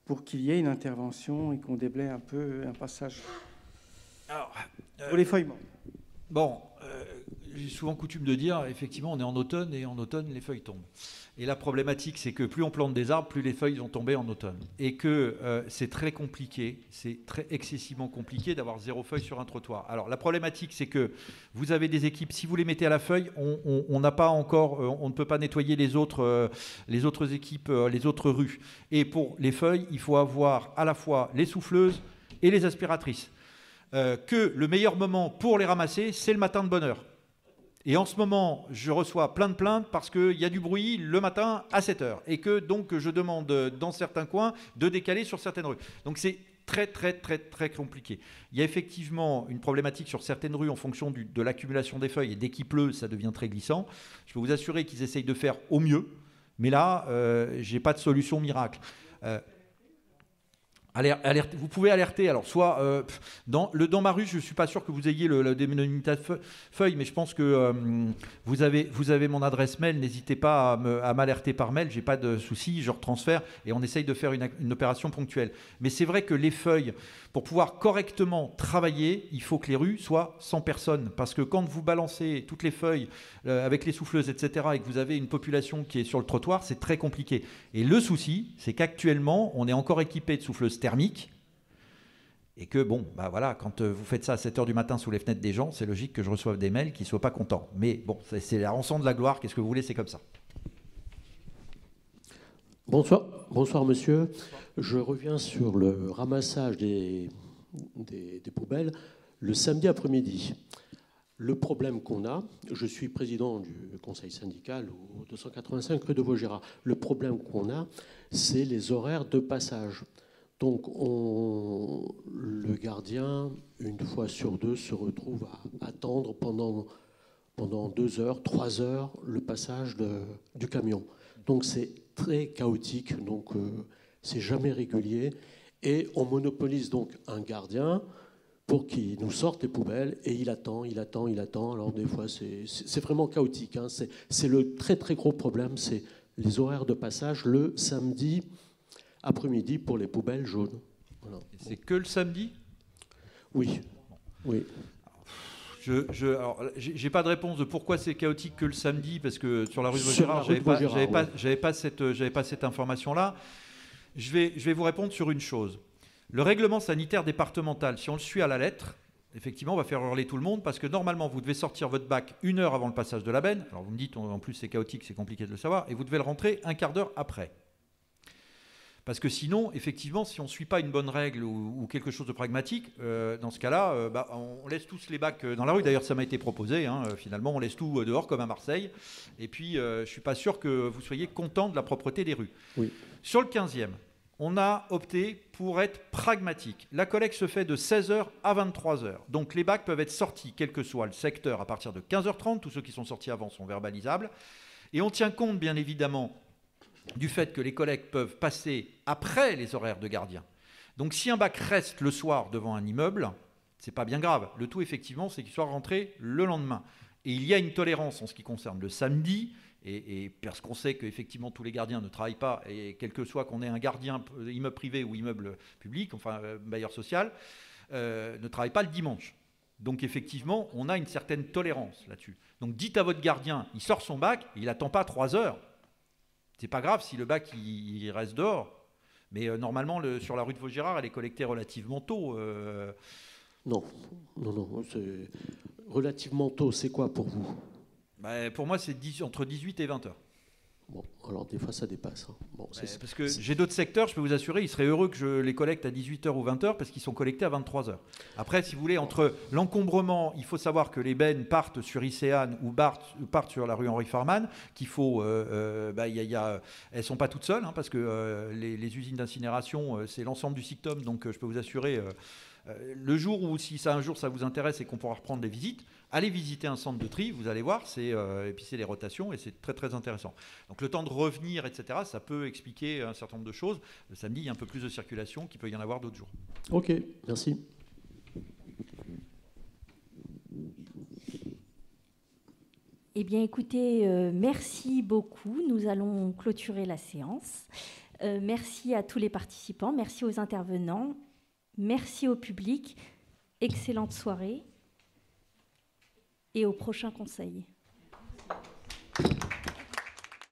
pour qu'il y ait une intervention et qu'on déblaye un peu un passage. Alors, pour les feuilles mortes. Bon, j'ai souvent coutume de dire, effectivement, on est en automne et en automne, les feuilles tombent. Et la problématique, c'est que plus on plante des arbres, plus les feuilles vont tomber en automne. Et que c'est très compliqué, c'est très excessivement compliqué d'avoir 0 feuille sur un trottoir. Alors la problématique, c'est que vous avez des équipes, si vous les mettez à la feuille, on n'a pas encore, on ne peut pas nettoyer les autres équipes, les autres rues. Et pour les feuilles, il faut avoir à la fois les souffleuses et les aspiratrices. Que le meilleur moment pour les ramasser, c'est le matin de bonne heure. Et en ce moment, je reçois plein de plaintes parce qu'il y a du bruit le matin à 7h. Et que donc je demande dans certains coins de décaler sur certaines rues. Donc c'est très, très, très, très compliqué. Il y a effectivement une problématique sur certaines rues en fonction de l'accumulation des feuilles. Et dès qu'il pleut, ça devient très glissant. Je peux vous assurer qu'ils essayent de faire au mieux. Mais là, je n'ai pas de solution miracle. Vous pouvez alerter. Alors, soit dans ma rue, je ne suis pas sûr que vous ayez le dénominateur feuille, mais je pense que vous avez mon adresse mail. N'hésitez pas à m'alerter par mail. J'ai pas de souci, je retransfère et on essaye de faire une opération ponctuelle. Mais c'est vrai que les feuilles, pour pouvoir correctement travailler, il faut que les rues soient sans personne, parce que quand vous balancez toutes les feuilles avec les souffleuses, etc., et que vous avez une population qui est sur le trottoir, c'est très compliqué. Et le souci, c'est qu'actuellement, on est encore équipé de souffleuses thermiques et que, bon, bah voilà, quand vous faites ça à 7h du matin sous les fenêtres des gens, c'est logique que je reçoive des mails qui ne soient pas contents. Mais bon, c'est la rançon de la gloire, qu'est-ce que vous voulez, c'est comme ça. Bonsoir monsieur. Je reviens sur le ramassage des poubelles le samedi après-midi. Le problème qu'on a, je suis président du conseil syndical au 285 rue de Vaugirard. Le problème qu'on a, c'est les horaires de passage. Donc le gardien, une fois sur 2, se retrouve à attendre pendant 2 heures, 3 heures le passage du camion. Donc c'est très chaotique, donc c'est jamais régulier. Et on monopolise donc un gardien pour qu'il nous sorte les poubelles et il attend. Alors des fois c'est vraiment chaotique. Hein. C'est le très très gros problème, c'est les horaires de passage le samedi après-midi pour les poubelles jaunes. Voilà. C'est que le samedi ? Oui. Oui. Alors, j'ai pas de réponse de pourquoi c'est chaotique que le samedi, parce que sur la rue de Vaugirard, j'avais pas cette information-là. Je vais vous répondre sur une chose. Le règlement sanitaire départemental, si on le suit à la lettre, effectivement, on va faire hurler tout le monde, parce que normalement, vous devez sortir votre bac 1 heure avant le passage de la benne. Alors vous me dites, en plus c'est chaotique, c'est compliqué de le savoir, et vous devez le rentrer 1/4 d'heure après. Parce que sinon, effectivement, si on ne suit pas une bonne règle ou quelque chose de pragmatique, dans ce cas-là, on laisse tous les bacs dans la rue. D'ailleurs, ça m'a été proposé. Finalement, on laisse tout dehors comme à Marseille. Et puis, je ne suis pas sûr que vous soyez content de la propreté des rues. Oui. Sur le 15e, on a opté pour être pragmatique. La collecte se fait de 16h à 23h. Donc, les bacs peuvent être sortis, quel que soit le secteur, à partir de 15h30. Tous ceux qui sont sortis avant sont verbalisables. Et on tient compte, bien évidemment, du fait que les collègues peuvent passer après les horaires de gardien. Donc si un bac reste le soir devant un immeuble, c'est pas bien grave. Le tout, effectivement, c'est qu'il soit rentré le lendemain. Et il y a une tolérance en ce qui concerne le samedi, et parce qu'on sait qu'effectivement tous les gardiens ne travaillent pas, et quel que soit qu'on ait un gardien immeuble privé ou immeuble public, enfin bailleur social, ne travaille pas le dimanche. Donc effectivement, on a une certaine tolérance là-dessus. Donc dites à votre gardien, il sort son bac, il n'attend pas 3 heures. C'est pas grave si le bac il reste dehors. Mais normalement, sur la rue de Vaugirard, elle est collectée relativement tôt. Non, c'est relativement tôt. C'est quoi pour vous? Pour moi, c'est entre 18 et 20 heures. Bon, alors des fois ça dépasse. Hein. Bon, parce que j'ai d'autres secteurs, je peux vous assurer, ils seraient heureux que je les collecte à 18h ou 20h parce qu'ils sont collectés à 23h. Après, si vous voulez, entre l'encombrement, il faut savoir que les bennes partent sur Icéane ou partent sur la rue Henri Farman, qu'il faut, elles ne sont pas toutes seules, hein, parce que les usines d'incinération, c'est l'ensemble du SICTOM, donc je peux vous assurer, le jour où, si ça un jour ça vous intéresse et qu'on pourra reprendre les visites, allez visiter un centre de tri, vous allez voir, et puis c'est les rotations et c'est très très intéressant. Donc le temps de revenir, etc., ça peut expliquer un certain nombre de choses. Le samedi, il y a un peu plus de circulation qu'il peut y en avoir d'autres jours. Ok, merci. Eh bien écoutez, merci beaucoup. Nous allons clôturer la séance. Merci à tous les participants, merci aux intervenants, merci au public. Excellente soirée. Et au prochain conseil.